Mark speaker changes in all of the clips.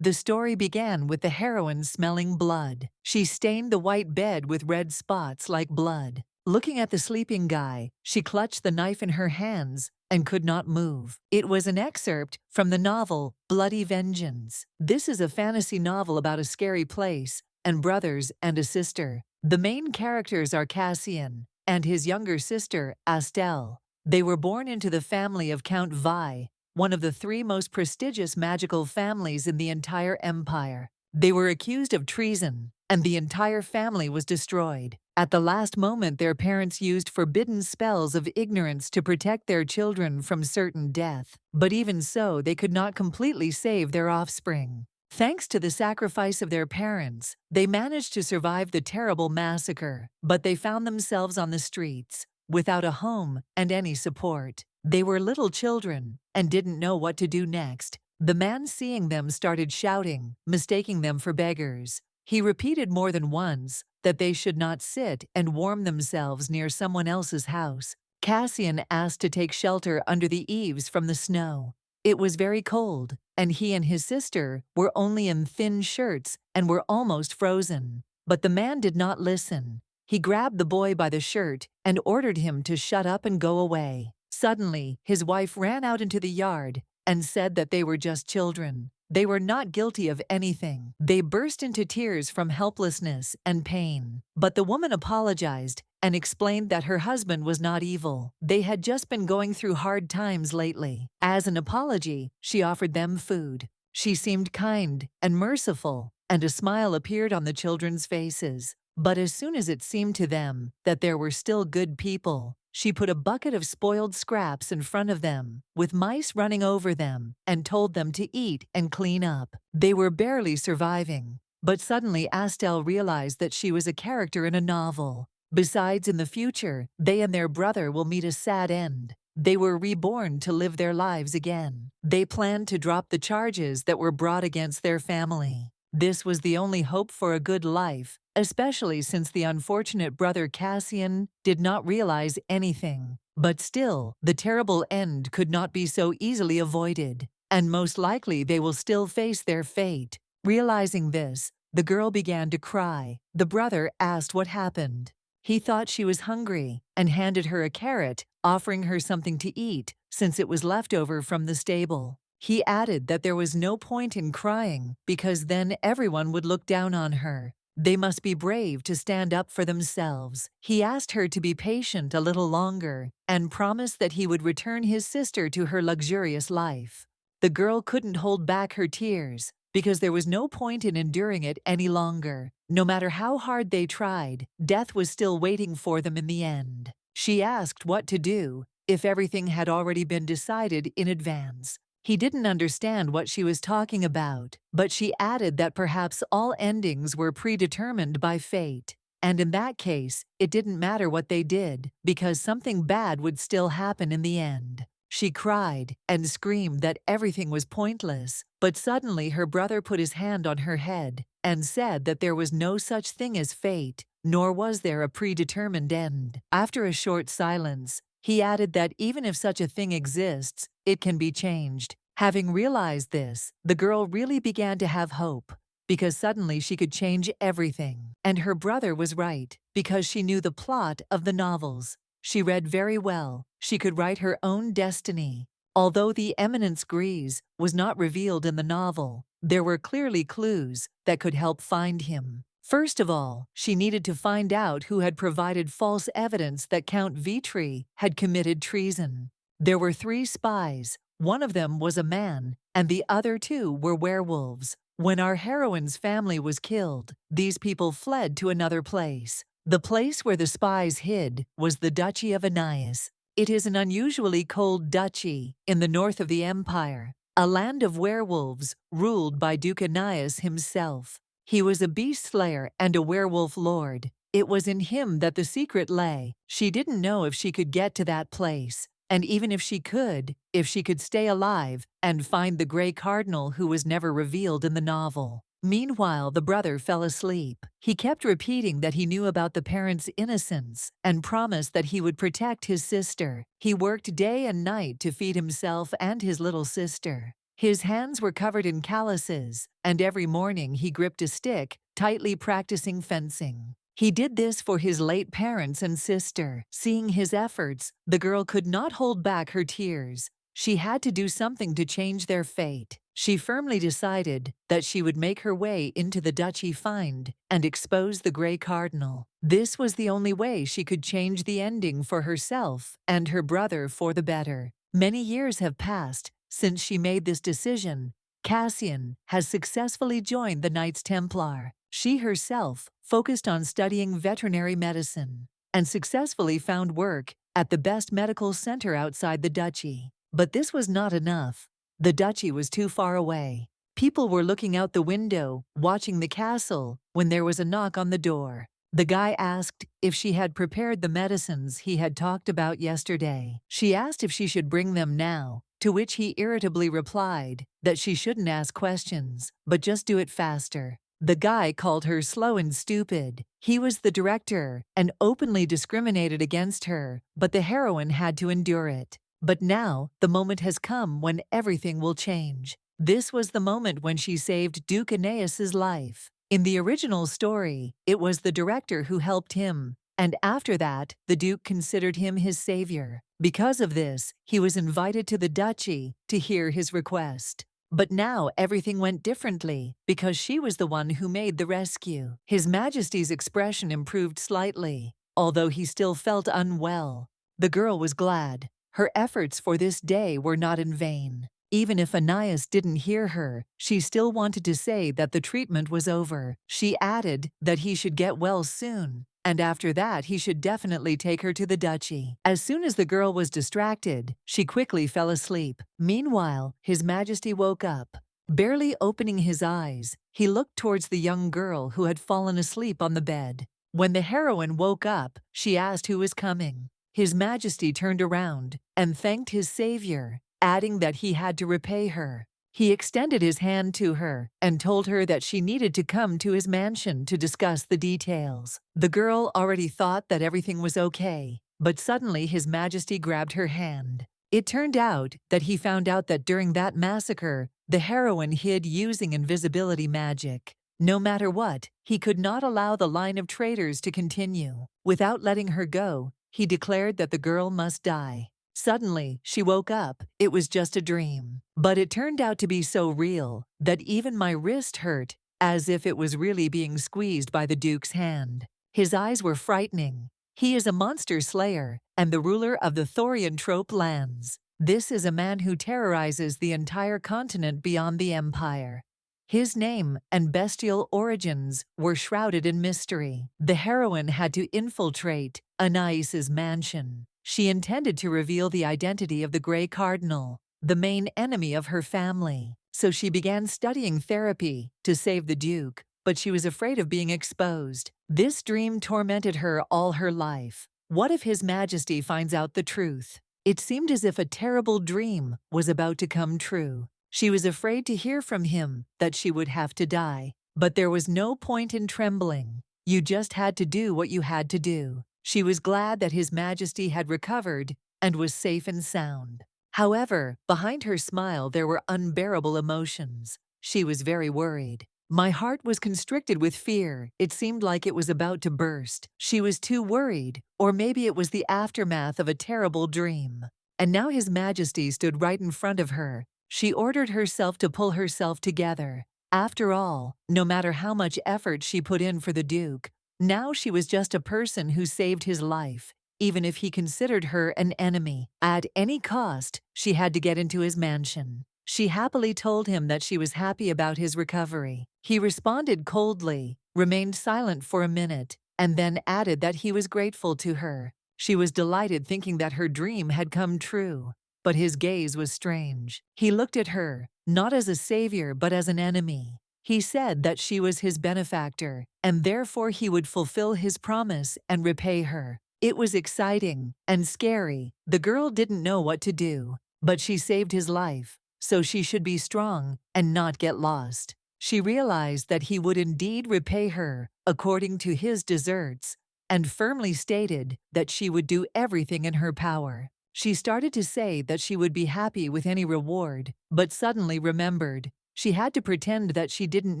Speaker 1: The story began with the heroine smelling blood. She stained the white bed with red spots like blood. Looking at the sleeping guy, she clutched the knife in her hands and could not move. It was an excerpt from the novel Bloody Vengeance. This is a fantasy novel about a scary place and brothers and a sister. The main characters are Cassian and his younger sister, Astel. They were born into the family of Count Vi, one of the three most prestigious magical families in the entire empire. They were accused of treason, and the entire family was destroyed. At the last moment, their parents used forbidden spells of ignorance to protect their children from certain death. But even so, they could not completely save their offspring. Thanks to the sacrifice of their parents, they managed to survive the terrible massacre, but they found themselves on the streets, without a home and any support. They were little children and didn't know what to do next. The man seeing them started shouting, mistaking them for beggars. He repeated more than once that they should not sit and warm themselves near someone else's house. Cassian asked to take shelter under the eaves from the snow. It was very cold, and he and his sister were only in thin shirts and were almost frozen. But the man did not listen. He grabbed the boy by the shirt and ordered him to shut up and go away. Suddenly, his wife ran out into the yard and said that they were just children. They were not guilty of anything. They burst into tears from helplessness and pain. But the woman apologized and explained that her husband was not evil. They had just been going through hard times lately. As an apology, she offered them food. She seemed kind and merciful, and a smile appeared on the children's faces. But as soon as it seemed to them that there were still good people, she put a bucket of spoiled scraps in front of them, with mice running over them, and told them to eat and clean up. They were barely surviving. But suddenly Astel realized that she was a character in a novel. Besides, in the future, they and their brother will meet a sad end. They were reborn to live their lives again. They planned to drop the charges that were brought against their family. This was the only hope for a good life, especially since the unfortunate brother Cassian did not realize anything. But still, the terrible end could not be so easily avoided, and most likely they will still face their fate. Realizing this, the girl began to cry. The brother asked what happened. He thought she was hungry and handed her a carrot, offering her something to eat since it was left over from the stable. He added that there was no point in crying because then everyone would look down on her. They must be brave to stand up for themselves. He asked her to be patient a little longer and promised that he would return his sister to her luxurious life. The girl couldn't hold back her tears because there was no point in enduring it any longer. No matter how hard they tried, death was still waiting for them in the end. She asked what to do if everything had already been decided in advance. He didn't understand what she was talking about, but she added that perhaps all endings were predetermined by fate. And in that case, it didn't matter what they did, because something bad would still happen in the end. She cried and screamed that everything was pointless, but suddenly her brother put his hand on her head and said that there was no such thing as fate, nor was there a predetermined end. After a short silence, he added that even if such a thing exists, it can be changed. Having realized this, the girl really began to have hope, because suddenly she could change everything. And her brother was right, because she knew the plot of the novels. She read very well. She could write her own destiny. Although the Eminence Grise was not revealed in the novel, there were clearly clues that could help find him. First of all, she needed to find out who had provided false evidence that Count Vitry had committed treason. There were 3 spies. One of them was a man, and the other 2 were werewolves. When our heroine's family was killed, these people fled to another place. The place where the spies hid was the Duchy of Anais. It is an unusually cold duchy in the north of the empire, a land of werewolves ruled by Duke Anais himself. He was a beast slayer and a werewolf lord. It was in him that the secret lay. She didn't know if she could get to that place, and even if she could stay alive and find the Grey Cardinal who was never revealed in the novel. Meanwhile, the brother fell asleep. He kept repeating that he knew about the parents' innocence and promised that he would protect his sister. He worked day and night to feed himself and his little sister. His hands were covered in calluses, and every morning he gripped a stick, tightly practicing fencing. He did this for his late parents and sister. Seeing his efforts, the girl could not hold back her tears. She had to do something to change their fate. She firmly decided that she would make her way into the duchy find and expose the Grey Cardinal. This was the only way she could change the ending for herself and her brother for the better. Many years have passed since she made this decision. Cassian has successfully joined the Knights Templar. She herself focused on studying veterinary medicine and successfully found work at the best medical center outside the duchy. But this was not enough. The duchy was too far away. People were looking out the window, watching the castle, when there was a knock on the door. The guy asked if she had prepared the medicines he had talked about yesterday. She asked if she should bring them now, to which he irritably replied that she shouldn't ask questions, but just do it faster. The guy called her slow and stupid. He was the director and openly discriminated against her, but the heroine had to endure it. But now, the moment has come when everything will change. This was the moment when she saved Duke Aeneas's life. In the original story, it was the director who helped him, and after that, the Duke considered him his savior. Because of this, he was invited to the duchy to hear his request. But now everything went differently because she was the one who made the rescue. His Majesty's expression improved slightly, although he still felt unwell. The girl was glad. Her efforts for this day were not in vain. Even if Aeneas didn't hear her, she still wanted to say that the treatment was over. She added that he should get well soon, and after that he should definitely take her to the duchy. As soon as the girl was distracted, she quickly fell asleep. Meanwhile, His Majesty woke up. Barely opening his eyes, he looked towards the young girl who had fallen asleep on the bed. When the heroine woke up, she asked who was coming. His Majesty turned around and thanked his savior, adding that he had to repay her. He extended his hand to her and told her that she needed to come to his mansion to discuss the details. The girl already thought that everything was okay, but suddenly His Majesty grabbed her hand. It turned out that he found out that during that massacre, the heroine hid using invisibility magic. No matter what, he could not allow the line of traitors to continue. Without letting her go, he declared that the girl must die. Suddenly, she woke up. It was just a dream. But it turned out to be so real that even my wrist hurt, as if it was really being squeezed by the Duke's hand. His eyes were frightening. He is a monster slayer and the ruler of the Thorianthrope lands. This is a man who terrorizes the entire continent beyond the Empire. His name and bestial origins were shrouded in mystery. The heroine had to infiltrate Aeneas's mansion. She intended to reveal the identity of the Grey Cardinal, the main enemy of her family. So she began studying therapy to save the Duke, but she was afraid of being exposed. This dream tormented her all her life. What if His Majesty finds out the truth? It seemed as if a terrible dream was about to come true. She was afraid to hear from him that she would have to die. But there was no point in trembling. You just had to do what you had to do. She was glad that His Majesty had recovered and was safe and sound. However, behind her smile there were unbearable emotions. She was very worried. My heart was constricted with fear. It seemed like it was about to burst. She was too worried, or maybe it was the aftermath of a terrible dream. And now His Majesty stood right in front of her. She ordered herself to pull herself together. After all, no matter how much effort she put in for the Duke, now she was just a person who saved his life, even if he considered her an enemy. At any cost, she had to get into his mansion. She happily told him that she was happy about his recovery. He responded coldly, remained silent for a minute, and then added that he was grateful to her. She was delighted, thinking that her dream had come true. But his gaze was strange. He looked at her, not as a savior but as an enemy. He said that she was his benefactor, and therefore he would fulfill his promise and repay her. It was exciting and scary. The girl didn't know what to do, but she saved his life, so she should be strong and not get lost. She realized that he would indeed repay her according to his deserts, and firmly stated that she would do everything in her power. She started to say that she would be happy with any reward, but suddenly remembered she had to pretend that she didn't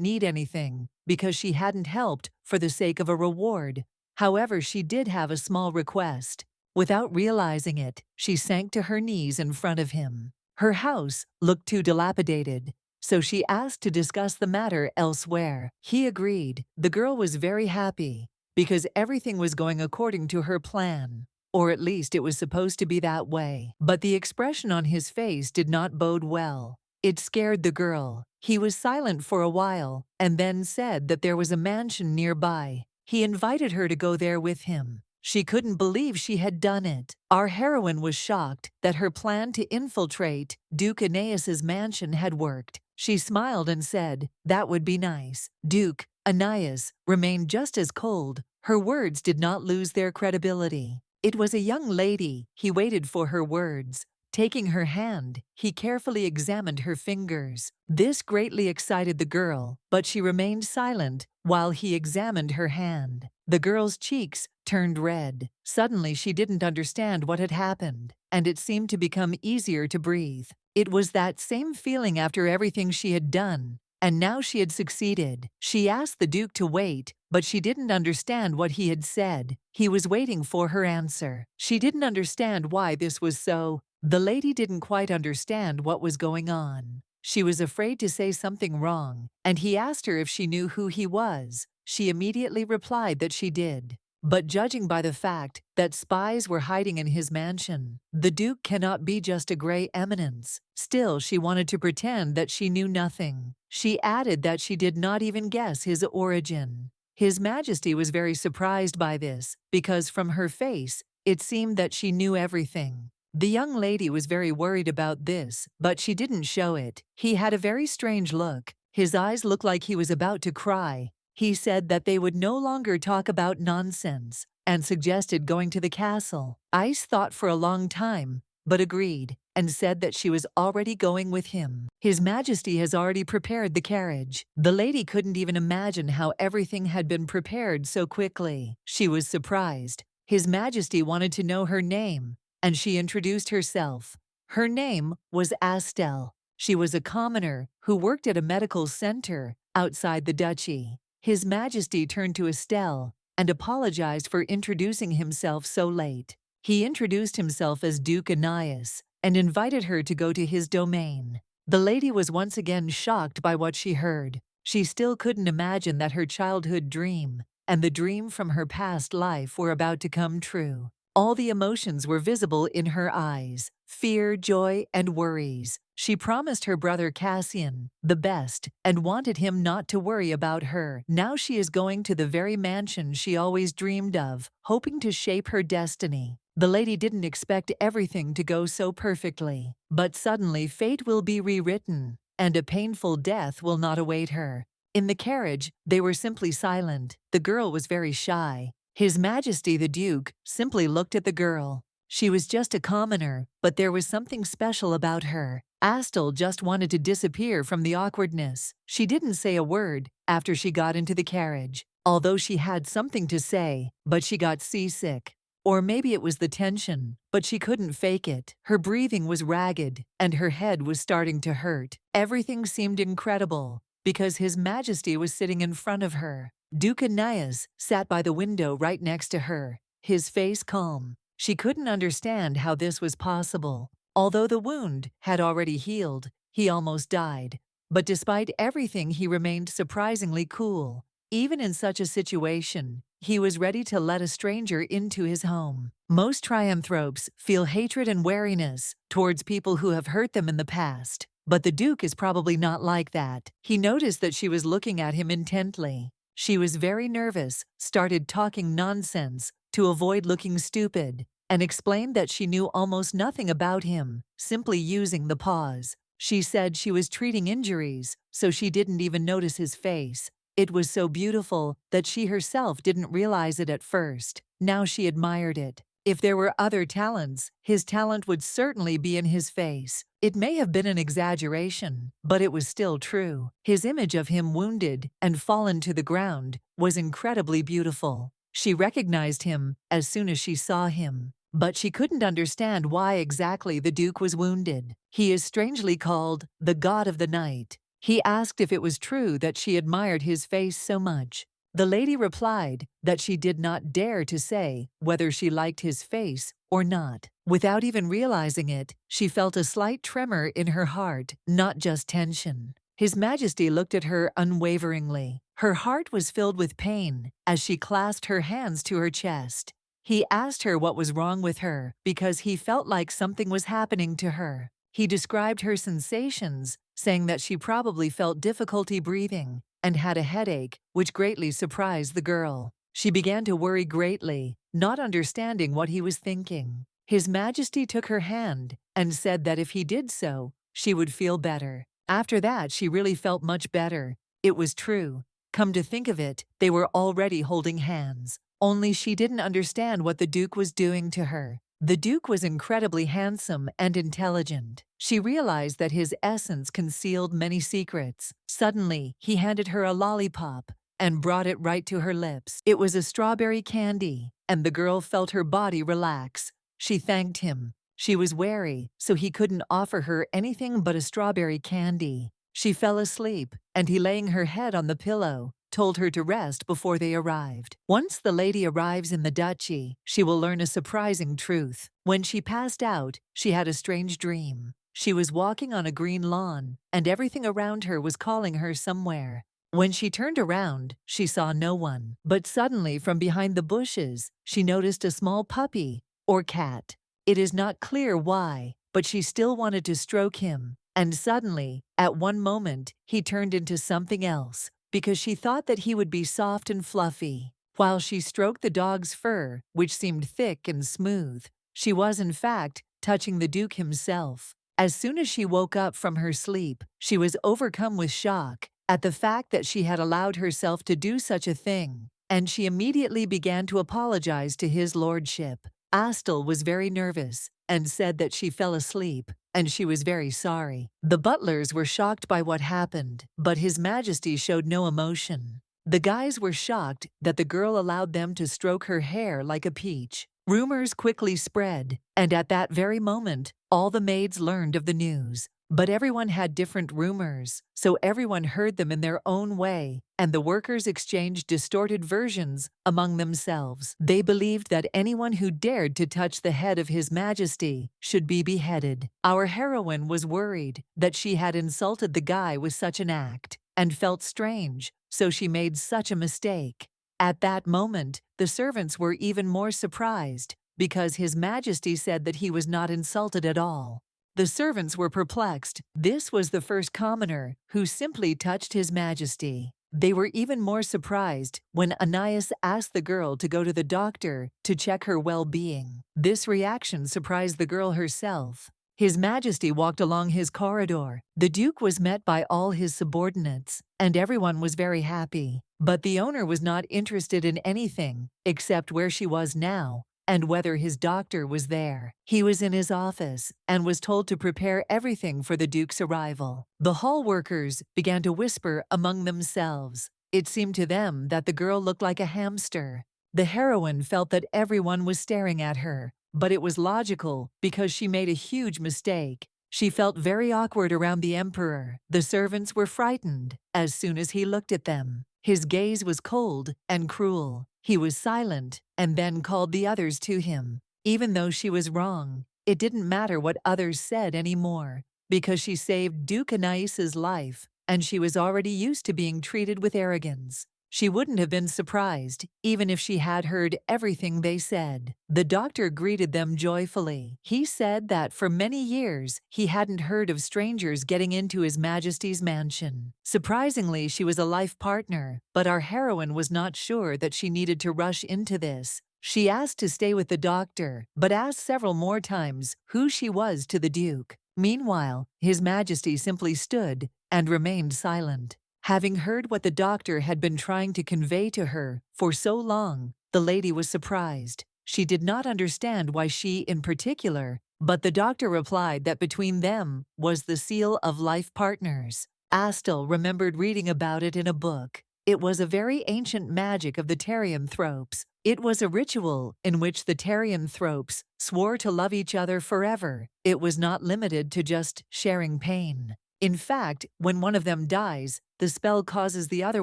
Speaker 1: need anything because she hadn't helped for the sake of a reward. However, she did have a small request. Without realizing it, she sank to her knees in front of him. Her house looked too dilapidated, so she asked to discuss the matter elsewhere. He agreed. The girl was very happy because everything was going according to her plan. Or at least it was supposed to be that way. But the expression on his face did not bode well. It scared the girl. He was silent for a while and then said that there was a mansion nearby. He invited her to go there with him. She couldn't believe she had done it. Our heroine was shocked that her plan to infiltrate Duke Aeneas's mansion had worked. She smiled and said, "That would be nice." Duke Aeneas remained just as cold. Her words did not lose their credibility. It was a young lady. He waited for her words. Taking her hand, he carefully examined her fingers. This greatly excited the girl, but she remained silent while he examined her hand. The girl's cheeks turned red. Suddenly, she didn't understand what had happened, and it seemed to become easier to breathe. It was that same feeling after everything she had done, and now she had succeeded. She asked the Duke to wait, but she didn't understand what he had said. He was waiting for her answer. She didn't understand why this was so. The lady didn't quite understand what was going on. She was afraid to say something wrong, and he asked her if she knew who he was. She immediately replied that she did. But judging by the fact that spies were hiding in his mansion, the Duke cannot be just a gray eminence. Still, she wanted to pretend that she knew nothing. She added that she did not even guess his origin. His Majesty was very surprised by this, because from her face, it seemed that she knew everything. The young lady was very worried about this, but she didn't show it. He had a very strange look. His eyes looked like he was about to cry. He said that they would no longer talk about nonsense and suggested going to the castle. Ice thought for a long time, but agreed and said that she was already going with him. His Majesty has already prepared the carriage. The lady couldn't even imagine how everything had been prepared so quickly. She was surprised. His Majesty wanted to know her name, and she introduced herself. Her name was Astel. She was a commoner who worked at a medical center outside the duchy. His Majesty turned to Estelle and apologized for introducing himself so late. He introduced himself as Duke Aeneas and invited her to go to his domain. The lady was once again shocked by what she heard. She still couldn't imagine that her childhood dream and the dream from her past life were about to come true. All the emotions were visible in her eyes: fear, joy, and worries. She promised her brother Cassian the best and wanted him not to worry about her. Now she is going to the very mansion she always dreamed of, hoping to shape her destiny. The lady didn't expect everything to go so perfectly, but suddenly fate will be rewritten, and a painful death will not await her. In the carriage, they were simply silent. The girl was very shy. His Majesty the Duke simply looked at the girl. She was just a commoner, but there was something special about her. Astel just wanted to disappear from the awkwardness. She didn't say a word after she got into the carriage, although she had something to say, but she got seasick. Or maybe it was the tension, but she couldn't fake it. Her breathing was ragged, and her head was starting to hurt. Everything seemed incredible, because His Majesty was sitting in front of her. Duke Aeneas sat by the window right next to her, his face calm. She couldn't understand how this was possible. Although the wound had already healed, he almost died. But despite everything, he remained surprisingly cool. Even in such a situation, he was ready to let a stranger into his home. Most trianthropes feel hatred and wariness towards people who have hurt them in the past. But the Duke is probably not like that. He noticed that she was looking at him intently. She was very nervous, started talking nonsense to avoid looking stupid, and explained that she knew almost nothing about him, simply using the pause. She said she was treating injuries, so she didn't even notice his face. It was so beautiful that she herself didn't realize it at first. Now she admired it. If there were other talents, his talent would certainly be in his face. It may have been an exaggeration, but it was still true. His image of him wounded and fallen to the ground was incredibly beautiful. She recognized him as soon as she saw him. but she couldn't understand why exactly the Duke was wounded. He is strangely called the God of the Night. He asked if it was true that she admired his face so much. The lady replied that she did not dare to say whether she liked his face or not. Without even realizing it, she felt a slight tremor in her heart, not just tension. His Majesty looked at her unwaveringly. Her heart was filled with pain as she clasped her hands to her chest. He asked her what was wrong with her because he felt like something was happening to her. He described her sensations, saying that she probably felt difficulty breathing and had a headache, which greatly surprised the girl. She began to worry greatly, not understanding what he was thinking. His Majesty took her hand and said that if he did so, she would feel better. After that, she really felt much better. It was true. Come to think of it, they were already holding hands. Only she didn't understand what the Duke was doing to her. The Duke was incredibly handsome and intelligent. She realized that his essence concealed many secrets. Suddenly, he handed her a lollipop and brought it right to her lips. It was a strawberry candy, and the girl felt her body relax. She thanked him. She was wary, so he couldn't offer her anything but a strawberry candy. She fell asleep, and he, laying her head on the pillow, told her to rest before they arrived. Once the lady arrives in the duchy, she will learn a surprising truth. When she passed out, she had a strange dream. She was walking on a green lawn, and everything around her was calling her somewhere. When she turned around, she saw no one. But suddenly, from behind the bushes, she noticed a small puppy, or cat. It is not clear why, but she still wanted to stroke him. And suddenly, at one moment, he turned into something else, because she thought that he would be soft and fluffy. While she stroked the dog's fur, which seemed thick and smooth, she was in fact touching the Duke himself. As soon as she woke up from her sleep, she was overcome with shock at the fact that she had allowed herself to do such a thing, and she immediately began to apologize to his lordship. Astel was very nervous and said that she fell asleep, and she was very sorry. The butlers were shocked by what happened, but His Majesty showed no emotion. The guys were shocked that the girl allowed them to stroke her hair like a peach. Rumors quickly spread, and at that very moment, all the maids learned of the news. But everyone had different rumors, so everyone heard them in their own way, and the workers exchanged distorted versions among themselves. They believed that anyone who dared to touch the head of His Majesty should be beheaded. Our heroine was worried that she had insulted the guy with such an act, and felt strange, so she made such a mistake. At that moment, the servants were even more surprised, because His Majesty said that he was not insulted at all. The servants were perplexed. This was the first commoner who simply touched His Majesty. They were even more surprised when Anais asked the girl to go to the doctor to check her well-being. This reaction surprised the girl herself. His Majesty walked along his corridor. The Duke was met by all his subordinates, and everyone was very happy. But the owner was not interested in anything except where she was now and whether his doctor was there. He was in his office and was told to prepare everything for the Duke's arrival. The hall workers began to whisper among themselves. It seemed to them that the girl looked like a hamster. The heroine felt that everyone was staring at her, but it was logical because she made a huge mistake. She felt very awkward around the emperor. The servants were frightened as soon as he looked at them. His gaze was cold and cruel. He was silent and then called the others to him. Even though she was wrong, it didn't matter what others said anymore, because she saved Duke Anais's life, and she was already used to being treated with arrogance. She wouldn't have been surprised, even if she had heard everything they said. The doctor greeted them joyfully. He said that for many years he hadn't heard of strangers getting into His Majesty's mansion. Surprisingly, she was a life partner, but our heroine was not sure that she needed to rush into this. She asked to stay with the doctor, but asked several more times who she was to the Duke. Meanwhile, His Majesty simply stood and remained silent. Having heard what the doctor had been trying to convey to her for so long, the lady was surprised. She did not understand why she in particular, but the doctor replied that between them was the seal of life partners. Astel remembered reading about it in a book. It was a very ancient magic of the Therianthropes. It was a ritual in which the Therianthropes swore to love each other forever. It was not limited to just sharing pain. In fact, when one of them dies, the spell causes the other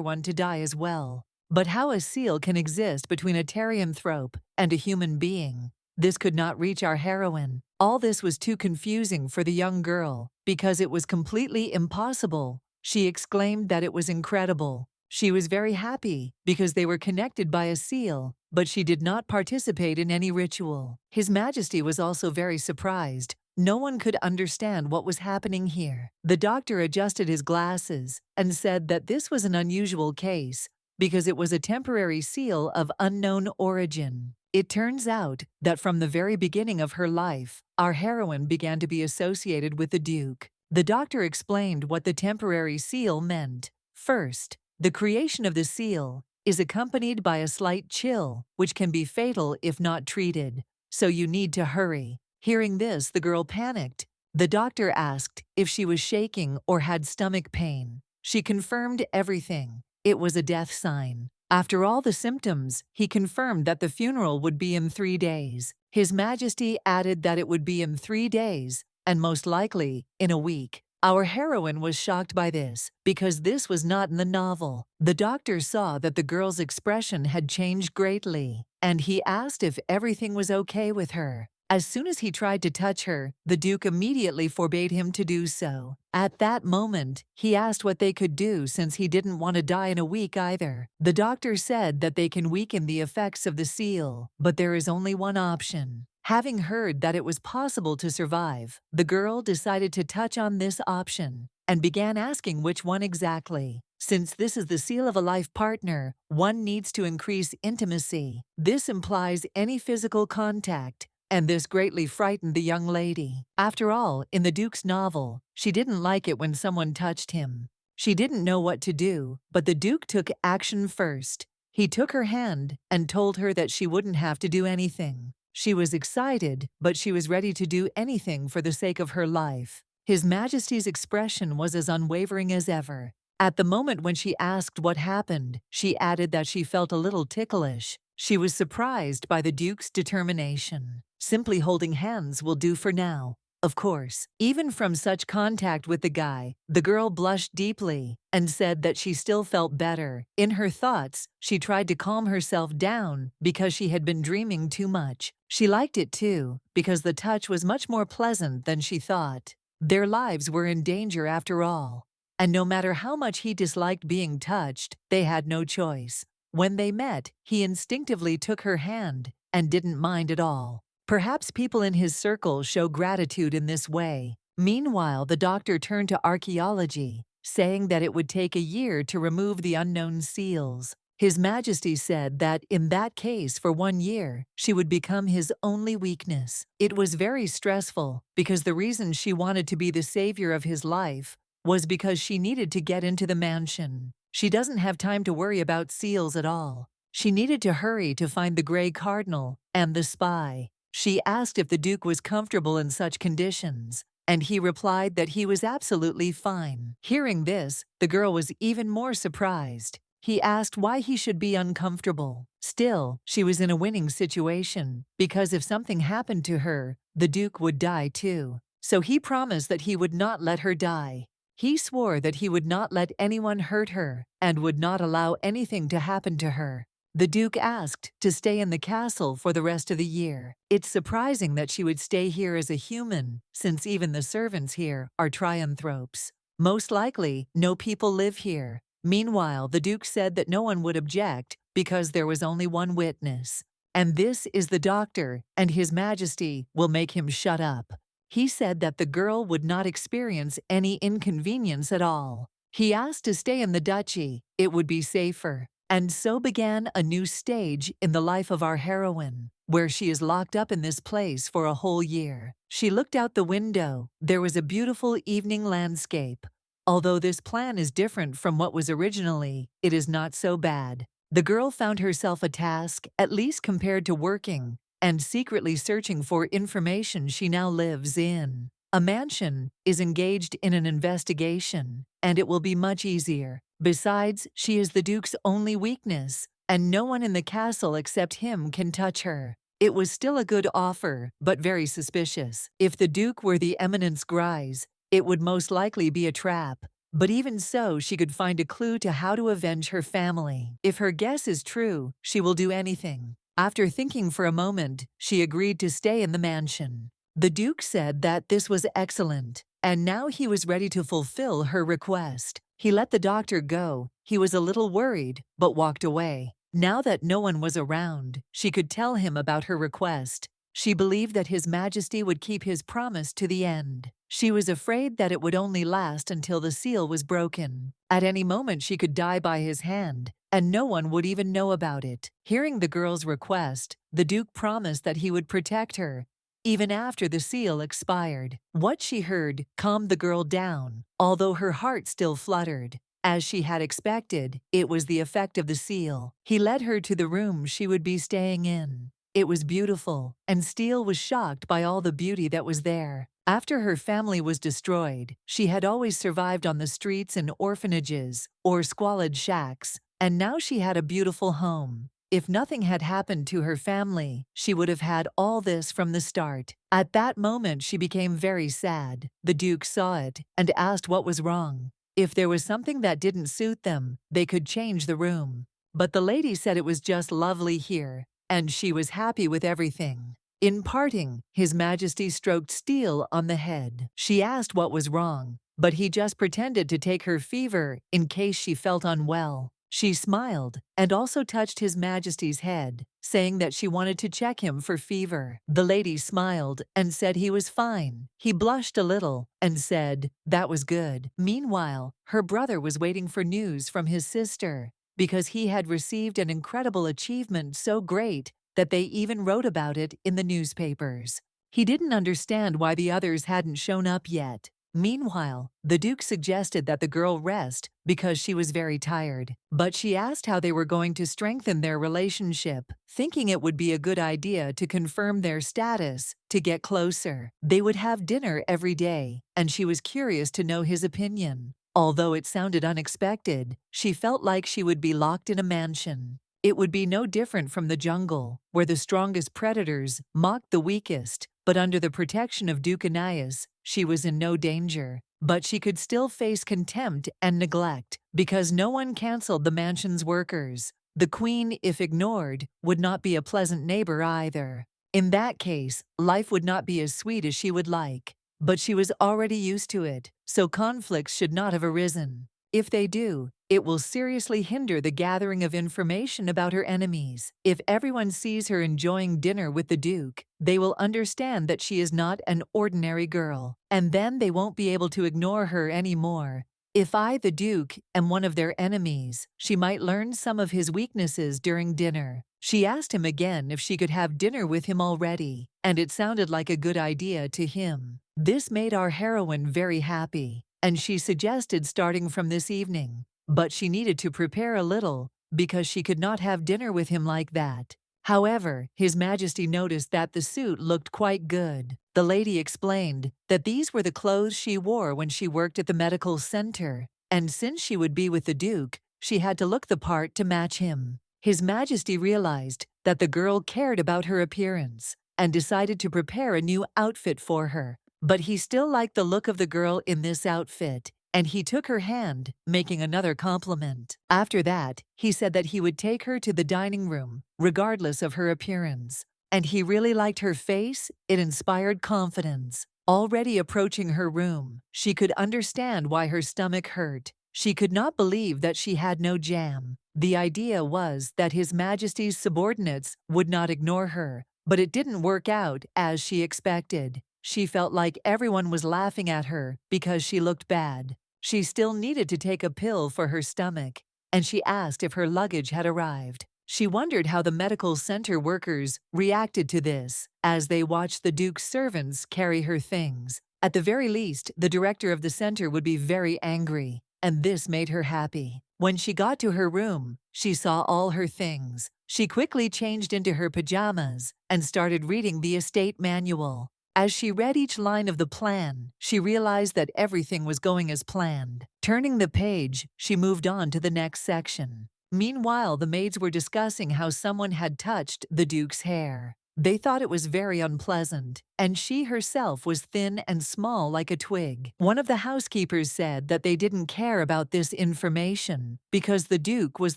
Speaker 1: one to die as well. But how a seal can exist between a Therianthrope and a human being? This could not reach our heroine. All this was too confusing for the young girl, because it was completely impossible. She exclaimed that it was incredible. She was very happy because they were connected by a seal, but she did not participate in any ritual. His Majesty was also very surprised. No one could understand what was happening here. The doctor adjusted his glasses and said that this was an unusual case because it was a temporary seal of unknown origin. It turns out that from the very beginning of her life, our heroine began to be associated with the Duke. The doctor explained what the temporary seal meant. First, the creation of the seal is accompanied by a slight chill, which can be fatal if not treated. So you need to hurry. Hearing this, the girl panicked. The doctor asked if she was shaking or had stomach pain. She confirmed everything. It was a death sign. After all the symptoms, he confirmed that the funeral would be in 3 days. His Majesty added that it would be in 3 days, and most likely in a week. Our heroine was shocked by this, because this was not in the novel. The doctor saw that the girl's expression had changed greatly, and he asked if everything was okay with her. As soon as he tried to touch her, the Duke immediately forbade him to do so. At that moment, he asked what they could do since he didn't want to die in a week either. The doctor said that they can weaken the effects of the seal, but there is only one option. Having heard that it was possible to survive, the girl decided to touch on this option and began asking which one exactly. Since this is the seal of a life partner, one needs to increase intimacy. This implies any physical contact, and this greatly frightened the young lady. After all, in the Duke's novel, she didn't like it when someone touched him. She didn't know what to do, but the Duke took action first. He took her hand and told her that she wouldn't have to do anything. She was excited, but she was ready to do anything for the sake of her life. His Majesty's expression was as unwavering as ever. At the moment when she asked what happened, she added that she felt a little ticklish. She was surprised by the Duke's determination. Simply holding hands will do for now. Of course, even from such contact with the guy, the girl blushed deeply and said that she still felt better. In her thoughts, she tried to calm herself down because she had been dreaming too much. She liked it too, because the touch was much more pleasant than she thought. Their lives were in danger after all. And no matter how much he disliked being touched, they had no choice. When they met, he instinctively took her hand and didn't mind at all. Perhaps people in his circle show gratitude in this way. Meanwhile, the doctor turned to archaeology, saying that it would take a year to remove the unknown seals. His Majesty said that in that case, for 1 year, she would become his only weakness. It was very stressful, because the reason she wanted to be the savior of his life was because she needed to get into the mansion. She doesn't have time to worry about seals at all. She needed to hurry to find the Grey Cardinal and the spy. She asked if the Duke was comfortable in such conditions, and he replied that he was absolutely fine. Hearing this, the girl was even more surprised. He asked why he should be uncomfortable. Still, she was in a winning situation, because if something happened to her, the Duke would die too. So he promised that he would not let her die. He swore that he would not let anyone hurt her and would not allow anything to happen to her. The Duke asked to stay in the castle for the rest of the year. It's surprising that she would stay here as a human, since even the servants here are Therianthropes. Most likely, no people live here. Meanwhile, the Duke said that no one would object because there was only one witness. And this is the doctor, and His Majesty will make him shut up. He said that the girl would not experience any inconvenience at all. He asked to stay in the duchy. It would be safer. And so began a new stage in the life of our heroine, where she is locked up in this place for a whole year. She looked out the window. There was a beautiful evening landscape. Although this plan is different from what was originally, it is not so bad. The girl found herself a task, at least compared to working, and secretly searching for information she now lives in. A mansion is engaged in an investigation, and it will be much easier. Besides, she is the Duke's only weakness, and no one in the castle except him can touch her. It was still a good offer, but very suspicious. If the Duke were the Eminence Grise, it would most likely be a trap. But even so, she could find a clue to how to avenge her family. If her guess is true, she will do anything. After thinking for a moment, she agreed to stay in the mansion. The Duke said that this was excellent, and now he was ready to fulfill her request. He let the doctor go. He was a little worried, but walked away. Now that no one was around, she could tell him about her request. She believed that His Majesty would keep his promise to the end. She was afraid that it would only last until the seal was broken. At any moment she could die by his hand, and no one would even know about it. Hearing the girl's request, the Duke promised that he would protect her, even after the seal expired. What she heard calmed the girl down, although her heart still fluttered. As she had expected, it was the effect of the seal. He led her to the room she would be staying in. It was beautiful, and Steele was shocked by all the beauty that was there. After her family was destroyed, she had always survived on the streets and orphanages or squalid shacks, and now she had a beautiful home. If nothing had happened to her family, she would have had all this from the start. At that moment she became very sad. The Duke saw it and asked what was wrong. If there was something that didn't suit them, they could change the room. But the lady said it was just lovely here, and she was happy with everything. In parting, His Majesty stroked Steele on the head. She asked what was wrong, but he just pretended to take her fever in case she felt unwell. She smiled and also touched His Majesty's head, saying that she wanted to check him for fever. The lady smiled and said he was fine. He blushed a little and said that was good. Meanwhile, her brother was waiting for news from his sister, because he had received an incredible achievement so great that they even wrote about it in the newspapers. He didn't understand why the others hadn't shown up yet. Meanwhile, the Duke suggested that the girl rest because she was very tired, but she asked how they were going to strengthen their relationship, thinking it would be a good idea to confirm their status, to get closer. They would have dinner every day, and she was curious to know his opinion. Although it sounded unexpected, she felt like she would be locked in a mansion. It would be no different from the jungle, where the strongest predators mocked the weakest, but under the protection of Duke Anais, she was in no danger. But she could still face contempt and neglect, because no one canceled the mansion's workers. The queen, if ignored, would not be a pleasant neighbor either. In that case, life would not be as sweet as she would like. But she was already used to it, so conflicts should not have arisen. If they do, it will seriously hinder the gathering of information about her enemies. If everyone sees her enjoying dinner with the Duke, they will understand that she is not an ordinary girl, and then they won't be able to ignore her anymore. If I, the Duke, am one of their enemies, she might learn some of his weaknesses during dinner. She asked him again if she could have dinner with him already, and it sounded like a good idea to him. This made our heroine very happy, and she suggested starting from this evening. But she needed to prepare a little, because she could not have dinner with him like that. However, His Majesty noticed that the suit looked quite good. The lady explained that these were the clothes she wore when she worked at the medical center, and since she would be with the Duke, she had to look the part to match him. His Majesty realized that the girl cared about her appearance, and decided to prepare a new outfit for her. But he still liked the look of the girl in this outfit, and he took her hand, making another compliment. After that, he said that he would take her to the dining room, regardless of her appearance. And he really liked her face. It inspired confidence. Already approaching her room, she could understand why her stomach hurt. She could not believe that she had no jam. The idea was that His Majesty's subordinates would not ignore her, but it didn't work out as she expected. She felt like everyone was laughing at her because she looked bad. She still needed to take a pill for her stomach, and she asked if her luggage had arrived. She wondered how the medical center workers reacted to this, as they watched the Duke's servants carry her things. At the very least, the director of the center would be very angry, and this made her happy. When she got to her room, she saw all her things. She quickly changed into her pajamas and started reading the estate manual. As she read each line of the plan, she realized that everything was going as planned. Turning the page, she moved on to the next section. Meanwhile, the maids were discussing how someone had touched the Duke's hair. They thought it was very unpleasant, and she herself was thin and small like a twig. One of the housekeepers said that they didn't care about this information because the Duke was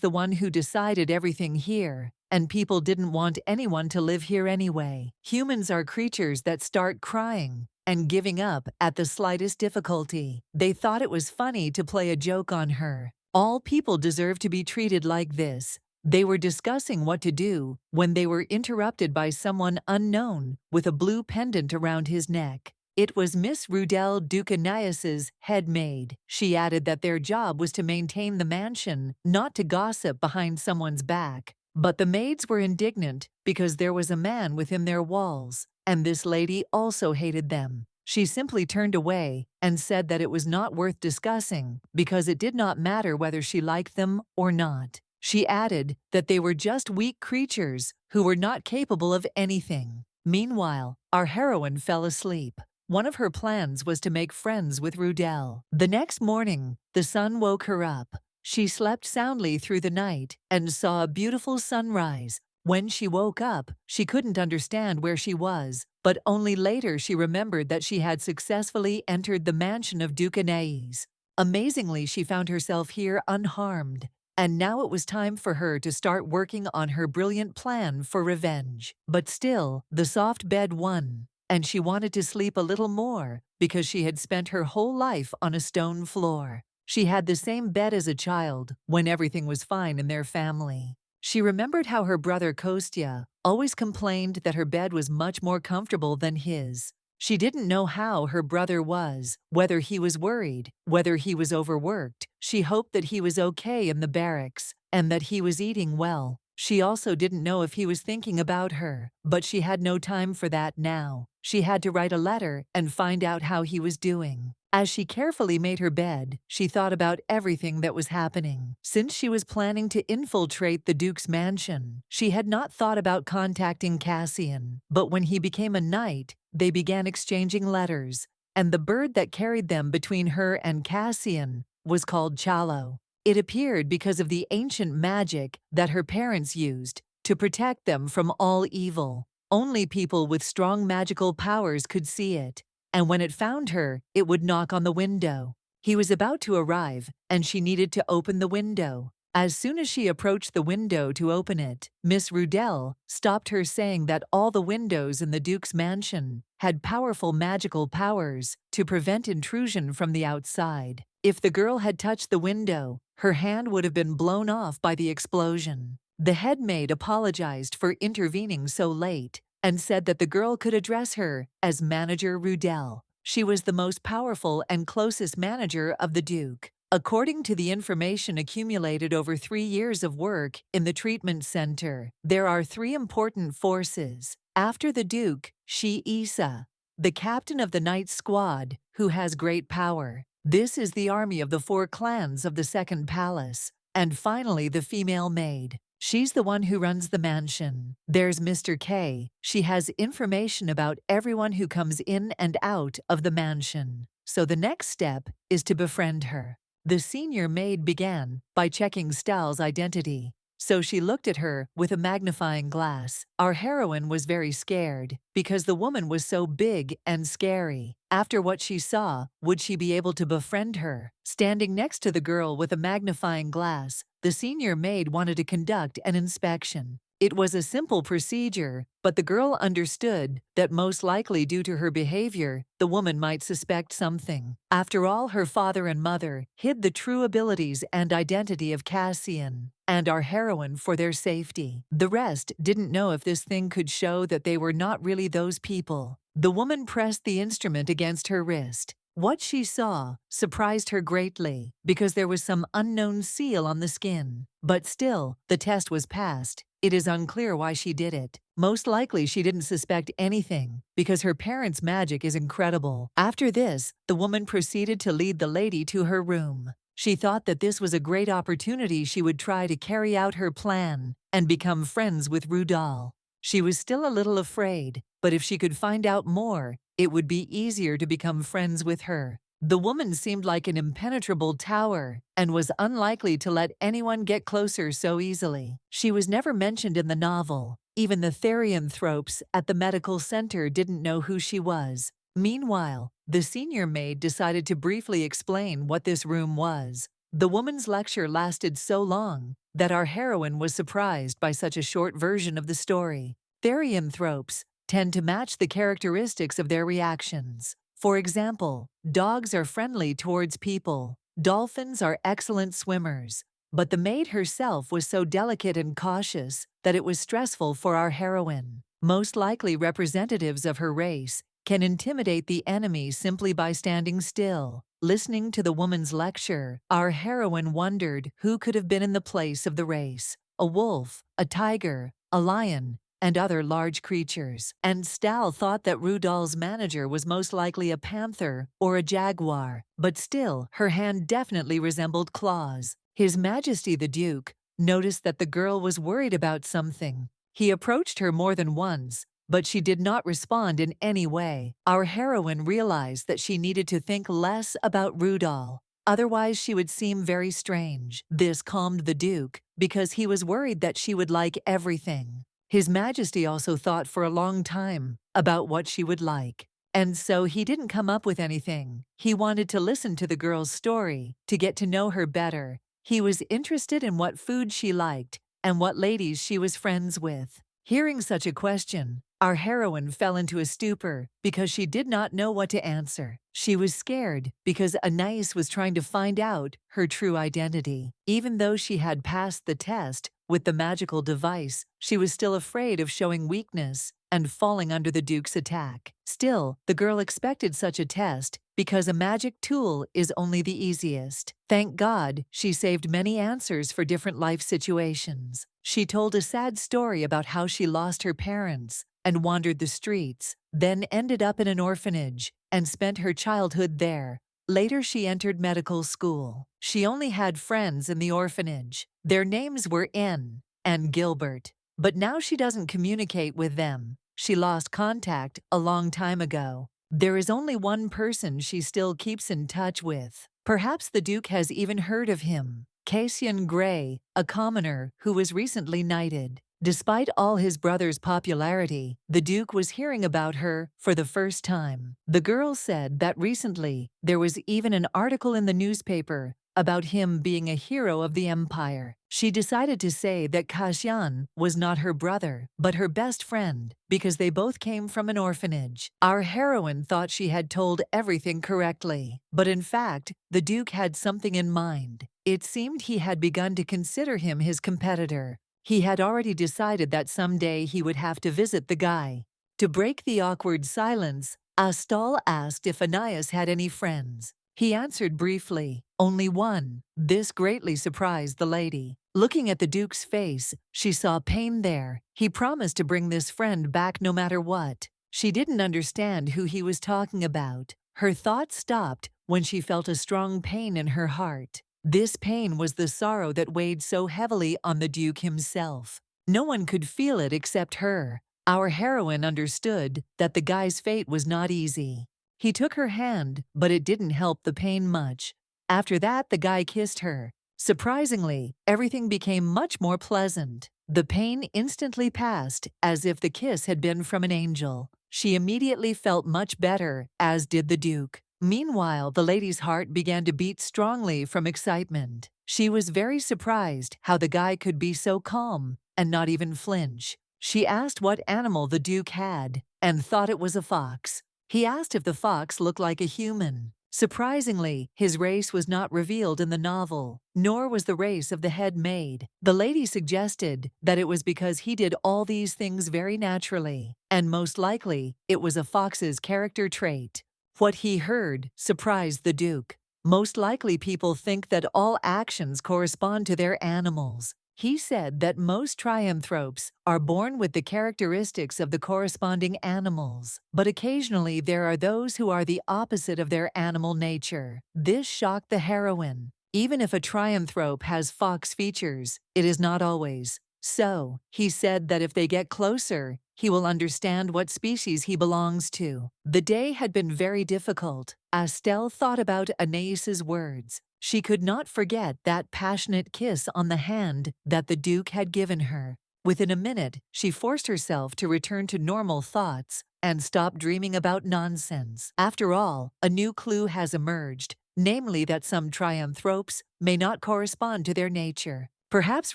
Speaker 1: the one who decided everything here, and people didn't want anyone to live here anyway. Humans are creatures that start crying and giving up at the slightest difficulty. They thought it was funny to play a joke on her. All people deserve to be treated like this. They were discussing what to do when they were interrupted by someone unknown with a blue pendant around his neck. It was Miss Rudel Ducanias's head maid. She added that their job was to maintain the mansion, not to gossip behind someone's back. But the maids were indignant because there was a man within their walls, and this lady also hated them. She simply turned away and said that it was not worth discussing because it did not matter whether she liked them or not. She added that they were just weak creatures who were not capable of anything. Meanwhile, our heroine fell asleep. One of her plans was to make friends with Rudel. The next morning, the sun woke her up. She slept soundly through the night and saw a beautiful sunrise. When she woke up, she couldn't understand where she was, but only later she remembered that she had successfully entered the mansion of Ducanais. Amazingly, she found herself here unharmed. And now it was time for her to start working on her brilliant plan for revenge. But still, the soft bed won, and she wanted to sleep a little more because she had spent her whole life on a stone floor. She had the same bed as a child when everything was fine in their family. She remembered how her brother Kostya always complained that her bed was much more comfortable than his. She didn't know how her brother was, whether he was worried, whether he was overworked. She hoped that he was okay in the barracks and that he was eating well. She also didn't know if he was thinking about her, but she had no time for that now. She had to write a letter and find out how he was doing. As she carefully made her bed, she thought about everything that was happening. Since she was planning to infiltrate the Duke's mansion, she had not thought about contacting Cassian. But when he became a knight, they began exchanging letters, and the bird that carried them between her and Cassian was called Chalo. It appeared because of the ancient magic that her parents used to protect them from all evil. Only people with strong magical powers could see it, and when it found her, it would knock on the window. He was about to arrive, and she needed to open the window. As soon as she approached the window to open it, Miss Rudel stopped her, saying that all the windows in the Duke's mansion had powerful magical powers to prevent intrusion from the outside. If the girl had touched the window, her hand would have been blown off by the explosion. The head maid apologized for intervening so late and said that the girl could address her as Manager Rudel. She was the most powerful and closest manager of the Duke. According to the information accumulated over 3 years of work in the treatment center, there are 3 important forces. After the Duke, Shi-Isa, the captain of the Knight Squad, who has great power. This is the army of the 4 clans of the Second Palace. And finally, the female maid. She's the one who runs the mansion. There's Mr. K. She has information about everyone who comes in and out of the mansion. So the next step is to befriend her. The senior maid began by checking Stal's identity, so she looked at her with a magnifying glass. Our heroine was very scared because the woman was so big and scary. After what she saw, would she be able to befriend her? Standing next to the girl with a magnifying glass, the senior maid wanted to conduct an inspection. It was a simple procedure, but the girl understood that most likely due to her behavior, the woman might suspect something. After all, her father and mother hid the true abilities and identity of Cassian and our heroine for their safety. The rest didn't know if this thing could show that they were not really those people. The woman pressed the instrument against her wrist. What she saw surprised her greatly because there was some unknown seal on the skin. But still, the test was passed. It is unclear why she did it. Most likely she didn't suspect anything because her parents' magic is incredible. After this, the woman proceeded to lead the lady to her room. She thought that this was a great opportunity she would try to carry out her plan and become friends with Rudal. She was still a little afraid, but if she could find out more, it would be easier to become friends with her. The woman seemed like an impenetrable tower and was unlikely to let anyone get closer so easily. She was never mentioned in the novel. Even the therianthropes at the medical center didn't know who she was. Meanwhile, the senior maid decided to briefly explain what this room was. The woman's lecture lasted so long that our heroine was surprised by such a short version of the story. Therianthropes tend to match the characteristics of their reactions. For example, dogs are friendly towards people. Dolphins are excellent swimmers. But the maid herself was so delicate and cautious that it was stressful for our heroine. Most likely representatives of her race can intimidate the enemy simply by standing still. Listening to the woman's lecture, our heroine wondered who could have been in the place of the race: a wolf, a tiger, a lion, and other large creatures. And Stahl thought that Rudolph's manager was most likely a panther or a jaguar, but still, her hand definitely resembled claws. His Majesty the Duke noticed that the girl was worried about something. He approached her more than once, but she did not respond in any way. Our heroine realized that she needed to think less about Rudolph. Otherwise, she would seem very strange. This calmed the Duke because he was worried that she would like everything. His Majesty also thought for a long time about what she would like. And so he didn't come up with anything. He wanted to listen to the girl's story, to get to know her better. He was interested in what food she liked and what ladies she was friends with. Hearing such a question, our heroine fell into a stupor because she did not know what to answer. She was scared because Anais was trying to find out her true identity. Even though she had passed the test with the magical device, she was still afraid of showing weakness and falling under the Duke's attack. Still, the girl expected such a test because a magic tool is only the easiest. Thank God, she saved many answers for different life situations. She told a sad story about how she lost her parents and wandered the streets, then ended up in an orphanage and spent her childhood there. Later, she entered medical school. She only had friends in the orphanage. Their names were N and Gilbert. But now she doesn't communicate with them. She lost contact a long time ago. There is only one person she still keeps in touch with. Perhaps the Duke has even heard of him: Cassian Gray, a commoner who was recently knighted. Despite all his brother's popularity, the Duke was hearing about her for the first time. The girl said that recently there was even an article in the newspaper about him being a hero of the Empire. She decided to say that Cassian was not her brother, but her best friend, because they both came from an orphanage. Our heroine thought she had told everything correctly, but in fact, the Duke had something in mind. It seemed he had begun to consider him his competitor. He had already decided that someday he would have to visit the guy. To break the awkward silence, Astal asked if Anais had any friends. He answered briefly, "Only one." This greatly surprised the lady. Looking at the Duke's face, she saw pain there. He promised to bring this friend back no matter what. She didn't understand who he was talking about. Her thoughts stopped when she felt a strong pain in her heart. This pain was the sorrow that weighed so heavily on the Duke himself. No one could feel it except her. Our heroine understood that the guy's fate was not easy. He took her hand, but it didn't help the pain much. After that, the guy kissed her. Surprisingly, everything became much more pleasant. The pain instantly passed, as if the kiss had been from an angel. She immediately felt much better, as did the Duke. Meanwhile, the lady's heart began to beat strongly from excitement. She was very surprised how the guy could be so calm and not even flinch. She asked what animal the Duke had, and thought it was a fox. He asked if the fox looked like a human. Surprisingly, his race was not revealed in the novel, nor was the race of the head maid. The lady suggested that it was because he did all these things very naturally, and most likely it was a fox's character trait. What he heard surprised the Duke. Most likely people think that all actions correspond to their animals. He said that most trianthropes are born with the characteristics of the corresponding animals, but occasionally there are those who are the opposite of their animal nature. This shocked the heroine. Even if a trianthrope has fox features, it is not always so. He said that if they get closer, he will understand what species he belongs to. The day had been very difficult. Estelle thought about Anaïs's words. She could not forget that passionate kiss on the hand that the Duke had given her. Within a minute, she forced herself to return to normal thoughts and stop dreaming about nonsense. After all, a new clue has emerged, namely that some trianthropes may not correspond to their nature. Perhaps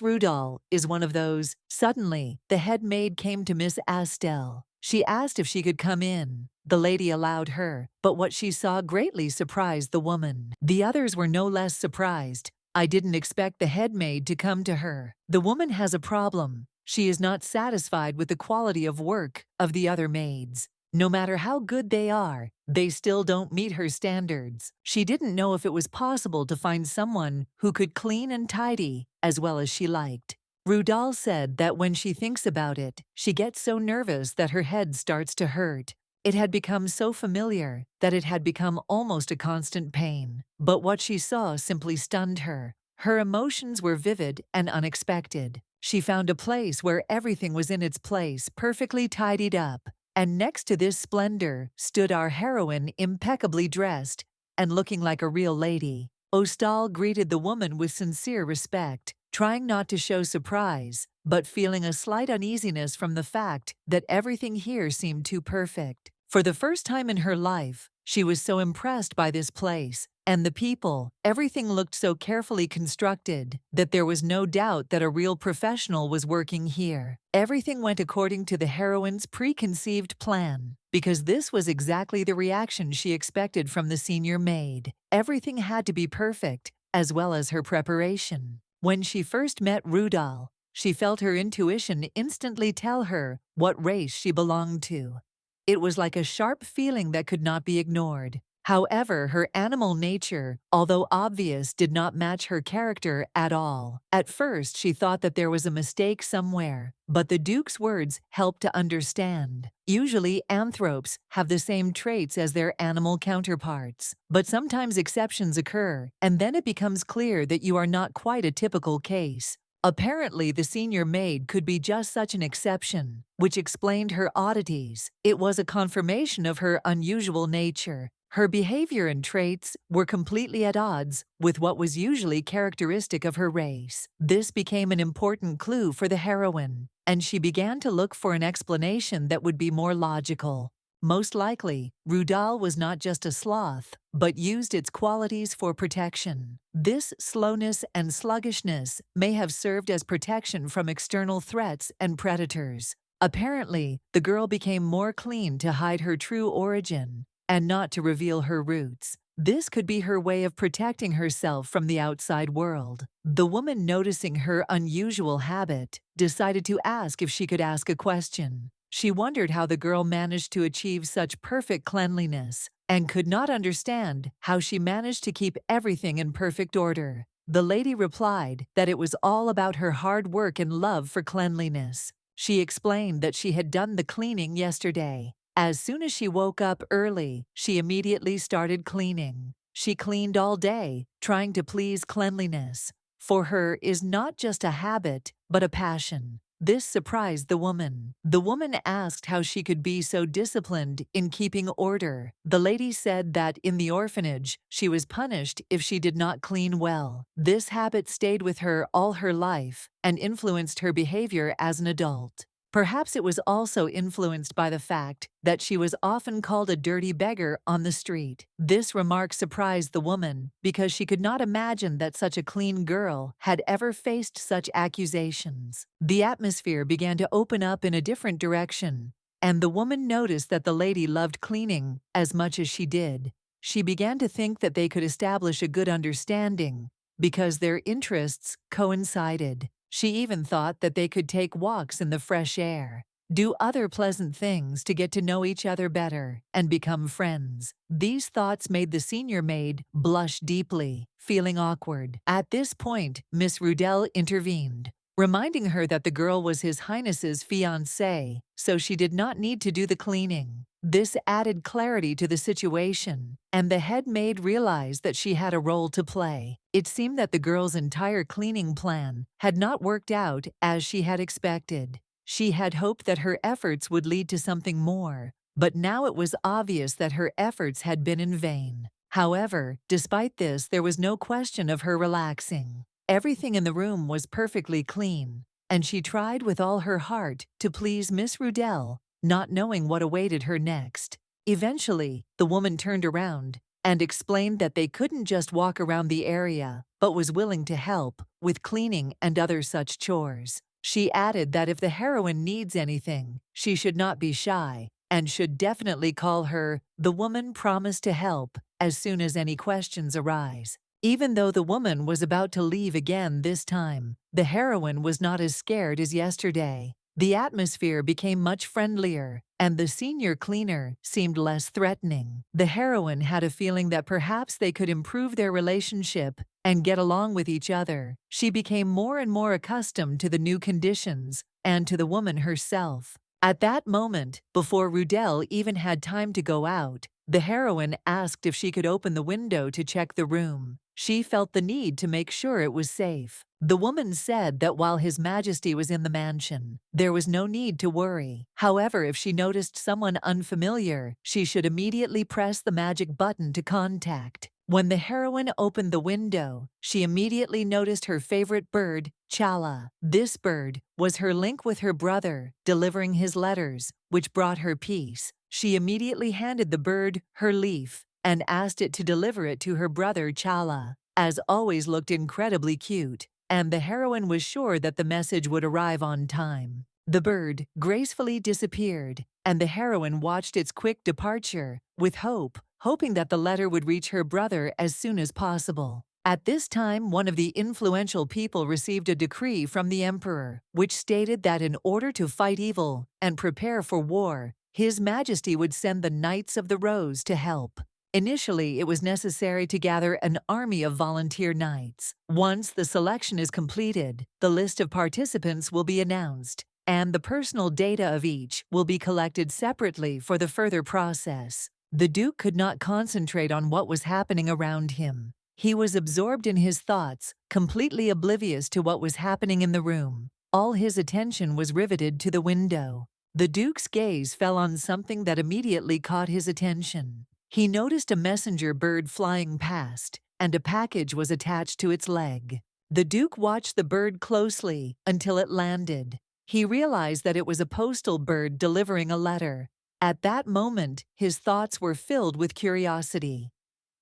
Speaker 1: Rudal is one of those. Suddenly, the head maid came to Miss Estelle. She asked if she could come in. The lady allowed her, but what she saw greatly surprised the woman. The others were no less surprised. I didn't expect the head maid to come to her. The woman has a problem. She is not satisfied with the quality of work of the other maids. No matter how good they are, they still don't meet her standards. She didn't know if it was possible to find someone who could clean and tidy as well as she liked. Rudal said that when she thinks about it, she gets so nervous that her head starts to hurt. It had become so familiar that it had become almost a constant pain. But what she saw simply stunned her. Her emotions were vivid and unexpected. She found a place where everything was in its place, perfectly tidied up. And next to this splendor stood our heroine, impeccably dressed and looking like a real lady. Ostal greeted the woman with sincere respect, trying not to show surprise, but feeling a slight uneasiness from the fact that everything here seemed too perfect. For the first time in her life, she was so impressed by this place and the people. Everything looked so carefully constructed that there was no doubt that a real professional was working here. Everything went according to the heroine's preconceived plan, because this was exactly the reaction she expected from the senior maid. Everything had to be perfect, as well as her preparation. When she first met Rudal, she felt her intuition instantly tell her what race she belonged to. It was like a sharp feeling that could not be ignored. However, her animal nature, although obvious, did not match her character at all. At first, she thought that there was a mistake somewhere, but the Duke's words helped to understand. Usually, anthropes have the same traits as their animal counterparts, but sometimes exceptions occur, and then it becomes clear that you are not quite a typical case. Apparently, the senior maid could be just such an exception, which explained her oddities. It was a confirmation of her unusual nature. Her behavior and traits were completely at odds with what was usually characteristic of her race. This became an important clue for the heroine, and she began to look for an explanation that would be more logical. Most likely, Rudal was not just a sloth, but used its qualities for protection. This slowness and sluggishness may have served as protection from external threats and predators. Apparently, the girl became more clean to hide her true origin and not to reveal her roots. This could be her way of protecting herself from the outside world. The woman, noticing her unusual habit, decided to ask if she could ask a question. She wondered how the girl managed to achieve such perfect cleanliness and could not understand how she managed to keep everything in perfect order. The lady replied that it was all about her hard work and love for cleanliness. She explained that she had done the cleaning yesterday. As soon as she woke up early, she immediately started cleaning. She cleaned all day, trying to please cleanliness. For her is not just a habit, but a passion. This surprised the woman. The woman asked how she could be so disciplined in keeping order. The lady said that in the orphanage, she was punished if she did not clean well. This habit stayed with her all her life and influenced her behavior as an adult. Perhaps it was also influenced by the fact that she was often called a dirty beggar on the street. This remark surprised the woman because she could not imagine that such a clean girl had ever faced such accusations. The atmosphere began to open up in a different direction, and the woman noticed that the lady loved cleaning as much as she did. She began to think that they could establish a good understanding because their interests coincided. She even thought that they could take walks in the fresh air, do other pleasant things to get to know each other better, and become friends. These thoughts made the senior maid blush deeply, feeling awkward. At this point, Miss Rudel intervened, reminding her that the girl was His Highness's fiancée, so she did not need to do the cleaning. This added clarity to the situation, and the head maid realized that she had a role to play. It seemed that the girl's entire cleaning plan had not worked out as she had expected. She had hoped that her efforts would lead to something more, but now it was obvious that her efforts had been in vain. However, despite this, there was no question of her relaxing. Everything in the room was perfectly clean, and she tried with all her heart to please Miss Rudell, not knowing what awaited her next. Eventually, the woman turned around and explained that they couldn't just walk around the area, but was willing to help with cleaning and other such chores. She added that if the heroine needs anything, she should not be shy and should definitely call her. The woman promised to help as soon as any questions arise. Even though the woman was about to leave again this time, the heroine was not as scared as yesterday. The atmosphere became much friendlier, and the senior cleaner seemed less threatening. The heroine had a feeling that perhaps they could improve their relationship and get along with each other. She became more and more accustomed to the new conditions and to the woman herself. At that moment, before Rudell even had time to go out, the heroine asked if she could open the window to check the room. She felt the need to make sure it was safe. The woman said that while His Majesty was in the mansion, there was no need to worry. However, if she noticed someone unfamiliar, she should immediately press the magic button to contact. When the heroine opened the window, she immediately noticed her favorite bird, Chala. This bird was her link with her brother, delivering his letters, which brought her peace. She immediately handed the bird her leaf and asked it to deliver it to her brother Chala. As always, looked incredibly cute, and the heroine was sure that the message would arrive on time. The bird gracefully disappeared, and the heroine watched its quick departure with hope, hoping that the letter would reach her brother as soon as possible. At this time, one of the influential people received a decree from the emperor, which stated that in order to fight evil and prepare for war, His Majesty would send the Knights of the Rose to help. Initially, it was necessary to gather an army of volunteer knights. Once the selection is completed, the list of participants will be announced, and the personal data of each will be collected separately for the further process. The Duke could not concentrate on what was happening around him. He was absorbed in his thoughts, completely oblivious to what was happening in the room. All his attention was riveted to the window. The Duke's gaze fell on something that immediately caught his attention. He noticed a messenger bird flying past, and a package was attached to its leg. The Duke watched the bird closely until it landed. He realized that it was a postal bird delivering a letter. At that moment, his thoughts were filled with curiosity.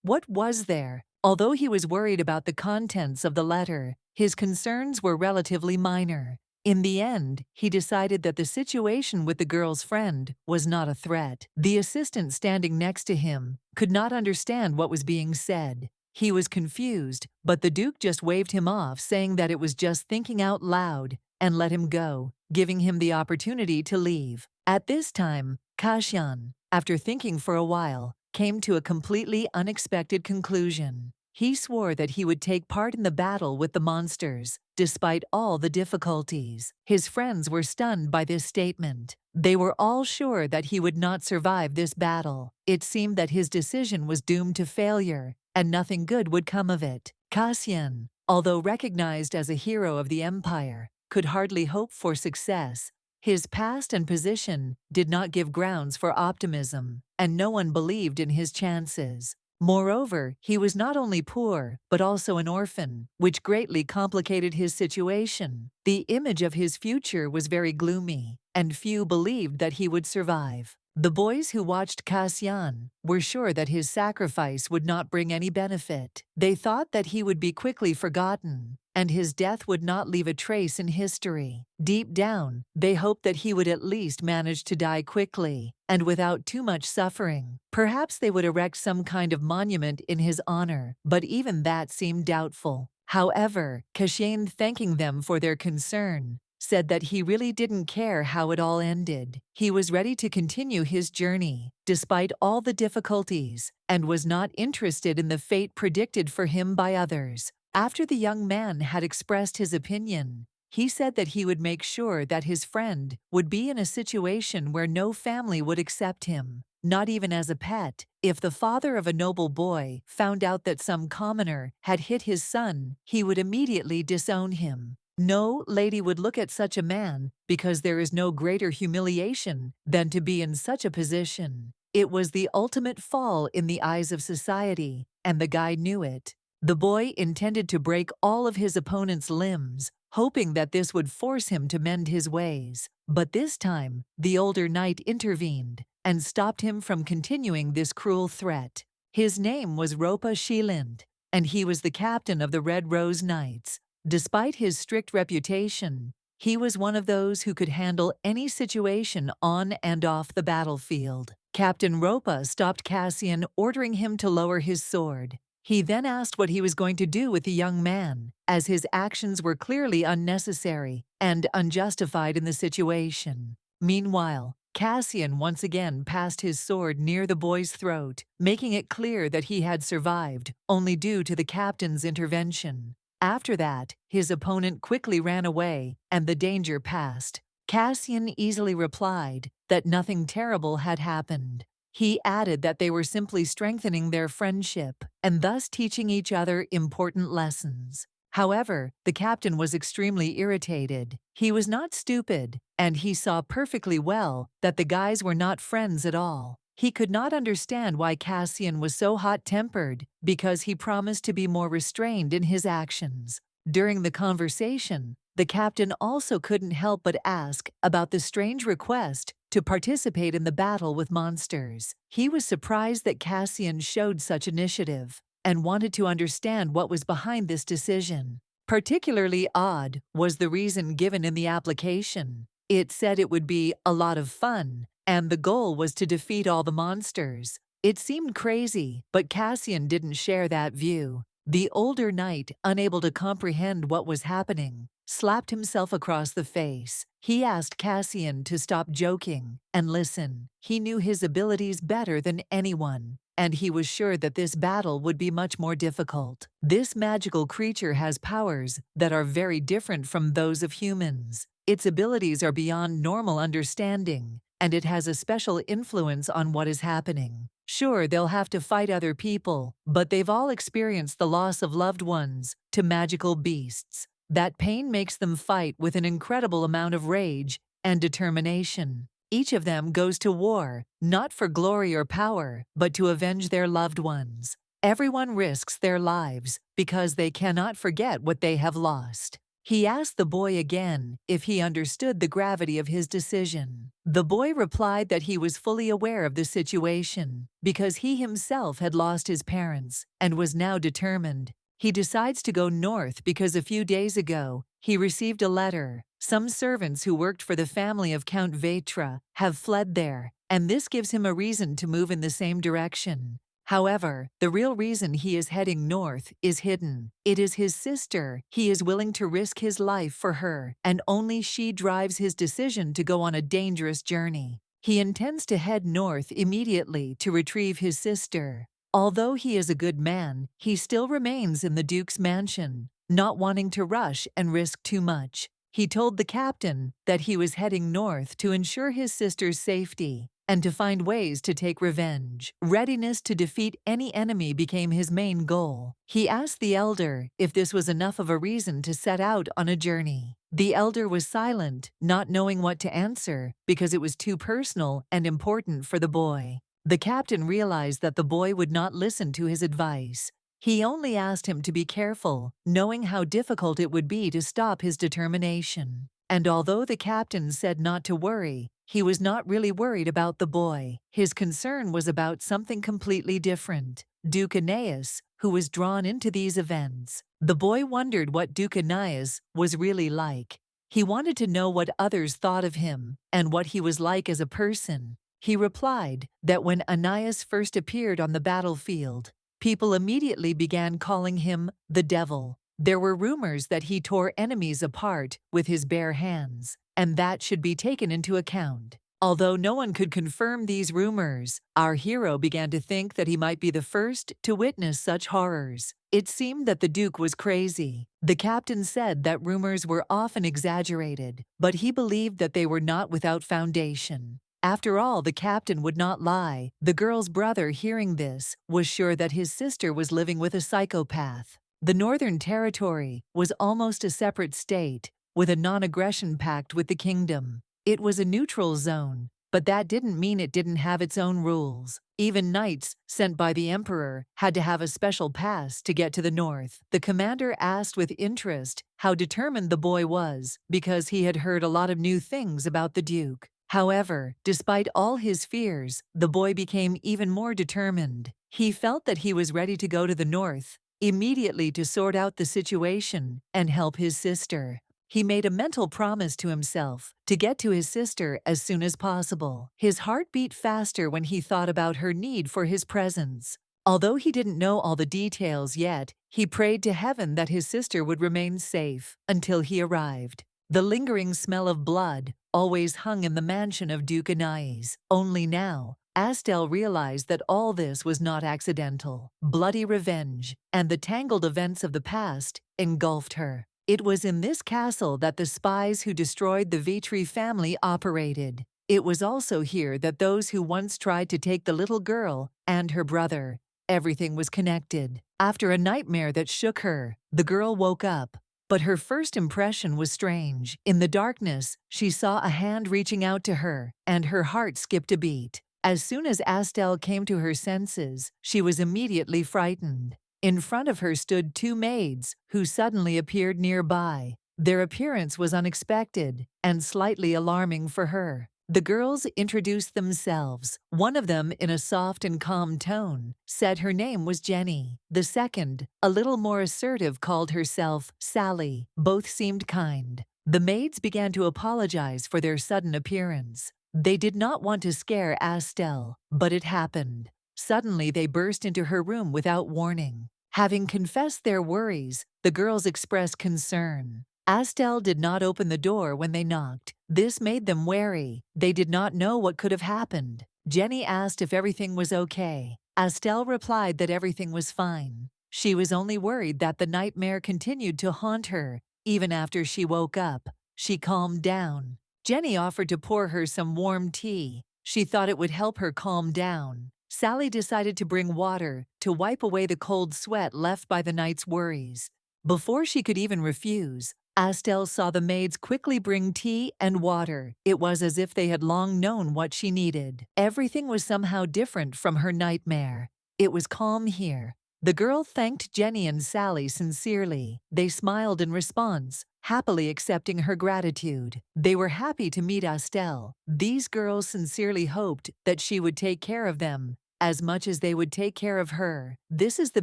Speaker 1: What was there? Although he was worried about the contents of the letter, his concerns were relatively minor. In the end, he decided that the situation with the girl's friend was not a threat. The assistant standing next to him could not understand what was being said. He was confused, but the Duke just waved him off, saying that it was just thinking out loud, and let him go, giving him the opportunity to leave. At this time, Kashan, after thinking for a while, came to a completely unexpected conclusion. He swore that he would take part in the battle with the monsters, despite all the difficulties. His friends were stunned by this statement. They were all sure that he would not survive this battle. It seemed that his decision was doomed to failure, and nothing good would come of it. Cassian, although recognized as a hero of the Empire, could hardly hope for success. His past and position did not give grounds for optimism, and no one believed in his chances. Moreover, he was not only poor, but also an orphan, which greatly complicated his situation. The image of his future was very gloomy, and few believed that he would survive. The boys who watched Cassian were sure that his sacrifice would not bring any benefit. They thought that he would be quickly forgotten, and his death would not leave a trace in history. Deep down, they hoped that he would at least manage to die quickly, and without too much suffering. Perhaps they would erect some kind of monument in his honor, but even that seemed doubtful. However, Kashain, thanking them for their concern, said that he really didn't care how it all ended. He was ready to continue his journey, despite all the difficulties, and was not interested in the fate predicted for him by others. After the young man had expressed his opinion, he said that he would make sure that his friend would be in a situation where no family would accept him, not even as a pet. If the father of a noble boy found out that some commoner had hit his son, he would immediately disown him. No lady would look at such a man because there is no greater humiliation than to be in such a position. It was the ultimate fall in the eyes of society, and the guy knew it. The boy intended to break all of his opponent's limbs, hoping that this would force him to mend his ways. But this time, the older knight intervened and stopped him from continuing this cruel threat. His name was Ropa Shilind, and he was the captain of the Red Rose Knights. Despite his strict reputation, he was one of those who could handle any situation on and off the battlefield. Captain Ropa stopped Cassian, ordering him to lower his sword. He then asked what he was going to do with the young man, as his actions were clearly unnecessary and unjustified in the situation. Meanwhile, Cassian once again passed his sword near the boy's throat, making it clear that he had survived, only due to the captain's intervention. After that, his opponent quickly ran away, and the danger passed. Cassian easily replied that nothing terrible had happened. He added that they were simply strengthening their friendship and thus teaching each other important lessons. However, the captain was extremely irritated. He was not stupid, and he saw perfectly well that the guys were not friends at all. He could not understand why Cassian was so hot-tempered because he promised to be more restrained in his actions. During the conversation, the captain also couldn't help but ask about the strange request to participate in the battle with monsters. He was surprised that Cassian showed such initiative and wanted to understand what was behind this decision. Particularly odd was the reason given in the application. It said it would be a lot of fun, and the goal was to defeat all the monsters. It seemed crazy, but Cassian didn't share that view. The older knight, unable to comprehend what was happening, slapped himself across the face. He asked Cassian to stop joking and listen. He knew his abilities better than anyone, and he was sure that this battle would be much more difficult. This magical creature has powers that are very different from those of humans. Its abilities are beyond normal understanding, and it has a special influence on what is happening. Sure, they'll have to fight other people, but they've all experienced the loss of loved ones to magical beasts. That pain makes them fight with an incredible amount of rage and determination. Each of them goes to war, not for glory or power, but to avenge their loved ones. Everyone risks their lives because they cannot forget what they have lost. He asked the boy again if he understood the gravity of his decision. The boy replied that he was fully aware of the situation because he himself had lost his parents and was now determined. He decides to go north because a few days ago, he received a letter. Some servants who worked for the family of Count Vetra have fled there, and this gives him a reason to move in the same direction. However, the real reason he is heading north is hidden. It is his sister. He is willing to risk his life for her, and only she drives his decision to go on a dangerous journey. He intends to head north immediately to retrieve his sister. Although he is a good man, he still remains in the Duke's mansion, not wanting to rush and risk too much. He told the captain that he was heading north to ensure his sister's safety and to find ways to take revenge. Readiness to defeat any enemy became his main goal. He asked the elder if this was enough of a reason to set out on a journey. The elder was silent, not knowing what to answer because it was too personal and important for the boy. The captain realized that the boy would not listen to his advice. He only asked him to be careful, knowing how difficult it would be to stop his determination. And although the captain said not to worry, he was not really worried about the boy. His concern was about something completely different. Duke Aeneas, who was drawn into these events. The boy wondered what Duke Aeneas was really like. He wanted to know what others thought of him and what he was like as a person. He replied that when Aeneas first appeared on the battlefield, people immediately began calling him the devil. There were rumors that he tore enemies apart with his bare hands, and that should be taken into account. Although no one could confirm these rumors, our hero began to think that he might be the first to witness such horrors. It seemed that the Duke was crazy. The captain said that rumors were often exaggerated, but he believed that they were not without foundation. After all, the captain would not lie. The girl's brother, hearing this, was sure that his sister was living with a psychopath. The Northern Territory was almost a separate state, with a non-aggression pact with the kingdom. It was a neutral zone, but that didn't mean it didn't have its own rules. Even knights sent by the emperor had to have a special pass to get to the north. The commander asked with interest how determined the boy was, because he had heard a lot of new things about the duke. However, despite all his fears, the boy became even more determined. He felt that he was ready to go to the north immediately to sort out the situation and help his sister. He made a mental promise to himself to get to his sister as soon as possible. His heart beat faster when he thought about her need for his presence. Although he didn't know all the details yet, he prayed to heaven that his sister would remain safe until he arrived. The lingering smell of blood always hung in the mansion of Duke Anais. Only now, Astel realized that all this was not accidental. Bloody revenge and the tangled events of the past engulfed her. It was in this castle that the spies who destroyed the Vitry family operated. It was also here that those who once tried to take the little girl and her brother. Everything was connected. After a nightmare that shook her, the girl woke up. But her first impression was strange. In the darkness, she saw a hand reaching out to her, and her heart skipped a beat. As soon as Astel came to her senses, she was immediately frightened. In front of her stood two maids, who suddenly appeared nearby. Their appearance was unexpected and slightly alarming for her. The girls introduced themselves. One of them, in a soft and calm tone, said her name was Jenny. The second, a little more assertive, called herself Sally. Both seemed kind. The maids began to apologize for their sudden appearance. They did not want to scare Astel, but it happened. Suddenly, they burst into her room without warning. Having confessed their worries, the girls expressed concern. Astel did not open the door when they knocked. This made them wary. They did not know what could have happened. Jenny asked if everything was okay. Astel replied that everything was fine. She was only worried that the nightmare continued to haunt her, even after she woke up. She calmed down. Jenny offered to pour her some warm tea. She thought it would help her calm down. Sally decided to bring water to wipe away the cold sweat left by the night's worries. Before she could even refuse, Astel saw the maids quickly bring tea and water. It was as if they had long known what she needed. Everything was somehow different from her nightmare. It was calm here. The girl thanked Jenny and Sally sincerely. They smiled in response, happily accepting her gratitude. They were happy to meet Astel. These girls sincerely hoped that she would take care of them as much as they would take care of her. This is the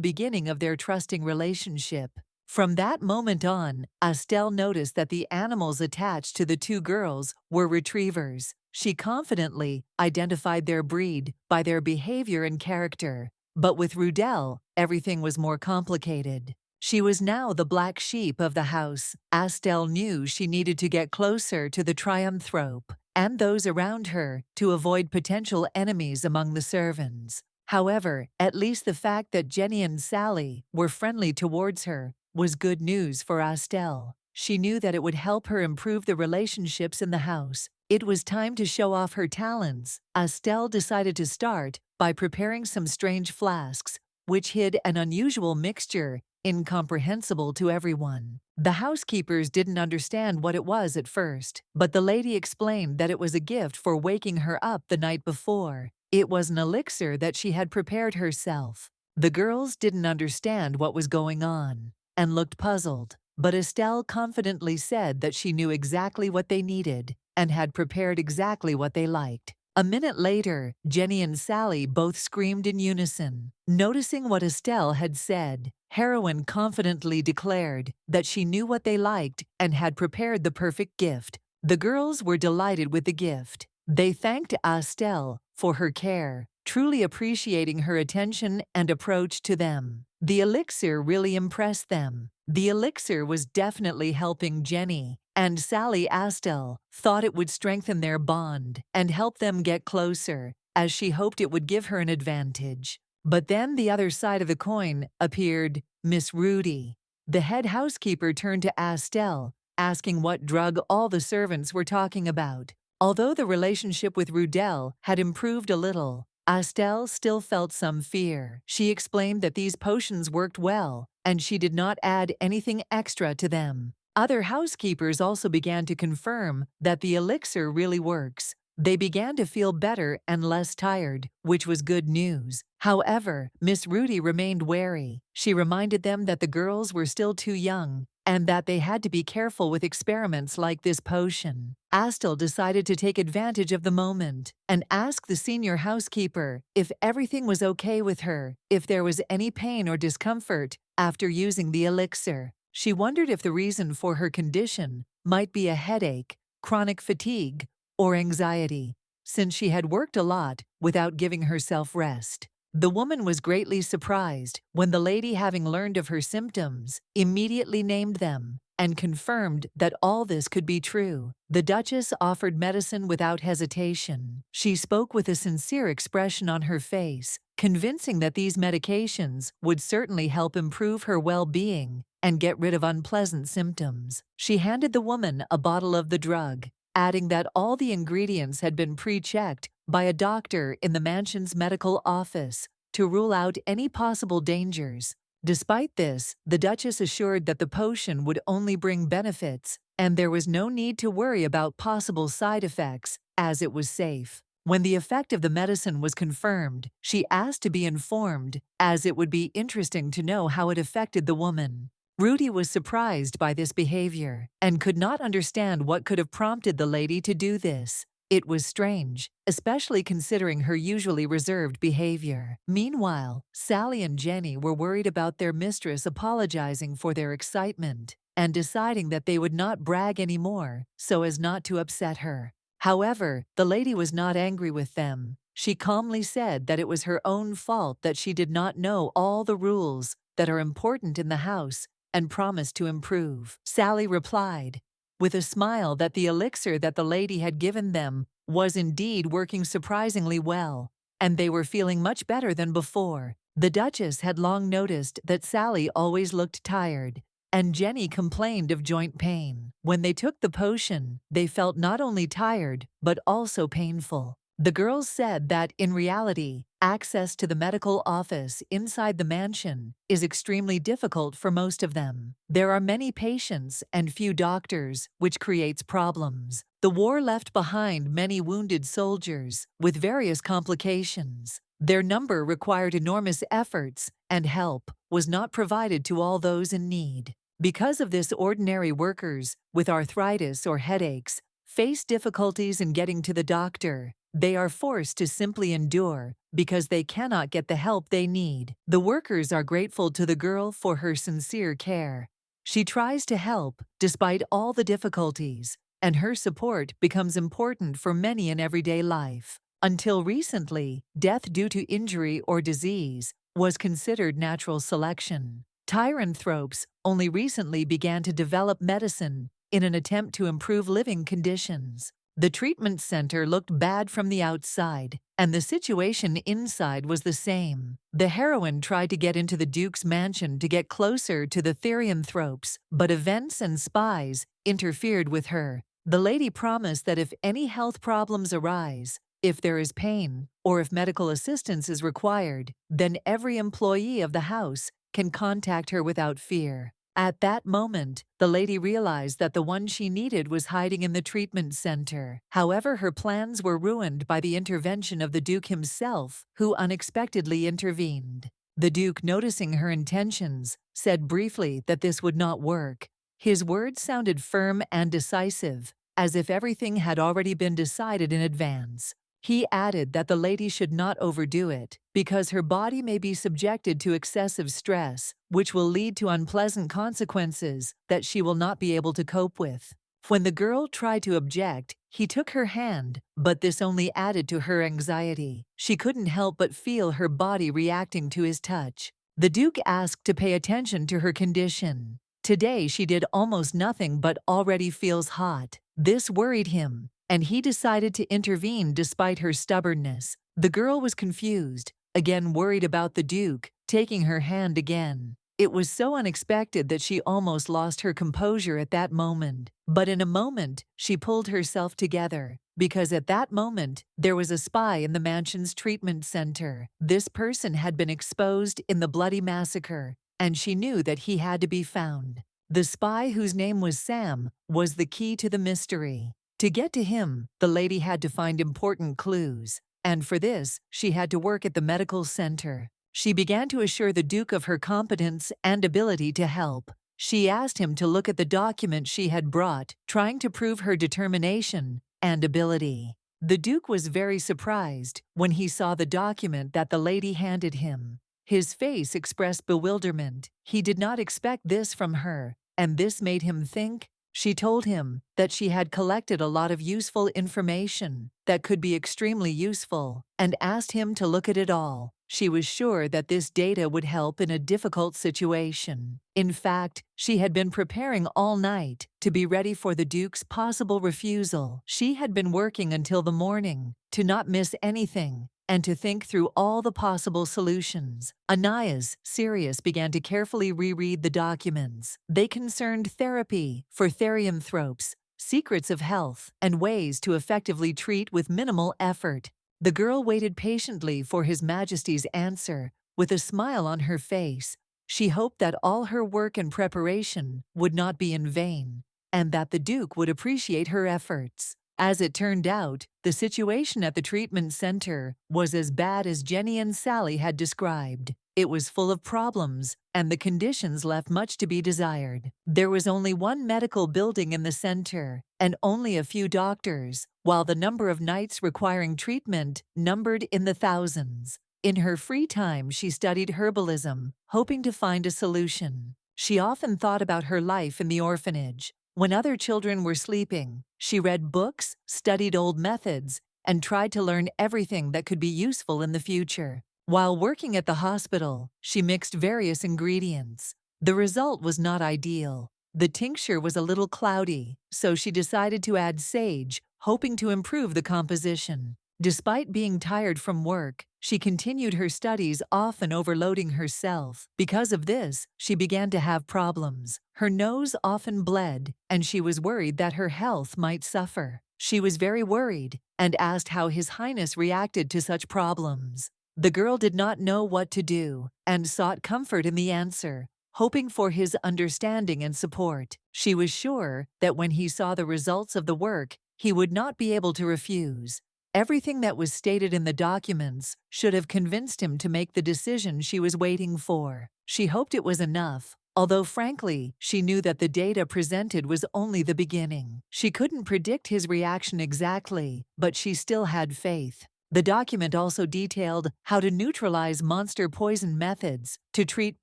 Speaker 1: beginning of their trusting relationship. From that moment on, Astel noticed that the animals attached to the two girls were retrievers. She confidently identified their breed by their behavior and character. But with Rudel, everything was more complicated. She was now the black sheep of the house. Astel knew she needed to get closer to the trianthrope and those around her to avoid potential enemies among the servants. However, at least the fact that Jenny and Sally were friendly towards her was good news for Astel. She knew that it would help her improve the relationships in the house. It was time to show off her talents. Astel decided to start by preparing some strange flasks, which hid an unusual mixture, incomprehensible to everyone. The housekeepers didn't understand what it was at first, but the lady explained that it was a gift for waking her up the night before. It was an elixir that she had prepared herself. The girls didn't understand what was going on and looked puzzled, but Estelle confidently said that she knew exactly what they needed and had prepared exactly what they liked. A minute later, Jenny and Sally both screamed in unison. Noticing what Estelle had said, Heroine confidently declared that she knew what they liked and had prepared the perfect gift. The girls were delighted with the gift. They thanked Estelle for her care, truly appreciating her attention and approach to them. The elixir really impressed them. The elixir was definitely helping Jenny, and Sally Astel thought it would strengthen their bond and help them get closer, as she hoped it would give her an advantage. But then the other side of the coin appeared. Miss Rudy, the head housekeeper, turned to Astel, asking what drug all the servants were talking about. Although the relationship with Rudel had improved a little, Estelle still felt some fear. She explained that these potions worked well, and she did not add anything extra to them. Other housekeepers also began to confirm that the elixir really works. They began to feel better and less tired, which was good news. However, Miss Rudy remained wary. She reminded them that the girls were still too young and that they had to be careful with experiments like this potion. Estelle decided to take advantage of the moment and ask the senior housekeeper if everything was okay with her, if there was any pain or discomfort after using the elixir. She wondered if the reason for her condition might be a headache, chronic fatigue, or anxiety, since she had worked a lot without giving herself rest. The woman was greatly surprised when the lady, having learned of her symptoms, immediately named them and confirmed that all this could be true. The Duchess offered medicine without hesitation. She spoke with a sincere expression on her face, convincing that these medications would certainly help improve her well-being and get rid of unpleasant symptoms. She handed the woman a bottle of the drug, adding that all the ingredients had been pre-checked by a doctor in the mansion's medical office to rule out any possible dangers. Despite this, the Duchess assured that the potion would only bring benefits, and there was no need to worry about possible side effects, as it was safe. When the effect of the medicine was confirmed, she asked to be informed, as it would be interesting to know how it affected the woman. Rudy was surprised by this behavior and could not understand what could have prompted the lady to do this. It was strange, especially considering her usually reserved behavior. Meanwhile, Sally and Jenny were worried about their mistress apologizing for their excitement and deciding that they would not brag anymore so as not to upset her. However, the lady was not angry with them. She calmly said that it was her own fault that she did not know all the rules that are important in the house and promised to improve. Sally replied, with a smile, that the elixir that the lady had given them was indeed working surprisingly well, and they were feeling much better than before. The Duchess had long noticed that Sally always looked tired, and Jenny complained of joint pain. When they took the potion, they felt not only tired, but also painful. The girls said that, in reality, access to the medical office inside the mansion is extremely difficult for most of them. There are many patients and few doctors, which creates problems. The war left behind many wounded soldiers with various complications. Their number required enormous efforts, and help was not provided to all those in need. Because of this, ordinary workers with arthritis or headaches face difficulties in getting to the doctor. They are forced to simply endure because they cannot get the help they need. The workers are grateful to the girl for her sincere care. She tries to help despite all the difficulties, and her support becomes important for many in everyday life. Until recently, death due to injury or disease was considered natural selection. Tyranthropes only recently began to develop medicine in an attempt to improve living conditions. The treatment center looked bad from the outside, and the situation inside was the same. The heroine tried to get into the Duke's mansion to get closer to the Therianthropes, but events and spies interfered with her. The lady promised that if any health problems arise, if there is pain, or if medical assistance is required, then every employee of the house can contact her without fear. At that moment, the lady realized that the one she needed was hiding in the treatment center. However, her plans were ruined by the intervention of the Duke himself, who unexpectedly intervened. The Duke, noticing her intentions, said briefly that this would not work. His words sounded firm and decisive, as if everything had already been decided in advance. He added that the lady should not overdo it, because her body may be subjected to excessive stress, which will lead to unpleasant consequences that she will not be able to cope with. When the girl tried to object, he took her hand, but this only added to her anxiety. She couldn't help but feel her body reacting to his touch. The Duke asked to pay attention to her condition. Today she did almost nothing but already feels hot. This worried him, and he decided to intervene despite her stubbornness. The girl was confused, again worried about the Duke, taking her hand again. It was so unexpected that she almost lost her composure at that moment. But in a moment, she pulled herself together, because at that moment, there was a spy in the mansion's treatment center. This person had been exposed in the bloody massacre, and she knew that he had to be found. The spy, whose name was Sam, was the key to the mystery. To get to him, the lady had to find important clues, and for this, she had to work at the medical center. She began to assure the Duke of her competence and ability to help. She asked him to look at the document she had brought, trying to prove her determination and ability. The Duke was very surprised when he saw the document that the lady handed him. His face expressed bewilderment. He did not expect this from her, and this made him think. She told him that she had collected a lot of useful information that could be extremely useful, and asked him to look at it all. She was sure that this data would help in a difficult situation. In fact, she had been preparing all night to be ready for the Duke's possible refusal. She had been working until the morning to not miss anything and to think through all the possible solutions. Anais, Sirius, began to carefully reread the documents. They concerned therapy for therianthropes, secrets of health, and ways to effectively treat with minimal effort. The girl waited patiently for His Majesty's answer, with a smile on her face. She hoped that all her work and preparation would not be in vain, and that the Duke would appreciate her efforts. As it turned out, the situation at the treatment center was as bad as Jenny and Sally had described. It was full of problems, and the conditions left much to be desired. There was only one medical building in the center, and only a few doctors, while the number of nights requiring treatment numbered in the thousands. In her free time, she studied herbalism, hoping to find a solution. She often thought about her life in the orphanage. When other children were sleeping, she read books, studied old methods, and tried to learn everything that could be useful in the future. While working at the hospital, she mixed various ingredients. The result was not ideal. The tincture was a little cloudy, so she decided to add sage, hoping to improve the composition. Despite being tired from work, she continued her studies, often overloading herself. Because of this, she began to have problems. Her nose often bled, and she was worried that her health might suffer. She was very worried and asked how His Highness reacted to such problems. The girl did not know what to do and sought comfort in the answer, hoping for his understanding and support. She was sure that when he saw the results of the work, he would not be able to refuse. Everything that was stated in the documents should have convinced him to make the decision she was waiting for. She hoped it was enough, although frankly, she knew that the data presented was only the beginning. She couldn't predict his reaction exactly, but she still had faith. The document also detailed how to neutralize monster poison methods to treat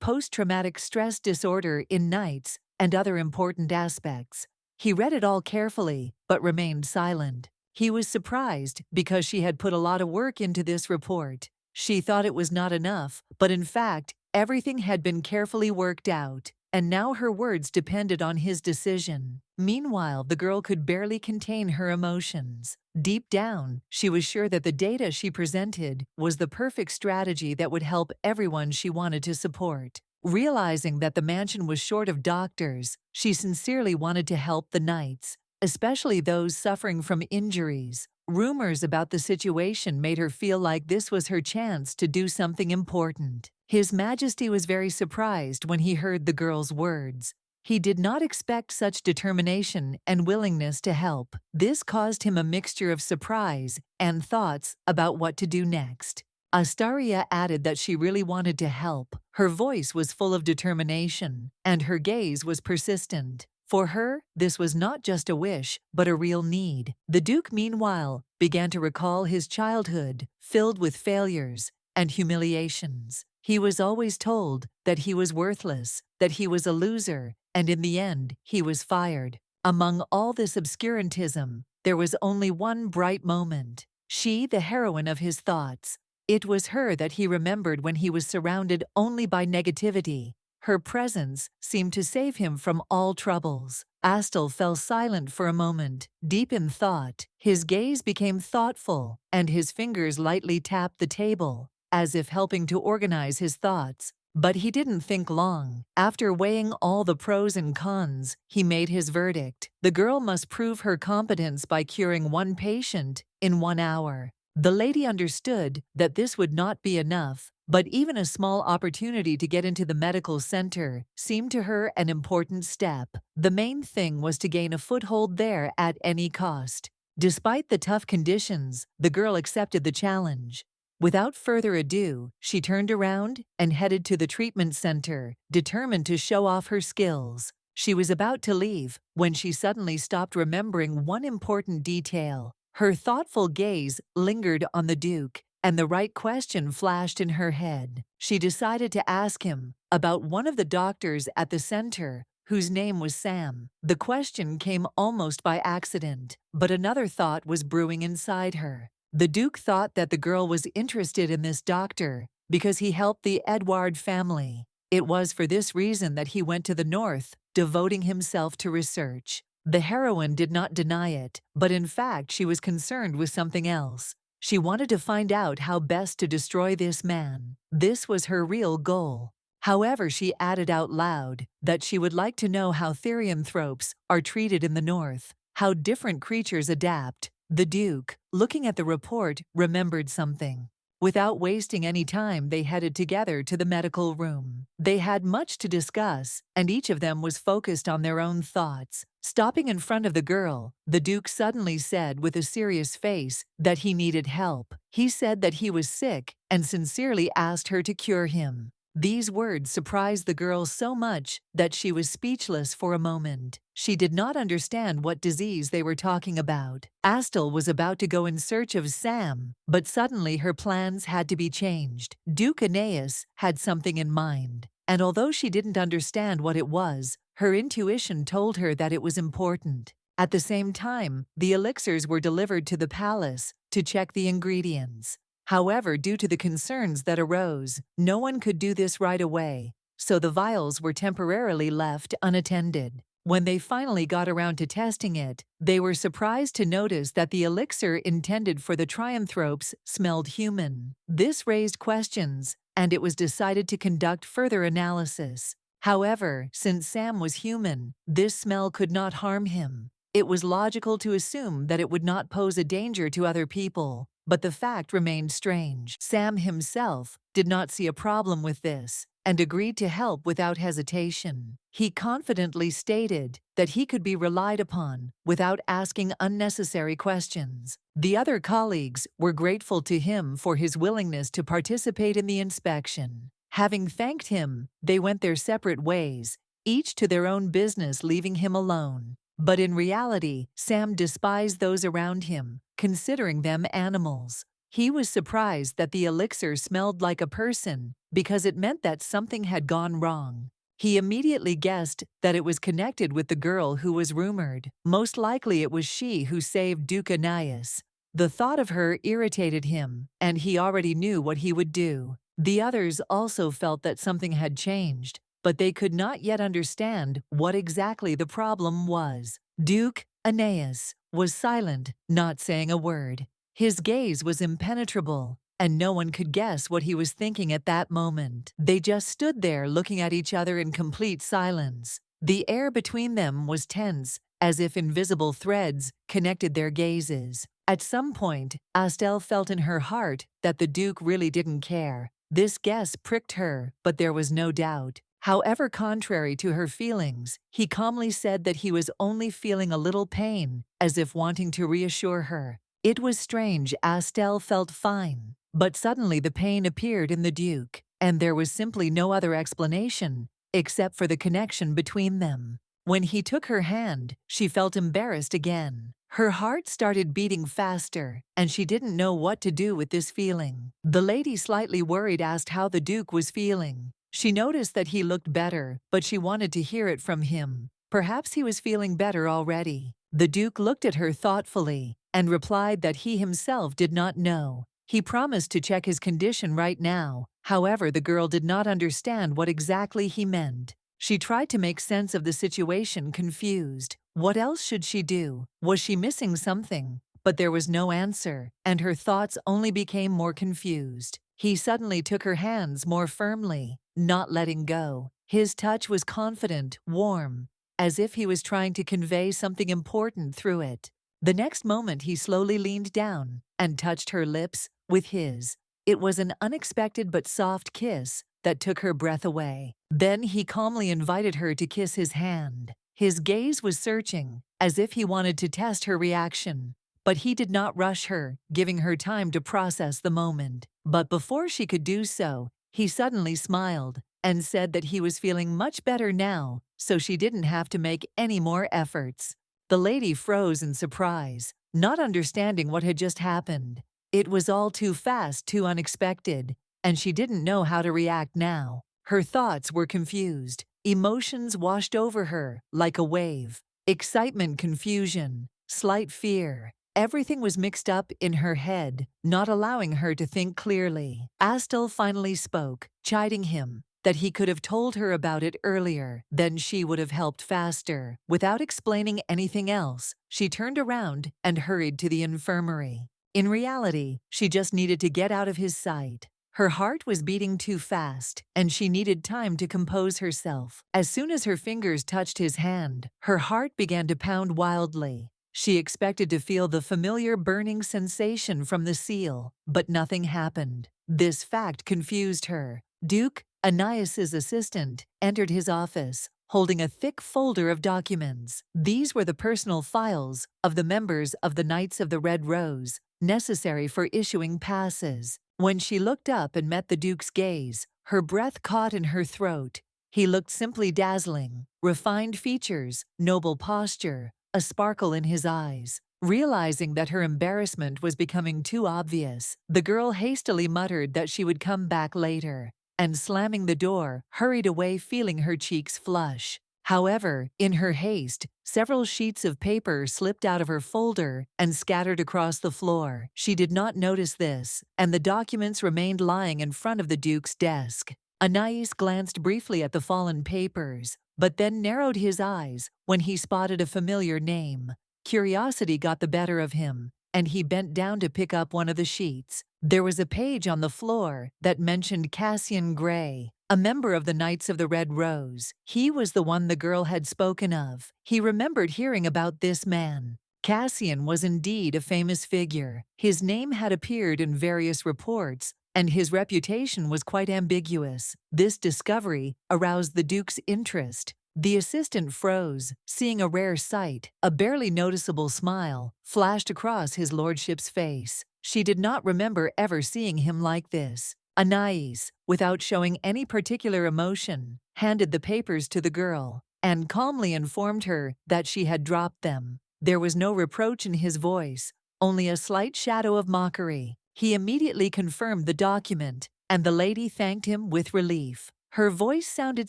Speaker 1: post-traumatic stress disorder in nights and other important aspects. He read it all carefully, but remained silent. He was surprised because she had put a lot of work into this report. She thought it was not enough, but in fact, everything had been carefully worked out, and now her words depended on his decision. Meanwhile, the girl could barely contain her emotions. Deep down, she was sure that the data she presented was the perfect strategy that would help everyone she wanted to support. Realizing that the mansion was short of doctors, she sincerely wanted to help the knights, especially those suffering from injuries. Rumors about the situation made her feel like this was her chance to do something important. His Majesty was very surprised when he heard the girl's words. He did not expect such determination and willingness to help. This caused him a mixture of surprise and thoughts about what to do next. Astaria added that she really wanted to help. Her voice was full of determination, and her gaze was persistent. For her, this was not just a wish, but a real need. The Duke, meanwhile, began to recall his childhood, filled with failures and humiliations. He was always told that he was worthless, that he was a loser, and in the end, he was fired. Among all this obscurantism, there was only one bright moment. She, the heroine of his thoughts. It was her that he remembered when he was surrounded only by negativity. Her presence seemed to save him from all troubles. Astel fell silent for a moment, deep in thought. His gaze became thoughtful, and his fingers lightly tapped the table, as if helping to organize his thoughts. But he didn't think long. After weighing all the pros and cons, he made his verdict. The girl must prove her competence by curing one patient in 1 hour. The lady understood that this would not be enough, but even a small opportunity to get into the medical center seemed to her an important step. The main thing was to gain a foothold there at any cost. Despite the tough conditions, the girl accepted the challenge. Without further ado, she turned around and headed to the treatment center, determined to show off her skills. She was about to leave when she suddenly stopped, remembering one important detail. Her thoughtful gaze lingered on the Duke, and the right question flashed in her head. She decided to ask him about one of the doctors at the center, whose name was Sam. The question came almost by accident, but another thought was brewing inside her. The Duke thought that the girl was interested in this doctor because he helped the Edward family. It was for this reason that he went to the north, devoting himself to research. The heroine did not deny it, but in fact she was concerned with something else. She wanted to find out how best to destroy this man. This was her real goal. However, she added out loud that she would like to know how therianthropes are treated in the north, how different creatures adapt. The Duke, looking at the report, remembered something. Without wasting any time, they headed together to the medical room. They had much to discuss, and each of them was focused on their own thoughts. Stopping in front of the girl, the Duke suddenly said with a serious face that he needed help. He said that he was sick and sincerely asked her to cure him. These words surprised the girl so much that she was speechless for a moment. She did not understand what disease they were talking about. Astel was about to go in search of Sam, but suddenly her plans had to be changed. Duke Aeneas had something in mind, and although she didn't understand what it was, her intuition told her that it was important. At the same time, the elixirs were delivered to the palace to check the ingredients. However, due to the concerns that arose, no one could do this right away, so the vials were temporarily left unattended. When they finally got around to testing it, they were surprised to notice that the elixir intended for the trianthropes smelled human. This raised questions, and it was decided to conduct further analysis. However, since Sam was human, this smell could not harm him. It was logical to assume that it would not pose a danger to other people. But the fact remained strange. Sam himself did not see a problem with this and agreed to help without hesitation. He confidently stated that he could be relied upon without asking unnecessary questions. The other colleagues were grateful to him for his willingness to participate in the inspection. Having thanked him, they went their separate ways, each to their own business, leaving him alone. But in reality, Sam despised those around him, considering them animals. He was surprised that the elixir smelled like a person because it meant that something had gone wrong. He immediately guessed that it was connected with the girl who was rumored. Most likely it was she who saved Duke Aeneas. The thought of her irritated him, and he already knew what he would do. The others also felt that something had changed, but they could not yet understand what exactly the problem was. Duke Aeneas was silent, not saying a word. His gaze was impenetrable, and no one could guess what he was thinking at that moment. They just stood there looking at each other in complete silence. The air between them was tense, as if invisible threads connected their gazes. At some point, Astel felt in her heart that the Duke really didn't care. This guess pricked her, but there was no doubt. However, contrary to her feelings, he calmly said that he was only feeling a little pain, as if wanting to reassure her. It was strange. Astel felt fine, but suddenly the pain appeared in the Duke, and there was simply no other explanation, except for the connection between them. When he took her hand, she felt embarrassed again. Her heart started beating faster, and she didn't know what to do with this feeling. The lady, slightly worried, asked how the Duke was feeling. She noticed that he looked better, but she wanted to hear it from him. Perhaps he was feeling better already. The Duke looked at her thoughtfully and replied that he himself did not know. He promised to check his condition right now. However, the girl did not understand what exactly he meant. She tried to make sense of the situation, confused. What else should she do? Was she missing something? But there was no answer, and her thoughts only became more confused. He suddenly took her hands more firmly. not letting go. His touch was confident, warm, as if he was trying to convey something important through it. The next moment he slowly leaned down and touched her lips with his. It was an unexpected but soft kiss that took her breath away. Then he calmly invited her to kiss his hand. His gaze was searching, as if he wanted to test her reaction. But he did not rush her, giving her time to process the moment. But before she could do so, he suddenly smiled and said that he was feeling much better now, so she didn't have to make any more efforts. The lady froze in surprise, not understanding what had just happened. It was all too fast, too unexpected, and she didn't know how to react now. Her thoughts were confused. Emotions washed over her like a wave. Excitement, confusion, slight fear. Everything was mixed up in her head, not allowing her to think clearly. Astel finally spoke, chiding him that he could have told her about it earlier, then she would have helped faster. Without explaining anything else, she turned around and hurried to the infirmary. In reality, she just needed to get out of his sight. Her heart was beating too fast, and she needed time to compose herself. As soon as her fingers touched his hand, her heart began to pound wildly. She expected to feel the familiar burning sensation from the seal, but nothing happened. This fact confused her. Duke, Ananias's assistant, entered his office, holding a thick folder of documents. These were the personal files of the members of the Knights of the Red Rose, necessary for issuing passes. When she looked up and met the Duke's gaze, her breath caught in her throat. He looked simply dazzling. Refined features, noble posture, a sparkle in his eyes. Realizing that her embarrassment was becoming too obvious, the girl hastily muttered that she would come back later, and slamming the door, hurried away feeling her cheeks flush. However, in her haste, several sheets of paper slipped out of her folder and scattered across the floor. She did not notice this, and the documents remained lying in front of the Duke's desk. Anais glanced briefly at the fallen papers, but then narrowed his eyes when he spotted a familiar name. Curiosity got the better of him, and he bent down to pick up one of the sheets. There was a page on the floor that mentioned Cassian Gray, a member of the Knights of the Red Rose. He was the one the girl had spoken of. He remembered hearing about this man. Cassian was indeed a famous figure. His name had appeared in various reports, and his reputation was quite ambiguous. This discovery aroused the Duke's interest. The assistant froze, seeing a rare sight. A barely noticeable smile flashed across his lordship's face. She did not remember ever seeing him like this. Anais, without showing any particular emotion, handed the papers to the girl and calmly informed her that she had dropped them. There was no reproach in his voice, only a slight shadow of mockery. He immediately confirmed the document, and the lady thanked him with relief. Her voice sounded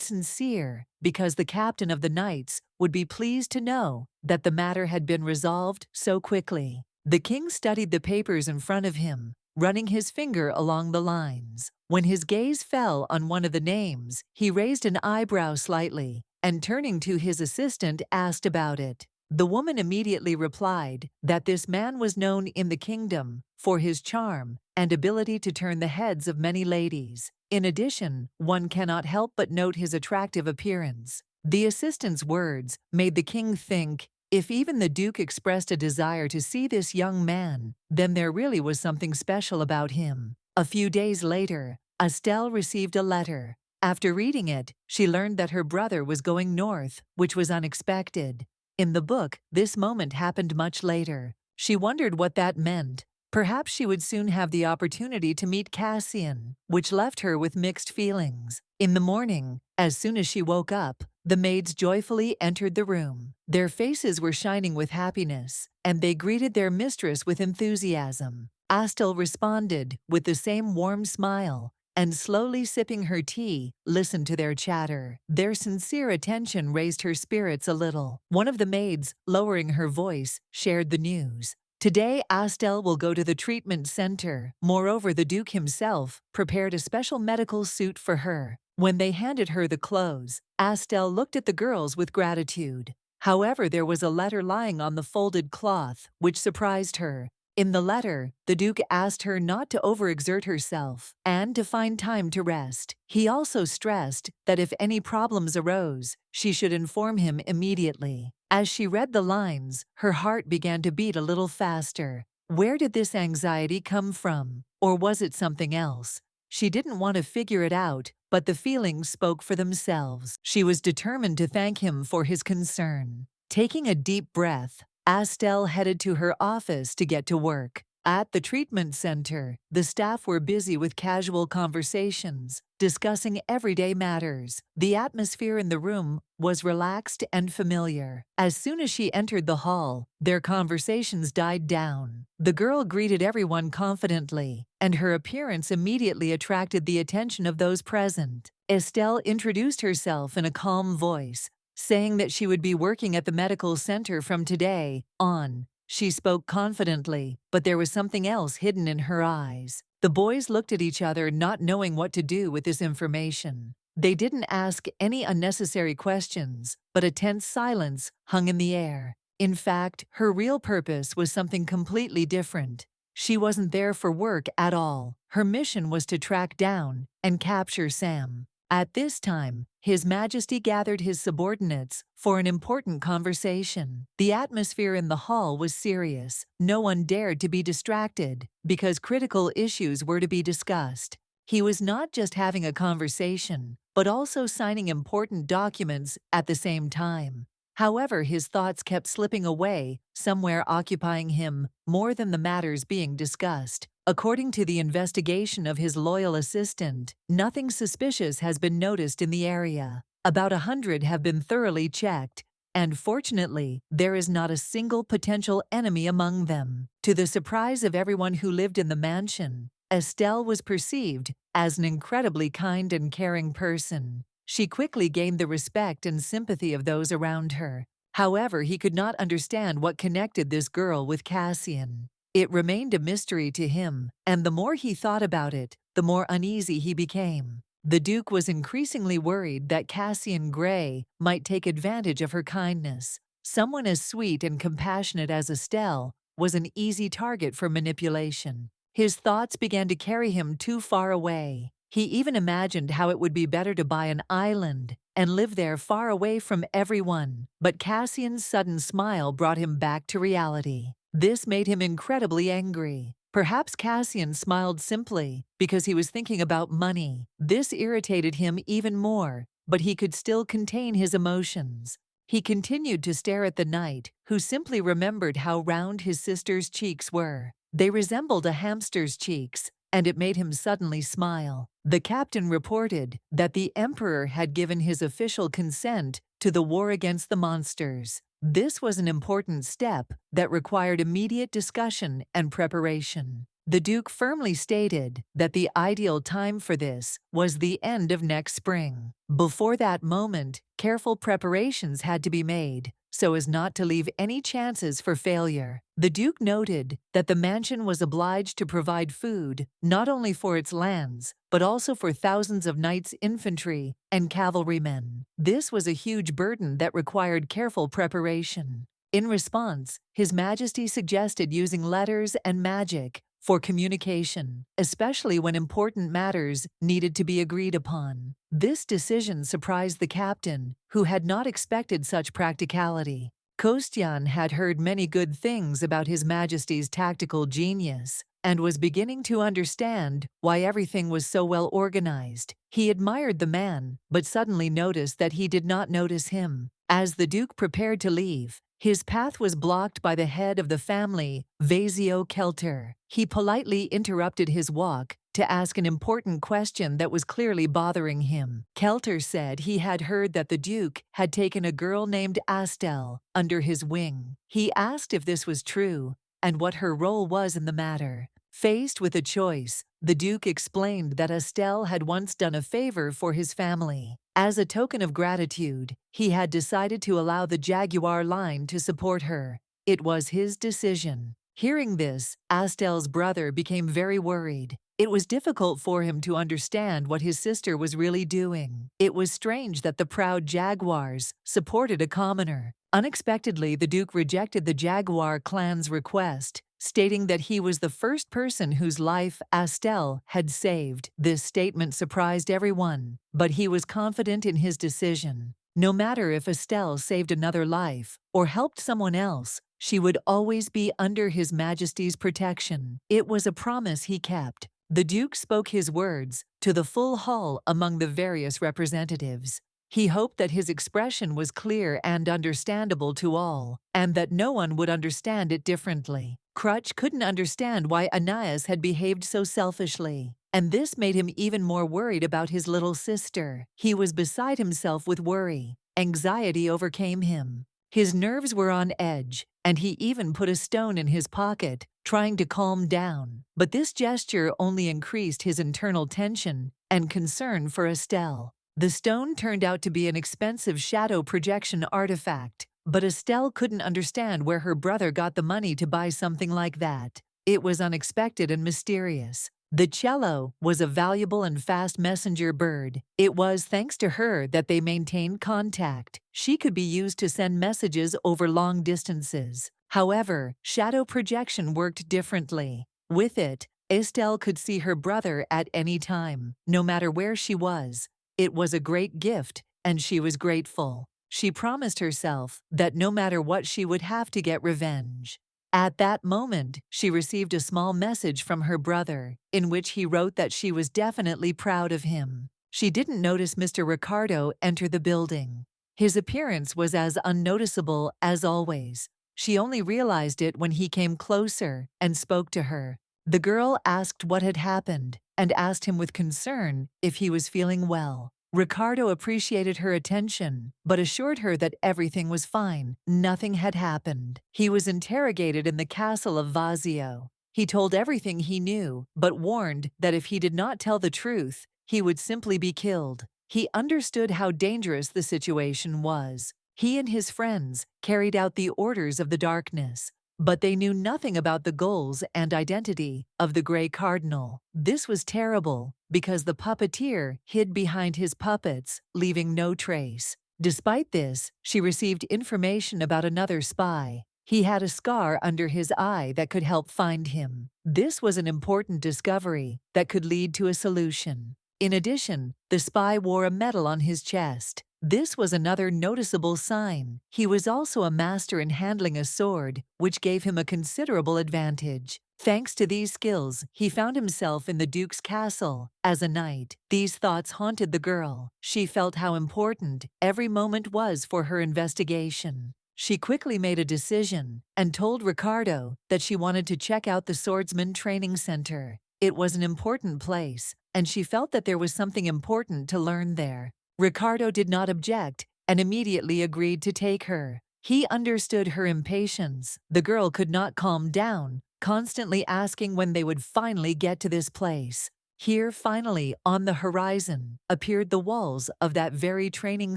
Speaker 1: sincere because the captain of the Knights would be pleased to know that the matter had been resolved so quickly. The king studied the papers in front of him, running his finger along the lines. When his gaze fell on one of the names, he raised an eyebrow slightly and, turning to his assistant, asked about it. The woman immediately replied that this man was known in the kingdom for his charm and ability to turn the heads of many ladies. In addition, one cannot help but note his attractive appearance. The assistant's words made the king think, if even the Duke expressed a desire to see this young man, then there really was something special about him. A few days later, Estelle received a letter. After reading it, she learned that her brother was going north, which was unexpected. In the book, this moment happened much later. She wondered what that meant. Perhaps she would soon have the opportunity to meet Cassian, which left her with mixed feelings. In the morning, as soon as she woke up, the maids joyfully entered the room. Their faces were shining with happiness, and they greeted their mistress with enthusiasm. Astel responded with the same warm smile, and slowly sipping her tea, listened to their chatter. Their sincere attention raised her spirits a little. One of the maids, lowering her voice, shared the news. Today, Astel will go to the treatment center. Moreover, the Duke himself prepared a special medical suit for her. When they handed her the clothes, Astel looked at the girls with gratitude. However, there was a letter lying on the folded cloth, which surprised her. In the letter, the Duke asked her not to overexert herself and to find time to rest. He also stressed that if any problems arose, she should inform him immediately. As she read the lines, her heart began to beat a little faster. Where did this anxiety come from? Or was it something else? She didn't want to figure it out, but the feelings spoke for themselves. She was determined to thank him for his concern. Taking a deep breath, Estelle headed to her office to get to work. At the treatment center, the staff were busy with casual conversations, discussing everyday matters. The atmosphere in the room was relaxed and familiar. As soon as she entered the hall, their conversations died down. The girl greeted everyone confidently, and her appearance immediately attracted the attention of those present. Estelle introduced herself in a calm voice, saying that she would be working at the medical center from today on. She spoke confidently, but there was something else hidden in her eyes. The boys looked at each other, not knowing what to do with this information. They didn't ask any unnecessary questions, but a tense silence hung in the air. In fact, her real purpose was something completely different. She wasn't there for work at all. Her mission was to track down and capture Sam. At this time, His Majesty gathered his subordinates for an important conversation. The atmosphere in the hall was serious. No one dared to be distracted because critical issues were to be discussed. He was not just having a conversation, but also signing important documents at the same time. However, his thoughts kept slipping away, somewhere occupying him more than the matters being discussed. According to the investigation of his loyal assistant, nothing suspicious has been noticed in the area. About 100 have been thoroughly checked, and fortunately, there is not a single potential enemy among them. To the surprise of everyone who lived in the mansion, Estelle was perceived as an incredibly kind and caring person. She quickly gained the respect and sympathy of those around her. However, he could not understand what connected this girl with Cassian. It remained a mystery to him, and the more he thought about it, the more uneasy he became. The Duke was increasingly worried that Cassian Gray might take advantage of her kindness. Someone as sweet and compassionate as Estelle was an easy target for manipulation. His thoughts began to carry him too far away. He even imagined how it would be better to buy an island and live there far away from everyone. But Cassian's sudden smile brought him back to reality. This made him incredibly angry. Perhaps Cassian smiled simply because he was thinking about money. This irritated him even more, but he could still contain his emotions. He continued to stare at the knight, who simply remembered how round his sister's cheeks were. They resembled a hamster's cheeks, and it made him suddenly smile. The captain reported that the Emperor had given his official consent to the war against the monsters. This was an important step that required immediate discussion and preparation. The Duke firmly stated that the ideal time for this was the end of next spring. Before that moment, careful preparations had to be made so as not to leave any chances for failure. The Duke noted that the mansion was obliged to provide food not only for its lands, but also for thousands of knights' infantry and cavalrymen. This was a huge burden that required careful preparation. In response, His Majesty suggested using letters and magic for communication, especially when important matters needed to be agreed upon. This decision surprised the captain, who had not expected such practicality. Kostian had heard many good things about His Majesty's tactical genius and was beginning to understand why everything was so well organized. He admired the man, but suddenly noticed that he did not notice him. As the Duke prepared to leave, his path was blocked by the head of the family, Vasio Kelter. He politely interrupted his walk to ask an important question that was clearly bothering him. Kelter said he had heard that the Duke had taken a girl named Estelle under his wing. He asked if this was true and what her role was in the matter. Faced with a choice, the Duke explained that Estelle had once done a favor for his family. As a token of gratitude, he had decided to allow the Jaguar line to support her. It was his decision. Hearing this, Estelle's brother became very worried. It was difficult for him to understand what his sister was really doing. It was strange that the proud Jaguars supported a commoner. Unexpectedly, the Duke rejected the Jaguar clan's request stating that he was the first person whose life Estelle had saved. This statement surprised everyone, but he was confident in his decision. No matter if Estelle saved another life or helped someone else, she would always be under His Majesty's protection. It was a promise he kept. The Duke spoke his words to the full hall among the various representatives. He hoped that his expression was clear and understandable to all, and that no one would understand it differently. Crutch couldn't understand why Anais had behaved so selfishly, and this made him even more worried about his little sister. He was beside himself with worry. Anxiety overcame him. His nerves were on edge, and he even put a stone in his pocket, trying to calm down. But this gesture only increased his internal tension and concern for Estelle. The stone turned out to be an expensive shadow projection artifact, but Estelle couldn't understand where her brother got the money to buy something like that. It was unexpected and mysterious. The cello was a valuable and fast messenger bird. It was thanks to her that they maintained contact. She could be used to send messages over long distances. However, shadow projection worked differently. With it, Estelle could see her brother at any time, no matter where she was. It was a great gift, and she was grateful. She promised herself that no matter what, she would have to get revenge. At that moment, she received a small message from her brother, in which he wrote that she was definitely proud of him. She didn't notice Mr. Ricardo enter the building. His appearance was as unnoticeable as always. She only realized it when he came closer and spoke to her. The girl asked what had happened and asked him with concern if he was feeling well. Ricardo appreciated her attention, but assured her that everything was fine. Nothing had happened. He was interrogated in the castle of Vazio. He told everything he knew, but warned that if he did not tell the truth, he would simply be killed. He understood how dangerous the situation was. He and his friends carried out the orders of the darkness, but they knew nothing about the goals and identity of the Grey Cardinal. This was terrible, because the puppeteer hid behind his puppets, leaving no trace. Despite this, she received information about another spy. He had a scar under his eye that could help find him. This was an important discovery that could lead to a solution. In addition, the spy wore a medal on his chest. This was another noticeable sign. He was also a master in handling a sword, which gave him a considerable advantage. Thanks to these skills, he found himself in the Duke's castle as a knight. These thoughts haunted the girl. She felt how important every moment was for her investigation. She quickly made a decision and told Ricardo that she wanted to check out the Swordsman Training Center. It was an important place, and she felt that there was something important to learn there. Ricardo did not object and immediately agreed to take her. He understood her impatience. The girl could not calm down, constantly asking when they would finally get to this place. Here, finally, on the horizon, appeared the walls of that very training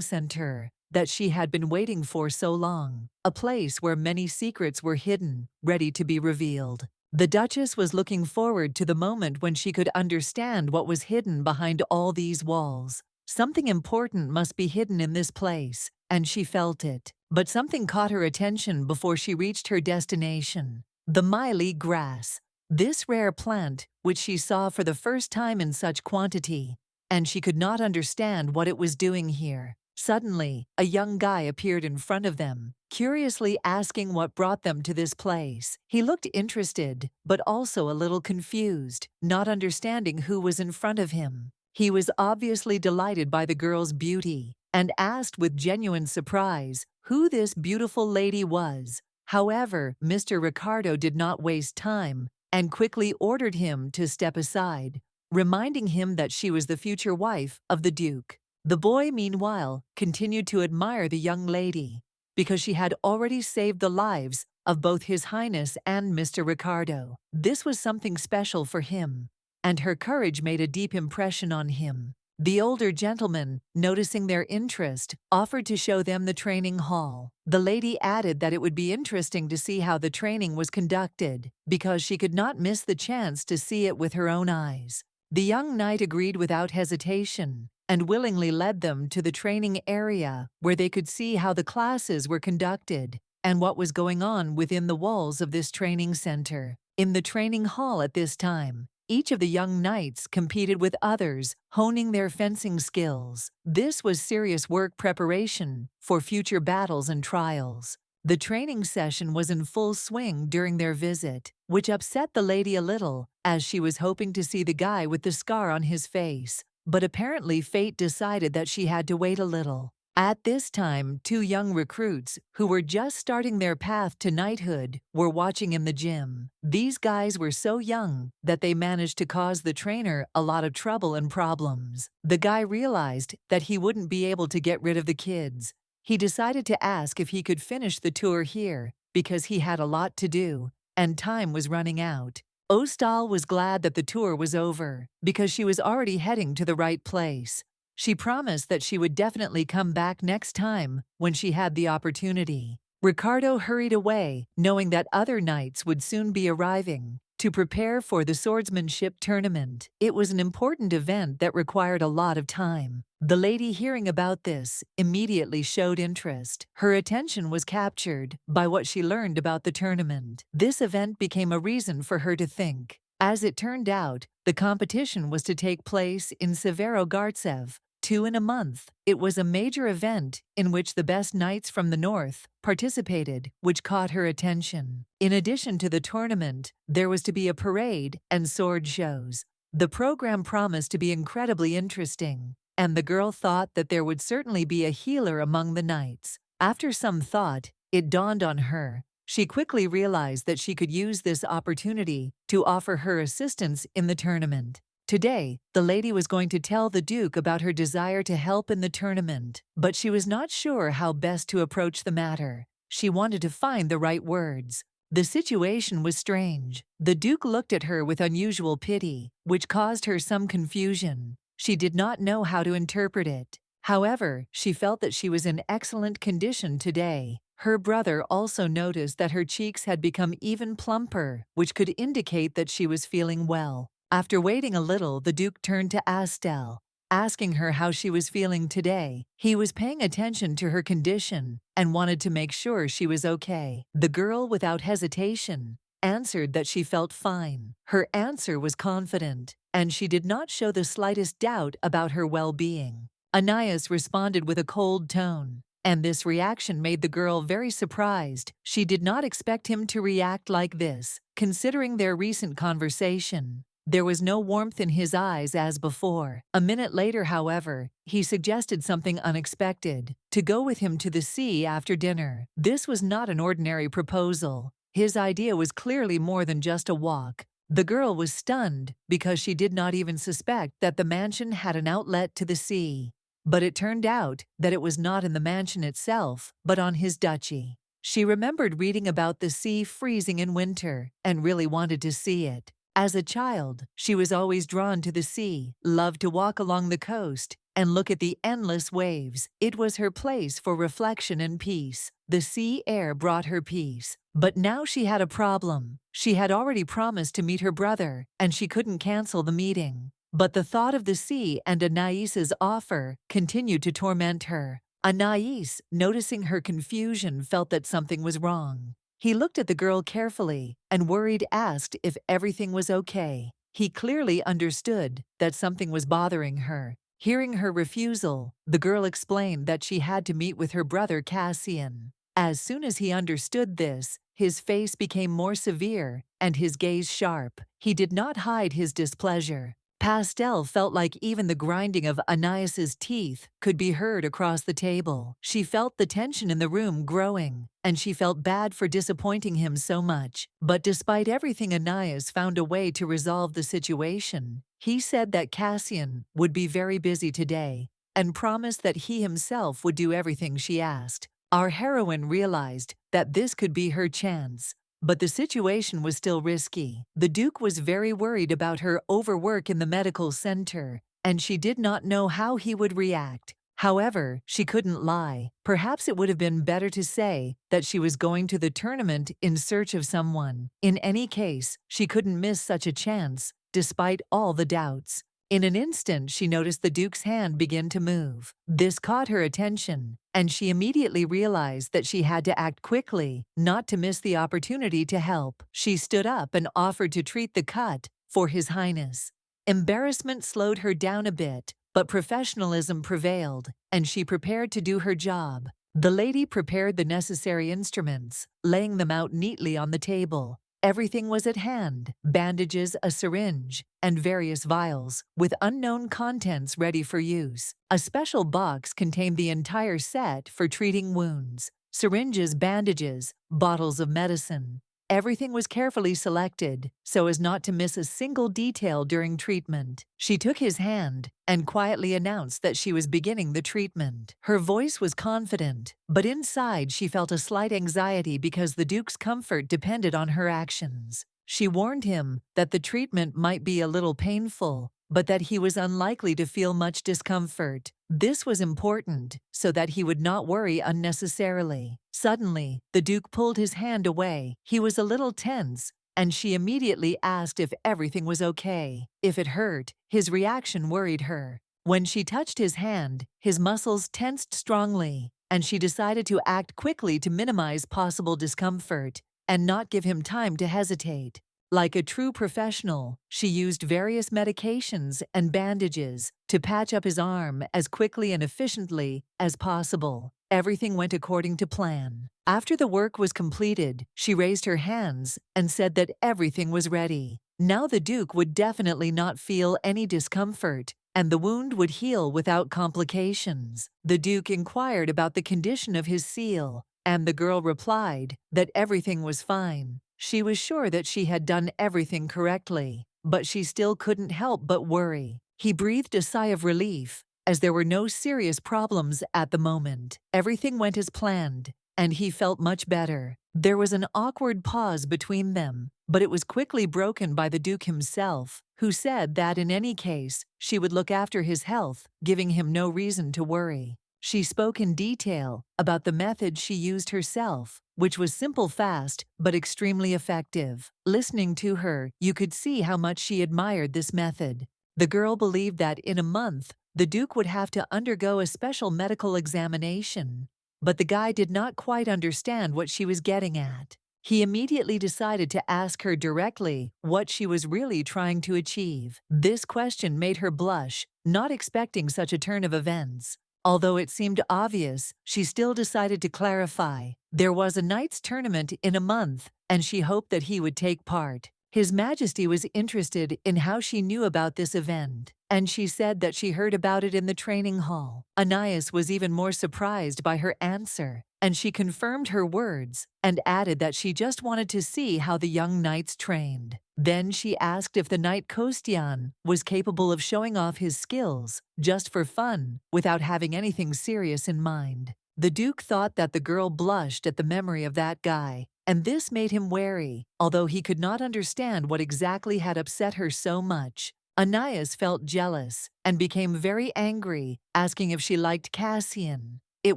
Speaker 1: center that she had been waiting for so long, a place where many secrets were hidden, ready to be revealed. The Duchess was looking forward to the moment when she could understand what was hidden behind all these walls. Something important must be hidden in this place, and she felt it. But something caught her attention before she reached her destination: the Miley grass. This rare plant, which she saw for the first time in such quantity, and she could not understand what it was doing here. Suddenly, a young guy appeared in front of them, curiously asking what brought them to this place. He looked interested, but also a little confused, not understanding who was in front of him. He was obviously delighted by the girl's beauty and asked with genuine surprise who this beautiful lady was. However, Mr. Ricardo did not waste time and quickly ordered him to step aside, reminding him that she was the future wife of the Duke. The boy, meanwhile, continued to admire the young lady because she had already saved the lives of both His Highness and Mr. Ricardo. This was something special for him, and her courage made a deep impression on him. The older gentleman, noticing their interest, offered to show them the training hall. The lady added that it would be interesting to see how the training was conducted, because she could not miss the chance to see it with her own eyes. The young knight agreed without hesitation and willingly led them to the training area where they could see how the classes were conducted. and what was going on within the walls of this training center. In the training hall at this time, each of the young knights competed with others, honing their fencing skills. This was serious work preparation for future battles and trials. The training session was in full swing during their visit, which upset the lady a little, as she was hoping to see the guy with the scar on his face. But apparently fate decided that she had to wait a little. At this time, two young recruits, who were just starting their path to knighthood, were watching in the gym. These guys were so young that they managed to cause the trainer a lot of trouble and problems. The guy realized that he wouldn't be able to get rid of the kids. He decided to ask if he could finish the tour here, because he had a lot to do, and time was running out. Ostal was glad that the tour was over, because she was already heading to the right place. She promised that she would definitely come back next time when she had the opportunity. Ricardo hurried away, knowing that other knights would soon be arriving to prepare for the swordsmanship tournament. It was an important event that required a lot of time. The lady, hearing about this, immediately showed interest. Her attention was captured by what she learned about the tournament. This event became a reason for her to think. As it turned out, the competition was to take place in Severogartsev, 2 in a month. It was a major event in which the best knights from the north participated, which caught her attention. In addition to the tournament, there was to be a parade and sword shows. The program promised to be incredibly interesting, and the girl thought that there would certainly be a healer among the knights. After some thought, it dawned on her. She quickly realized that she could use this opportunity to offer her assistance in the tournament. Today, the lady was going to tell the Duke about her desire to help in the tournament, but she was not sure how best to approach the matter. She wanted to find the right words. The situation was strange. The Duke looked at her with unusual pity, which caused her some confusion. She did not know how to interpret it. However, she felt that she was in excellent condition today. Her brother also noticed that her cheeks had become even plumper, which could indicate that she was feeling well. After waiting a little, the Duke turned to Astel, asking her how she was feeling today. He was paying attention to her condition and wanted to make sure she was okay. The girl, without hesitation, answered that she felt fine. Her answer was confident, and she did not show the slightest doubt about her well-being. Anais responded with a cold tone, and this reaction made the girl very surprised. She did not expect him to react like this, considering their recent conversation. There was no warmth in his eyes as before. A minute later, however, he suggested something unexpected: to go with him to the sea after dinner. This was not an ordinary proposal. His idea was clearly more than just a walk. The girl was stunned because she did not even suspect that the mansion had an outlet to the sea. But it turned out that it was not in the mansion itself, but on his duchy. She remembered reading about the sea freezing in winter and really wanted to see it. As a child, she was always drawn to the sea, loved to walk along the coast, and look at the endless waves. It was her place for reflection and peace. The sea air brought her peace. But now she had a problem. She had already promised to meet her brother, and she couldn't cancel the meeting. But the thought of the sea and Anaïs's offer continued to torment her. Anaïs, noticing her confusion, felt that something was wrong. He looked at the girl carefully and, worried, asked if everything was okay. He clearly understood that something was bothering her. Hearing her refusal, the girl explained that she had to meet with her brother Cassian. As soon as he understood this, his face became more severe and his gaze sharp. He did not hide his displeasure. Pastel felt like even the grinding of Anaïs's teeth could be heard across the table. She felt the tension in the room growing, and she felt bad for disappointing him so much. But despite everything, Anaïs found a way to resolve the situation. He said that Cassian would be very busy today and promised that he himself would do everything she asked. Our heroine realized that this could be her chance. But the situation was still risky. The Duke was very worried about her overwork in the medical center, and she did not know how he would react. However, she couldn't lie. Perhaps it would have been better to say that she was going to the tournament in search of someone. In any case, she couldn't miss such a chance, despite all the doubts. In an instant, she noticed the Duke's hand begin to move. This caught her attention, and she immediately realized that she had to act quickly, not to miss the opportunity to help. She stood up and offered to treat the cut for His Highness. Embarrassment slowed her down a bit, but professionalism prevailed, and she prepared to do her job. The lady prepared the necessary instruments, laying them out neatly on the table. Everything was at hand: bandages, a syringe, and various vials, with unknown contents ready for use. A special box contained the entire set for treating wounds: syringes, bandages, bottles of medicine. Everything was carefully selected so as not to miss a single detail during treatment. She took his hand and quietly announced that she was beginning the treatment. Her voice was confident, but inside she felt a slight anxiety because the Duke's comfort depended on her actions. She warned him that the treatment might be a little painful, but that he was unlikely to feel much discomfort. This was important so that he would not worry unnecessarily. Suddenly, the Duke pulled his hand away. He was a little tense, and she immediately asked if everything was okay. If it hurt, his reaction worried her. When she touched his hand, his muscles tensed strongly, and she decided to act quickly to minimize possible discomfort and not give him time to hesitate. Like a true professional, she used various medications and bandages to patch up his arm as quickly and efficiently as possible. Everything went according to plan. After the work was completed, she raised her hands and said that everything was ready. Now the Duke would definitely not feel any discomfort, and the wound would heal without complications. The Duke inquired about the condition of his seal, and the girl replied that everything was fine. She was sure that she had done everything correctly, but she still couldn't help but worry. He breathed a sigh of relief, as there were no serious problems at the moment. Everything went as planned, and he felt much better. There was an awkward pause between them, but it was quickly broken by the Duke himself, who said that in any case, she would look after his health, giving him no reason to worry. She spoke in detail about the method she used herself, which was simple, fast, but extremely effective. Listening to her, you could see how much she admired this method. The girl believed that in a month, the Duke would have to undergo a special medical examination, but the guy did not quite understand what she was getting at. He immediately decided to ask her directly what she was really trying to achieve. This question made her blush, not expecting such a turn of events. Although it seemed obvious, she still decided to clarify. There was a knight's tournament in a month, and she hoped that he would take part. His Majesty was interested in how she knew about this event, and she said that she heard about it in the training hall. Anais was even more surprised by her answer, and she confirmed her words and added that she just wanted to see how the young knights trained. Then she asked if the knight Kostian was capable of showing off his skills just for fun, without having anything serious in mind. The Duke thought that the girl blushed at the memory of that guy, and this made him wary, although he could not understand what exactly had upset her so much. Anais felt jealous and became very angry, asking if she liked Cassian. It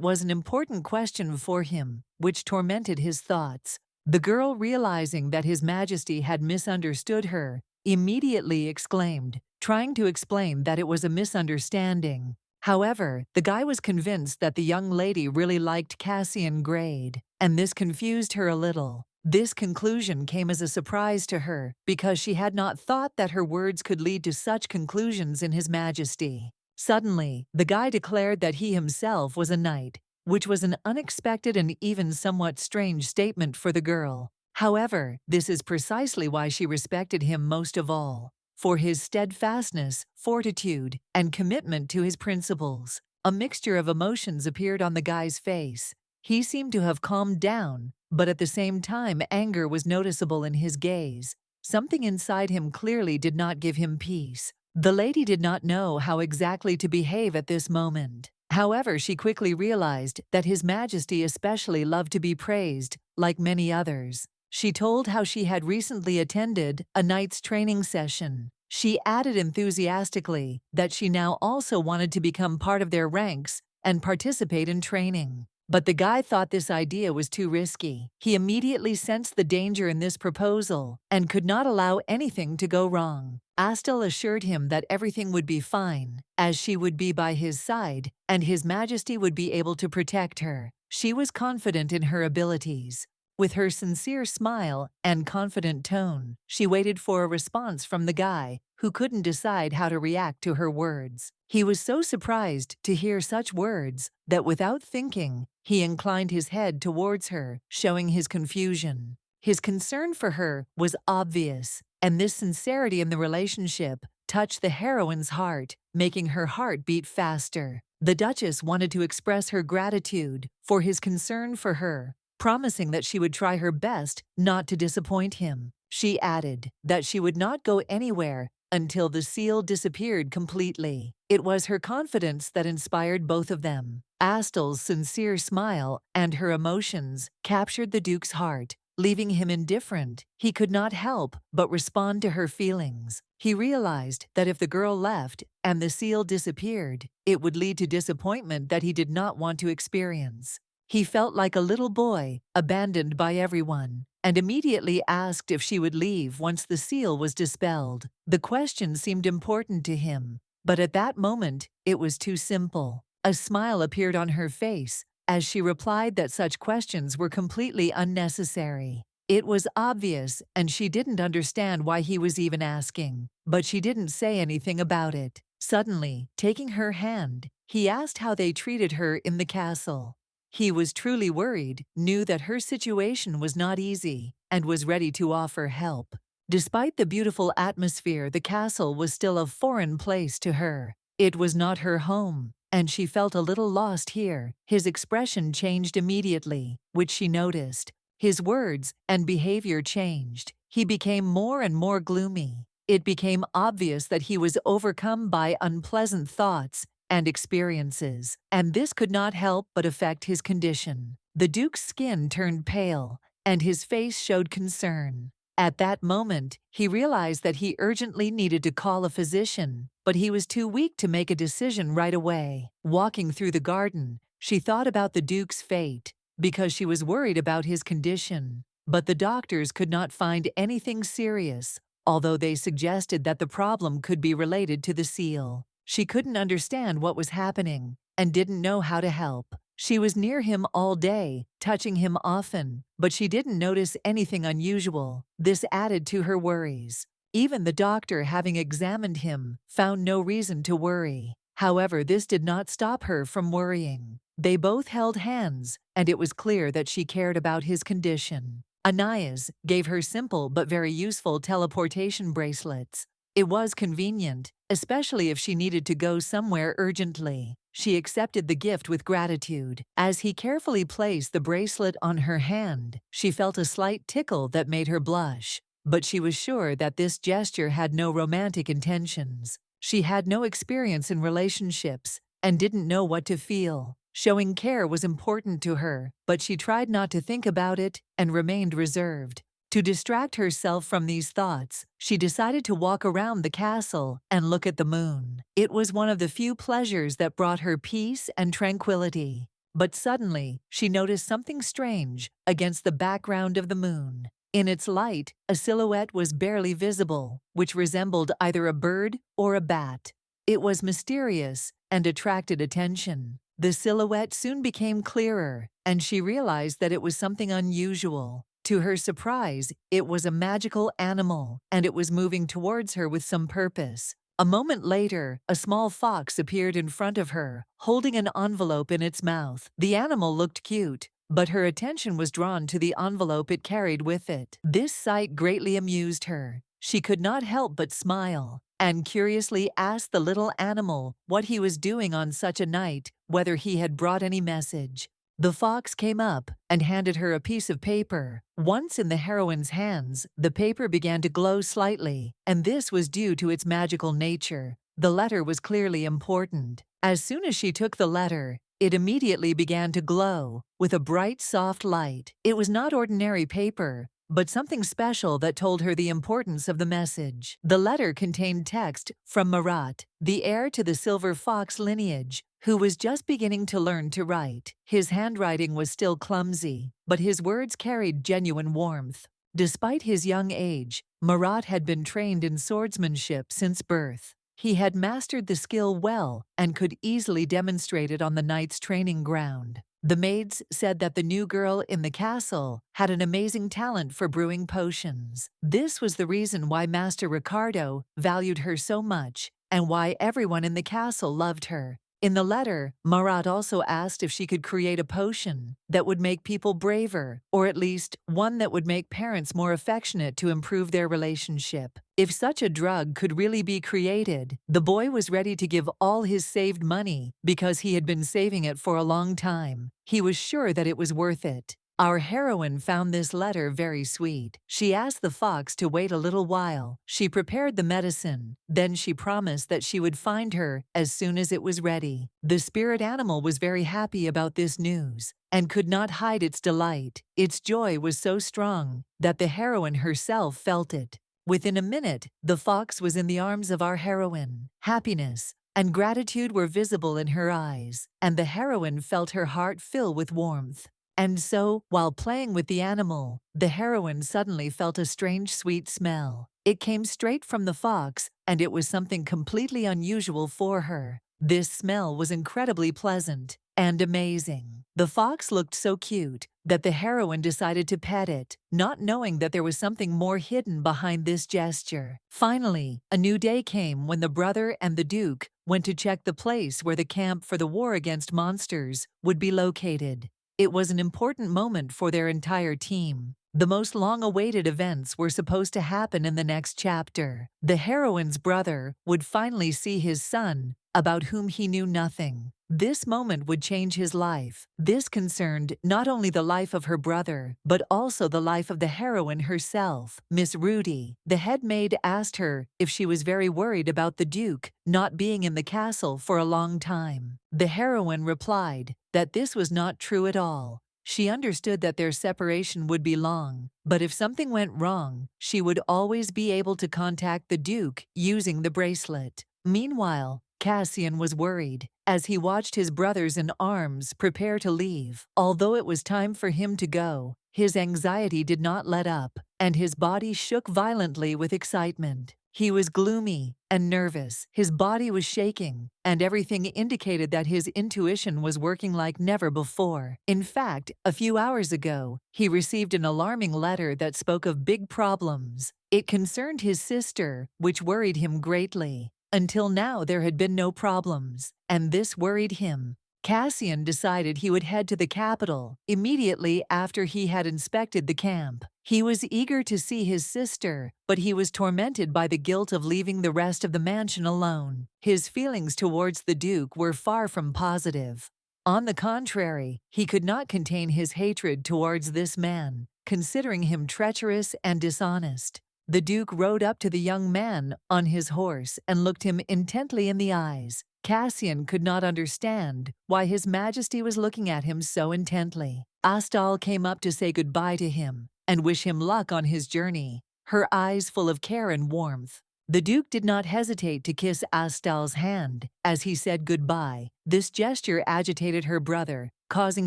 Speaker 1: was an important question for him, which tormented his thoughts. The girl, realizing that His Majesty had misunderstood her, immediately exclaimed, trying to explain that it was a misunderstanding. However, the guy was convinced that the young lady really liked Cassian Grade, and this confused her a little. This conclusion came as a surprise to her, because she had not thought that her words could lead to such conclusions in His Majesty. Suddenly, the guy declared that he himself was a knight, which was an unexpected and even somewhat strange statement for the girl. However, this is precisely why she respected him most of all. For his steadfastness, fortitude, and commitment to his principles. A mixture of emotions appeared on the guy's face. He seemed to have calmed down, but at the same time anger was noticeable in his gaze. Something inside him clearly did not give him peace. The lady did not know how exactly to behave at this moment. However, she quickly realized that His Majesty especially loved to be praised, like many others. She told how she had recently attended a knight's training session. She added enthusiastically that she now also wanted to become part of their ranks and participate in training. But the guy thought this idea was too risky. He immediately sensed the danger in this proposal and could not allow anything to go wrong. Astel assured him that everything would be fine, as she would be by his side, and His Majesty would be able to protect her. She was confident in her abilities. With her sincere smile and confident tone, she waited for a response from the guy, who couldn't decide how to react to her words. He was so surprised to hear such words that without thinking, he inclined his head towards her, showing his confusion. His concern for her was obvious, and this sincerity in the relationship touched the heroine's heart, making her heart beat faster. The Duchess wanted to express her gratitude for his concern for her, promising that she would try her best not to disappoint him. She added that she would not go anywhere until the seal disappeared completely. It was her confidence that inspired both of them. Astel's sincere smile and her emotions captured the Duke's heart, leaving him indifferent. He could not help but respond to her feelings. He realized that if the girl left and the seal disappeared, it would lead to disappointment that he did not want to experience. He felt like a little boy, abandoned by everyone, and immediately asked if she would leave once the seal was dispelled. The question seemed important to him, but at that moment, it was too simple. A smile appeared on her face as she replied that such questions were completely unnecessary. It was obvious, and she didn't understand why he was even asking, but she didn't say anything about it. Suddenly, taking her hand, he asked how they treated her in the castle. He was truly worried, knew that her situation was not easy, and was ready to offer help. Despite the beautiful atmosphere, the castle was still a foreign place to her. It was not her home, and she felt a little lost here. His expression changed immediately, which she noticed. His words and behavior changed. He became more and more gloomy. It became obvious that he was overcome by unpleasant thoughts and experiences, and this could not help but affect his condition. The Duke's skin turned pale, and his face showed concern. At that moment, he realized that he urgently needed to call a physician, but he was too weak to make a decision right away. Walking through the garden, she thought about the Duke's fate, because she was worried about his condition. But the doctors could not find anything serious, although they suggested that the problem could be related to the seal. She couldn't understand what was happening and didn't know how to help. She was near him all day, touching him often, but she didn't notice anything unusual. This added to her worries. Even the doctor, having examined him, found no reason to worry. However, this did not stop her from worrying. They both held hands, and it was clear that she cared about his condition. Anais gave her simple but very useful teleportation bracelets. It was convenient, especially if she needed to go somewhere urgently. She accepted the gift with gratitude. As he carefully placed the bracelet on her hand, she felt a slight tickle that made her blush. But she was sure that this gesture had no romantic intentions. She had no experience in relationships and didn't know what to feel. Showing care was important to her, but she tried not to think about it and remained reserved. To distract herself from these thoughts, she decided to walk around the castle and look at the moon. It was one of the few pleasures that brought her peace and tranquility. But suddenly, she noticed something strange against the background of the moon. In its light, a silhouette was barely visible, which resembled either a bird or a bat. It was mysterious and attracted attention. The silhouette soon became clearer, and she realized that it was something unusual. To her surprise, it was a magical animal, and it was moving towards her with some purpose. A moment later, a small fox appeared in front of her, holding an envelope in its mouth. The animal looked cute, but her attention was drawn to the envelope it carried with it. This sight greatly amused her. She could not help but smile, and curiously asked the little animal what he was doing on such a night, whether he had brought any message. The fox came up and handed her a piece of paper. Once in the heroine's hands, the paper began to glow slightly, and this was due to its magical nature. The letter was clearly important. As soon as she took the letter, it immediately began to glow with a bright, soft light. It was not ordinary paper, but something special that told her the importance of the message. The letter contained text from Marat, the heir to the Silver Fox lineage, who was just beginning to learn to write. His handwriting was still clumsy, but his words carried genuine warmth. Despite his young age, Marat had been trained in swordsmanship since birth. He had mastered the skill well and could easily demonstrate it on the knight's training ground. The maids said that the new girl in the castle had an amazing talent for brewing potions. This was the reason why Master Ricardo valued her so much and why everyone in the castle loved her. In the letter, Marat also asked if she could create a potion that would make people braver, or at least one that would make parents more affectionate to improve their relationship. If such a drug could really be created, the boy was ready to give all his saved money because he had been saving it for a long time. He was sure that it was worth it. Our heroine found this letter very sweet. She asked the fox to wait a little while. She prepared the medicine. Then she promised that she would find her as soon as it was ready. The spirit animal was very happy about this news and could not hide its delight. Its joy was so strong that the heroine herself felt it. Within a minute, the fox was in the arms of our heroine. Happiness and gratitude were visible in her eyes, and the heroine felt her heart fill with warmth. And so, while playing with the animal, the heroine suddenly felt a strange sweet smell. It came straight from the fox, and it was something completely unusual for her. This smell was incredibly pleasant and amazing. The fox looked so cute that the heroine decided to pet it, not knowing that there was something more hidden behind this gesture. Finally, a new day came when the brother and the duke went to check the place where the camp for the war against monsters would be located. It was an important moment for their entire team. The most long-awaited events were supposed to happen in the next chapter. The heroine's brother would finally see his son, about whom he knew nothing. This moment would change his life. This concerned not only the life of her brother, but also the life of the heroine herself. Miss Rudy, the head maid, asked her if she was very worried about the Duke not being in the castle for a long time. The heroine replied that this was not true at all. She understood that their separation would be long, but if something went wrong, she would always be able to contact the Duke using the bracelet. Meanwhile, Cassian was worried as he watched his brothers in arms prepare to leave. Although it was time for him to go, his anxiety did not let up, and his body shook violently with excitement. He was gloomy and nervous. His body was shaking, and everything indicated that his intuition was working like never before. In fact, a few hours ago, he received an alarming letter that spoke of big problems. It concerned his sister, which worried him greatly. Until now, there had been no problems, and this worried him. Cassian decided he would head to the capital immediately after he had inspected the camp. He was eager to see his sister, but he was tormented by the guilt of leaving the rest of the mansion alone. His feelings towards the Duke were far from positive. On the contrary, he could not contain his hatred towards this man, considering him treacherous and dishonest. The Duke rode up to the young man on his horse and looked him intently in the eyes. Cassian could not understand why His Majesty was looking at him so intently. Astal came up to say goodbye to him and wish him luck on his journey, her eyes full of care and warmth. The Duke did not hesitate to kiss Astal's hand as he said goodbye. This gesture agitated her brother, causing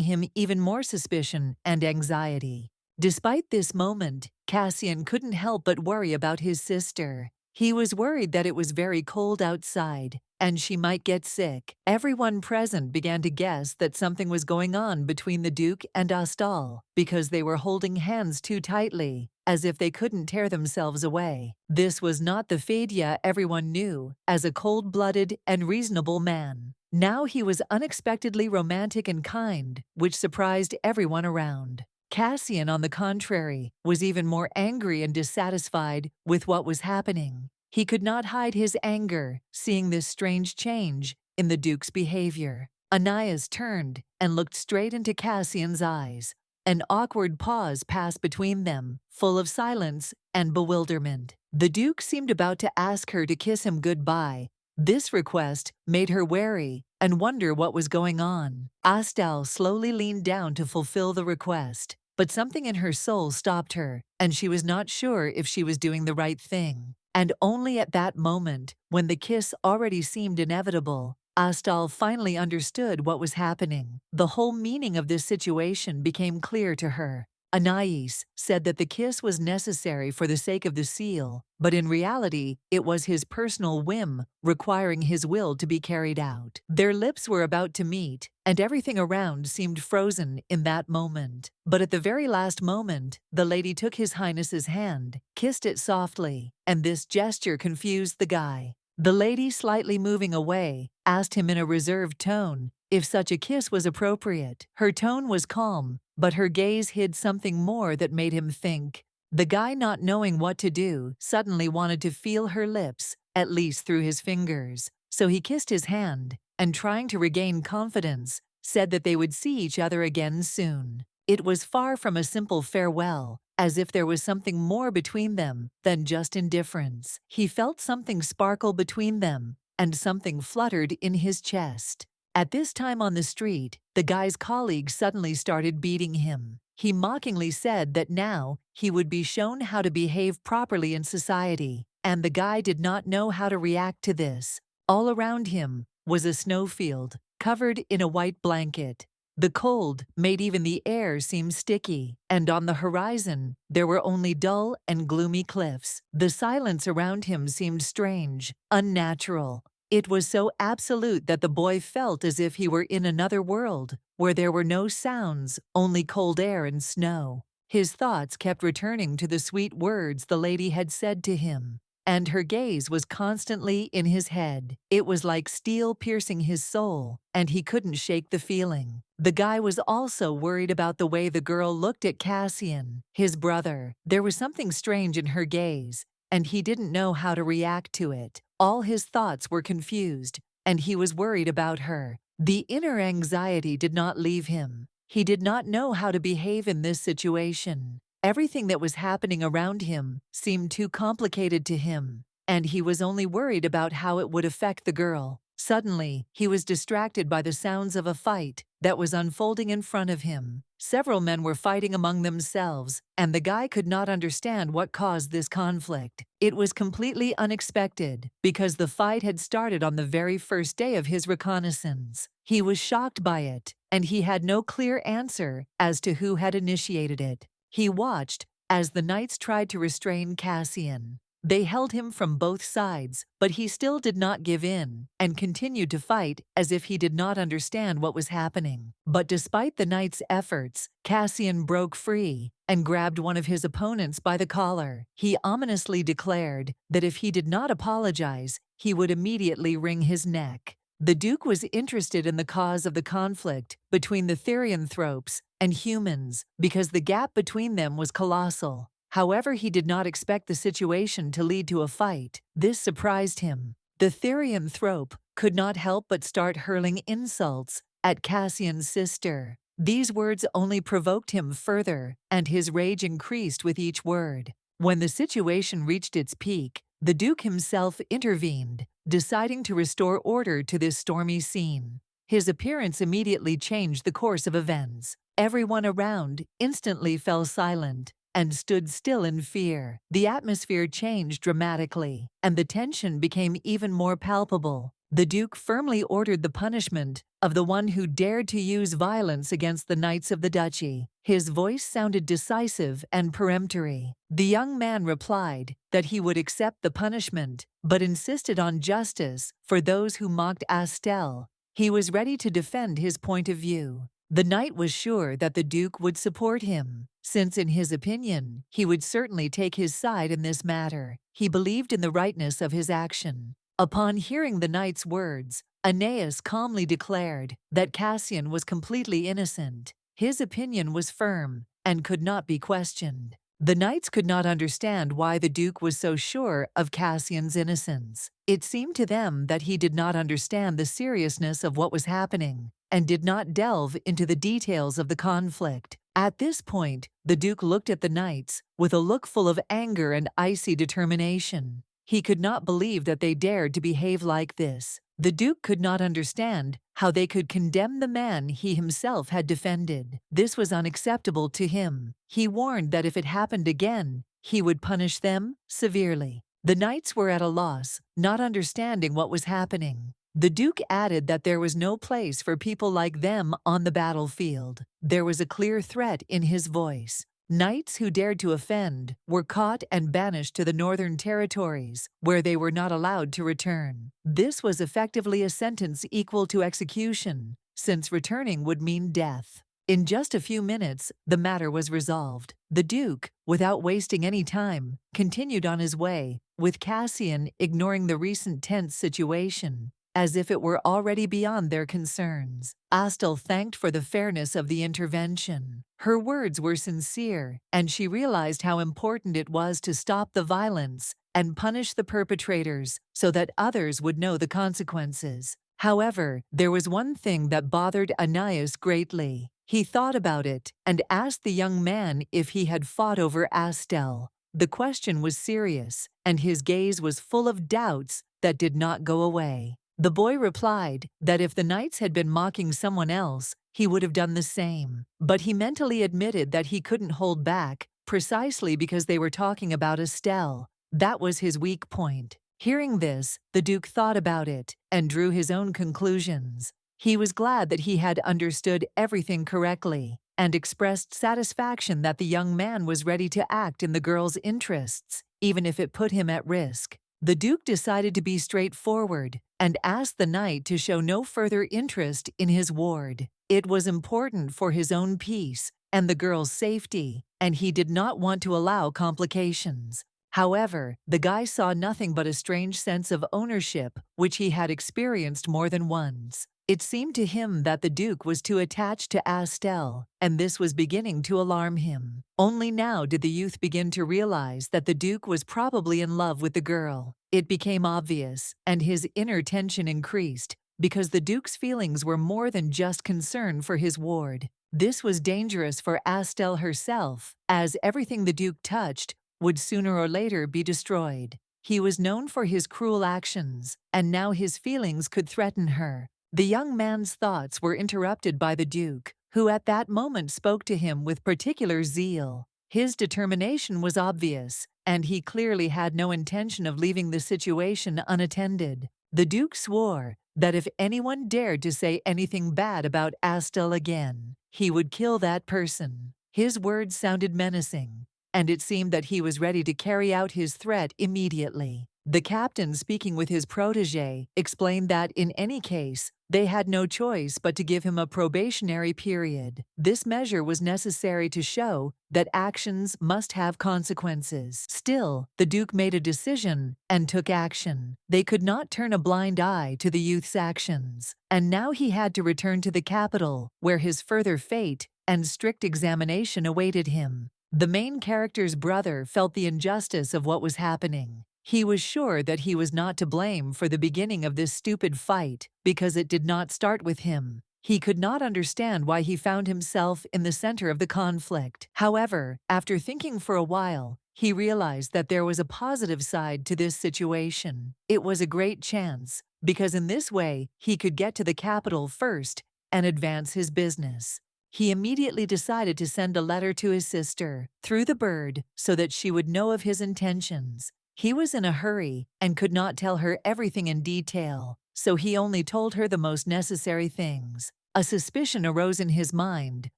Speaker 1: him even more suspicion and anxiety. Despite this moment, Cassian couldn't help but worry about his sister. He was worried that it was very cold outside, and she might get sick. Everyone present began to guess that something was going on between the Duke and Astal, because they were holding hands too tightly, as if they couldn't tear themselves away. This was not the Fadia everyone knew as a cold-blooded and reasonable man. Now he was unexpectedly romantic and kind, which surprised everyone around. Cassian, on the contrary, was even more angry and dissatisfied with what was happening. He could not hide his anger, seeing this strange change in the Duke's behavior. Anais turned and looked straight into Cassian's eyes. An awkward pause passed between them, full of silence and bewilderment. The Duke seemed about to ask her to kiss him goodbye. This request made her wary and wonder what was going on. Astal slowly leaned down to fulfill the request, but something in her soul stopped her, and she was not sure if she was doing the right thing. And only at that moment, when the kiss already seemed inevitable, Astal finally understood what was happening. The whole meaning of this situation became clear to her. Anais said that the kiss was necessary for the sake of the seal, but in reality, it was his personal whim, requiring his will to be carried out. Their lips were about to meet, and everything around seemed frozen in that moment. But at the very last moment, the lady took His Highness's hand, kissed it softly, and this gesture confused the guy. The lady, slightly moving away, asked him in a reserved tone if such a kiss was appropriate. Her tone was calm, but her gaze hid something more that made him think. The guy, not knowing what to do, suddenly wanted to feel her lips, at least through his fingers. So he kissed his hand, and trying to regain confidence, said that they would see each other again soon. It was far from a simple farewell, as if there was something more between them than just indifference. He felt something sparkle between them, and something fluttered in his chest. At this time on the street, the guy's colleague suddenly started beating him. He mockingly said that now he would be shown how to behave properly in society, and the guy did not know how to react to this. All around him was a snowfield, covered in a white blanket. The cold made even the air seem sticky, and on the horizon there were only dull and gloomy cliffs. The silence around him seemed strange, unnatural. It was so absolute that the boy felt as if he were in another world, where there were no sounds, only cold air and snow. His thoughts kept returning to the sweet words the lady had said to him, and her gaze was constantly in his head. It was like steel piercing his soul, and he couldn't shake the feeling. The guy was also worried about the way the girl looked at Cassian, his brother. There was something strange in her gaze, and he didn't know how to react to it. All his thoughts were confused, and he was worried about her. The inner anxiety did not leave him. He did not know how to behave in this situation. Everything that was happening around him seemed too complicated to him, and he was only worried about how it would affect the girl. Suddenly, he was distracted by the sounds of a fight that was unfolding in front of him. Several men were fighting among themselves, and the guy could not understand what caused this conflict. It was completely unexpected, because the fight had started on the very first day of his reconnaissance. He was shocked by it, and he had no clear answer as to who had initiated it. He watched as the knights tried to restrain Cassian. They held him from both sides, but he still did not give in and continued to fight as if he did not understand what was happening. But despite the knight's efforts, Cassian broke free and grabbed one of his opponents by the collar. He ominously declared that if he did not apologize, he would immediately wring his neck. The Duke was interested in the cause of the conflict between the Therianthropes and humans because the gap between them was colossal. However, he did not expect the situation to lead to a fight. This surprised him. The Therianthrope could not help but start hurling insults at Cassian's sister. These words only provoked him further, and his rage increased with each word. When the situation reached its peak, the Duke himself intervened, deciding to restore order to this stormy scene. His appearance immediately changed the course of events. Everyone around instantly fell silent and stood still in fear. The atmosphere changed dramatically, and the tension became even more palpable. The Duke firmly ordered the punishment of the one who dared to use violence against the knights of the duchy. His voice sounded decisive and peremptory. The young man replied that he would accept the punishment, but insisted on justice for those who mocked Astel. He was ready to defend his point of view. The knight was sure that the Duke would support him, since in his opinion, he would certainly take his side in this matter. He believed in the rightness of his action. Upon hearing the knight's words, Aeneas calmly declared that Cassian was completely innocent. His opinion was firm and could not be questioned. The knights could not understand why the Duke was so sure of Cassian's innocence. It seemed to them that he did not understand the seriousness of what was happening and did not delve into the details of the conflict. At this point, the Duke looked at the knights with a look full of anger and icy determination. He could not believe that they dared to behave like this. The Duke could not understand how they could condemn the man he himself had defended. This was unacceptable to him. He warned that if it happened again, he would punish them severely. The knights were at a loss, not understanding what was happening. The Duke added that there was no place for people like them on the battlefield. There was a clear threat in his voice. Knights who dared to offend were caught and banished to the northern territories, where they were not allowed to return. This was effectively a sentence equal to execution, since returning would mean death. In just a few minutes, the matter was resolved. The Duke, without wasting any time, continued on his way, with Cassian ignoring the recent tense situation, as if it were already beyond their concerns. Astel thanked for the fairness of the intervention. Her words were sincere, and she realized how important it was to stop the violence and punish the perpetrators so that others would know the consequences. However, there was one thing that bothered Ananias greatly. He thought about it and asked the young man if he had fought over Astel. The question was serious, and his gaze was full of doubts that did not go away. The boy replied that if the knights had been mocking someone else, he would have done the same. But he mentally admitted that he couldn't hold back, precisely because they were talking about Estelle. That was his weak point. Hearing this, the Duke thought about it and drew his own conclusions. He was glad that he had understood everything correctly and expressed satisfaction that the young man was ready to act in the girl's interests, even if it put him at risk. The Duke decided to be straightforward and asked the knight to show no further interest in his ward. It was important for his own peace and the girl's safety, and he did not want to allow complications. However, the guy saw nothing but a strange sense of ownership, which he had experienced more than once. It seemed to him that the Duke was too attached to Astel, and this was beginning to alarm him. Only now did the youth begin to realize that the Duke was probably in love with the girl. It became obvious, and his inner tension increased, because the Duke's feelings were more than just concern for his ward. This was dangerous for Astel herself, as everything the Duke touched would sooner or later be destroyed. He was known for his cruel actions, and now his feelings could threaten her. The young man's thoughts were interrupted by the Duke, who at that moment spoke to him with particular zeal. His determination was obvious, and he clearly had no intention of leaving the situation unattended. The Duke swore that if anyone dared to say anything bad about Astel again, he would kill that person. His words sounded menacing, and it seemed that he was ready to carry out his threat immediately. The captain, speaking with his protégé, explained that in any case, they had no choice but to give him a probationary period. This measure was necessary to show that actions must have consequences. Still, the Duke made a decision and took action. They could not turn a blind eye to the youth's actions, and now he had to return to the capital, where his further fate and strict examination awaited him. The main character's brother felt the injustice of what was happening. He was sure that he was not to blame for the beginning of this stupid fight because it did not start with him. He could not understand why he found himself in the center of the conflict. However, after thinking for a while, he realized that there was a positive side to this situation. It was a great chance, because in this way he could get to the capital first and advance his business. He immediately decided to send a letter to his sister through the bird so that she would know of his intentions. He was in a hurry and could not tell her everything in detail, so he only told her the most necessary things. A suspicion arose in his mind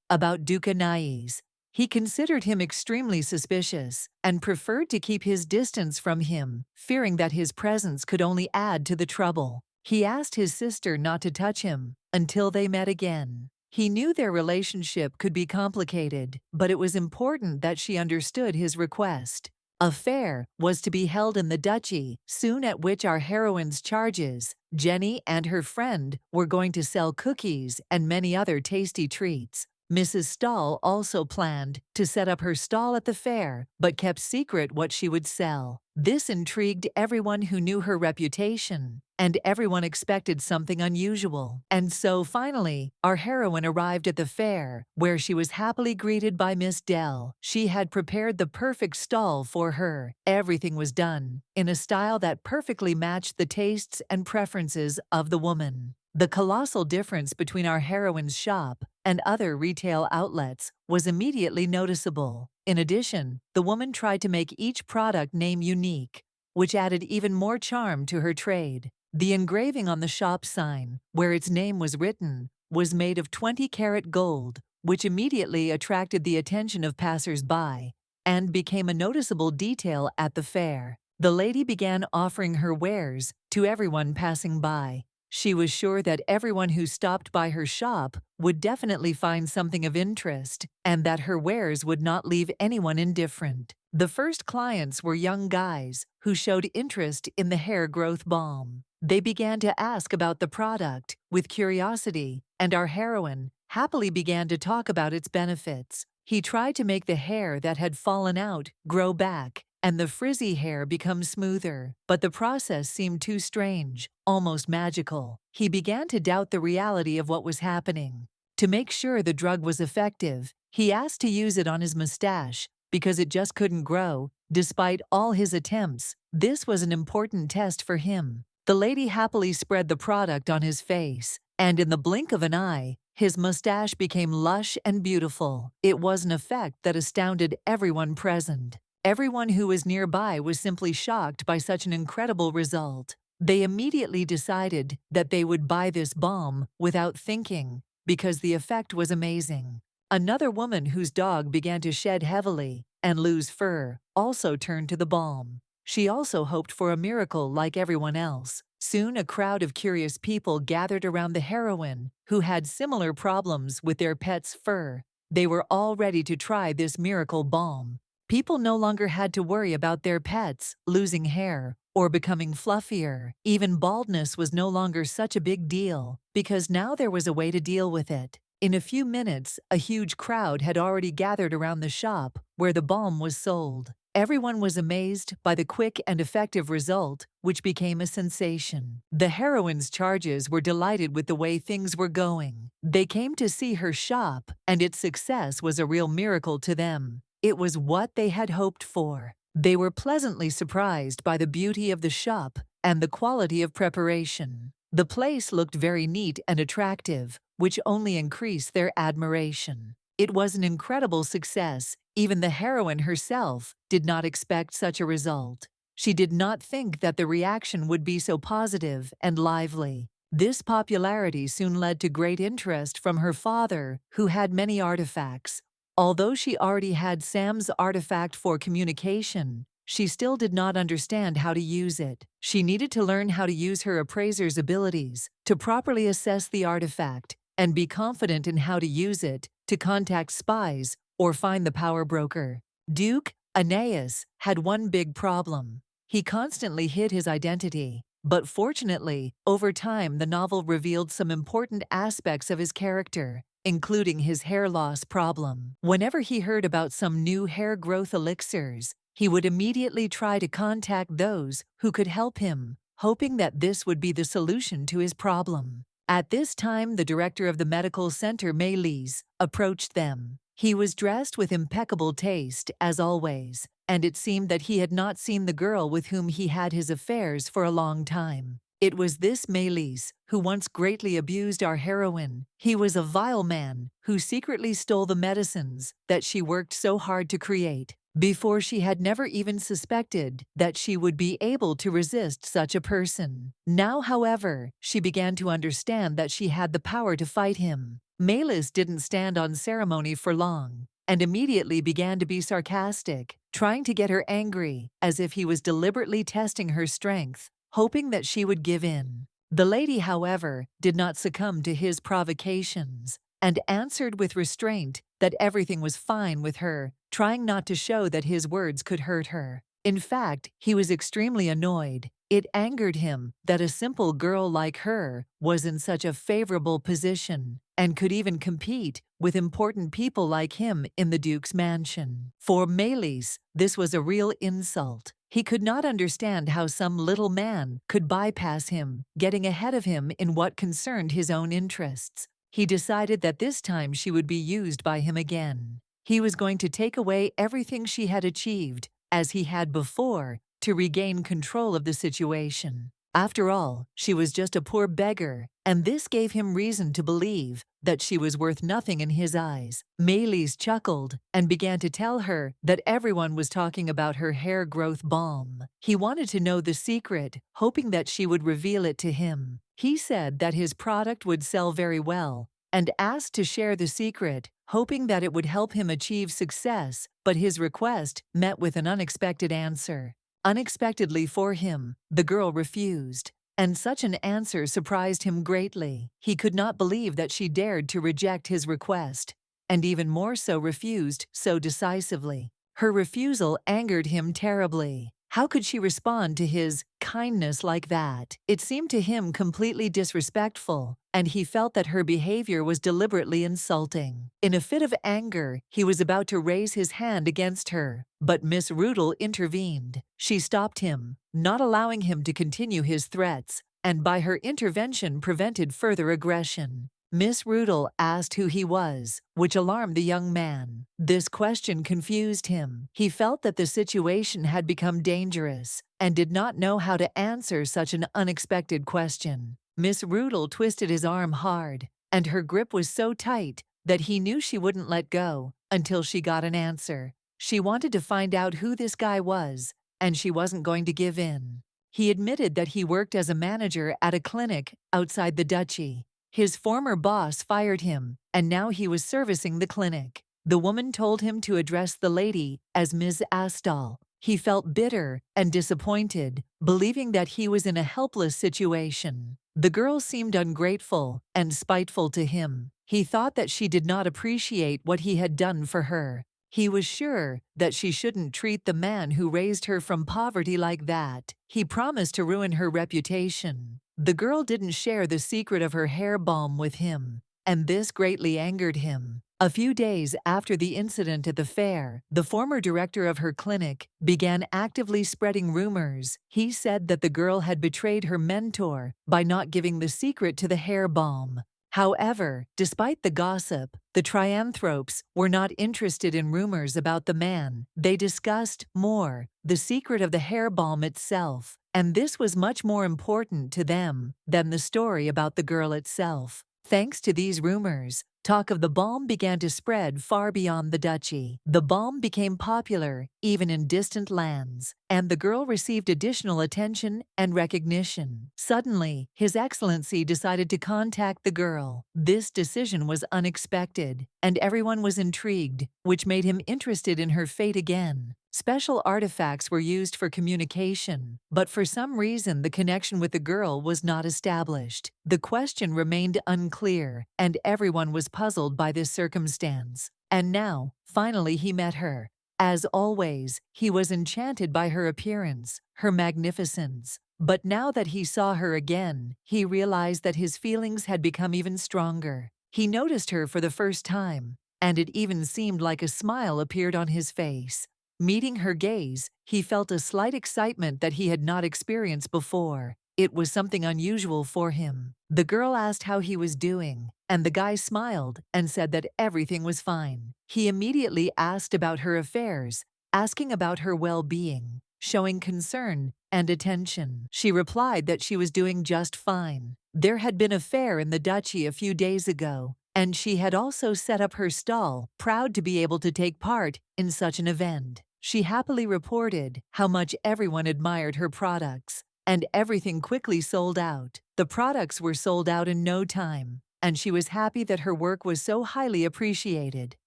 Speaker 1: about Duke Anais. He considered him extremely suspicious and preferred to keep his distance from him, fearing that his presence could only add to the trouble. He asked his sister not to touch him until they met again. He knew their relationship could be complicated, but it was important that she understood his request. A fair was to be held in the duchy, soon at which our heroine's charges, Jenny and her friend, were going to sell cookies and many other tasty treats. Mrs. Stahl also planned to set up her stall at the fair, but kept secret what she would sell. This intrigued everyone who knew her reputation, and everyone expected something unusual. And so, finally, our heroine arrived at the fair, where she was happily greeted by Miss Dell. She had prepared the perfect stall for her. Everything was done in a style that perfectly matched the tastes and preferences of the woman. The colossal difference between our heroine's shop and other retail outlets was immediately noticeable. In addition, the woman tried to make each product name unique, which added even more charm to her trade. The engraving on the shop sign, where its name was written, was made of 20-karat gold, which immediately attracted the attention of passers-by and became a noticeable detail at the fair. The lady began offering her wares to everyone passing by. She was sure that everyone who stopped by her shop would definitely find something of interest and that her wares would not leave anyone indifferent. The first clients were young guys who showed interest in the hair growth balm. They began to ask about the product with curiosity, and our heroine happily began to talk about its benefits. He tried to make the hair that had fallen out grow back and the frizzy hair become smoother, but the process seemed too strange, almost magical. He began to doubt the reality of what was happening. To make sure the drug was effective, he asked to use it on his mustache because it just couldn't grow, despite all his attempts. This was an important test for him. The lady happily spread the product on his face, and in the blink of an eye, his mustache became lush and beautiful. It was an effect that astounded everyone present. Everyone who was nearby was simply shocked by such an incredible result. They immediately decided that they would buy this balm without thinking, because the effect was amazing. Another woman whose dog began to shed heavily and lose fur also turned to the balm. She also hoped for a miracle like everyone else. Soon a crowd of curious people gathered around the heroine who had similar problems with their pet's fur. They were all ready to try this miracle balm. People no longer had to worry about their pets losing hair or becoming fluffier. Even baldness was no longer such a big deal, because now there was a way to deal with it. In a few minutes, a huge crowd had already gathered around the shop where the balm was sold. Everyone was amazed by the quick and effective result, which became a sensation. The heroine's charges were delighted with the way things were going. They came to see her shop, and its success was a real miracle to them. It was what they had hoped for. They were pleasantly surprised by the beauty of the shop and the quality of preparation. The place looked very neat and attractive, which only increased their admiration. It was an incredible success. Even the heroine herself did not expect such a result. She did not think that the reaction would be so positive and lively. This popularity soon led to great interest from her father, who had many artifacts. Although she already had Sam's artifact for communication, she still did not understand how to use it. She needed to learn how to use her appraiser's abilities to properly assess the artifact and be confident in how to use it to contact spies or find the power broker. Duke Aeneas had one big problem. He constantly hid his identity, but fortunately, over time the novel revealed some important aspects of his character, including his hair loss problem. Whenever he heard about some new hair growth elixirs, he would immediately try to contact those who could help him, hoping that this would be the solution to his problem. At this time, the director of the medical center, Melis, approached them. He was dressed with impeccable taste, as always, and it seemed that he had not seen the girl with whom he had his affairs for a long time. It was this Melis who once greatly abused our heroine. He was a vile man who secretly stole the medicines that she worked so hard to create. Before, she had never even suspected that she would be able to resist such a person. Now, however, she began to understand that she had the power to fight him. Melis didn't stand on ceremony for long, and immediately began to be sarcastic, trying to get her angry, as if he was deliberately testing her strength, hoping that she would give in. The lady, however, did not succumb to his provocations, and answered with restraint that everything was fine with her, trying not to show that his words could hurt her. In fact, he was extremely annoyed. It angered him that a simple girl like her was in such a favorable position and could even compete with important people like him in the Duke's mansion. For Melis, this was a real insult. He could not understand how some little man could bypass him, getting ahead of him in what concerned his own interests. He decided that this time she would be used by him again. He was going to take away everything she had achieved, as he had before, to regain control of the situation. After all, she was just a poor beggar, and this gave him reason to believe that she was worth nothing in his eyes. Melis chuckled and began to tell her that everyone was talking about her hair growth balm. He wanted to know the secret, hoping that she would reveal it to him. He said that his product would sell very well and asked to share the secret, hoping that it would help him achieve success, but his request met with an unexpected answer. Unexpectedly for him, the girl refused, and such an answer surprised him greatly. He could not believe that she dared to reject his request, and even more so refused so decisively. Her refusal angered him terribly. How could she respond to his kindness like that? It seemed to him completely disrespectful, and he felt that her behavior was deliberately insulting. In a fit of anger, he was about to raise his hand against her, but Miss Ruthless intervened. She stopped him, not allowing him to continue his threats, and by her intervention prevented further aggression. Miss Ruthless asked who he was, which alarmed the young man. This question confused him. He felt that the situation had become dangerous and did not know how to answer such an unexpected question. Miss Ruthless twisted his arm hard, and her grip was so tight that he knew she wouldn't let go until she got an answer. She wanted to find out who this guy was, and she wasn't going to give in. He admitted that he worked as a manager at a clinic outside the duchy. His former boss fired him, and now he was servicing the clinic. The woman told him to address the lady as Ms. Astal. He felt bitter and disappointed, believing that he was in a helpless situation. The girl seemed ungrateful and spiteful to him. He thought that she did not appreciate what he had done for her. He was sure that she shouldn't treat the man who raised her from poverty like that. He promised to ruin her reputation. The girl didn't share the secret of her hair balm with him, and this greatly angered him. A few days after the incident at the fair, the former director of her clinic began actively spreading rumors. He said that the girl had betrayed her mentor by not giving the secret to the hair balm. However, despite the gossip, the trianthropes were not interested in rumors about the man. They discussed more the secret of the hair balm itself, and this was much more important to them than the story about the girl itself. Thanks to these rumors, talk of the balm began to spread far beyond the duchy. The balm became popular even in distant lands, and the girl received additional attention and recognition. Suddenly, His Excellency decided to contact the girl. This decision was unexpected, and everyone was intrigued, which made him interested in her fate again. Special artifacts were used for communication, but for some reason the connection with the girl was not established. The question remained unclear, and everyone was puzzled by this circumstance. And now, finally he met her. As always, he was enchanted by her appearance, her magnificence. But now that he saw her again, he realized that his feelings had become even stronger. He noticed her for the first time, and it even seemed like a smile appeared on his face. Meeting her gaze, he felt a slight excitement that he had not experienced before. It was something unusual for him. The girl asked how he was doing, and the guy smiled and said that everything was fine. He immediately asked about her affairs, asking about her well-being, showing concern and attention. She replied that she was doing just fine. There had been a fair in the duchy a few days ago, and she had also set up her stall, proud to be able to take part in such an event. She happily reported how much everyone admired her products, and everything quickly sold out. The products were sold out in no time, and she was happy that her work was so highly appreciated.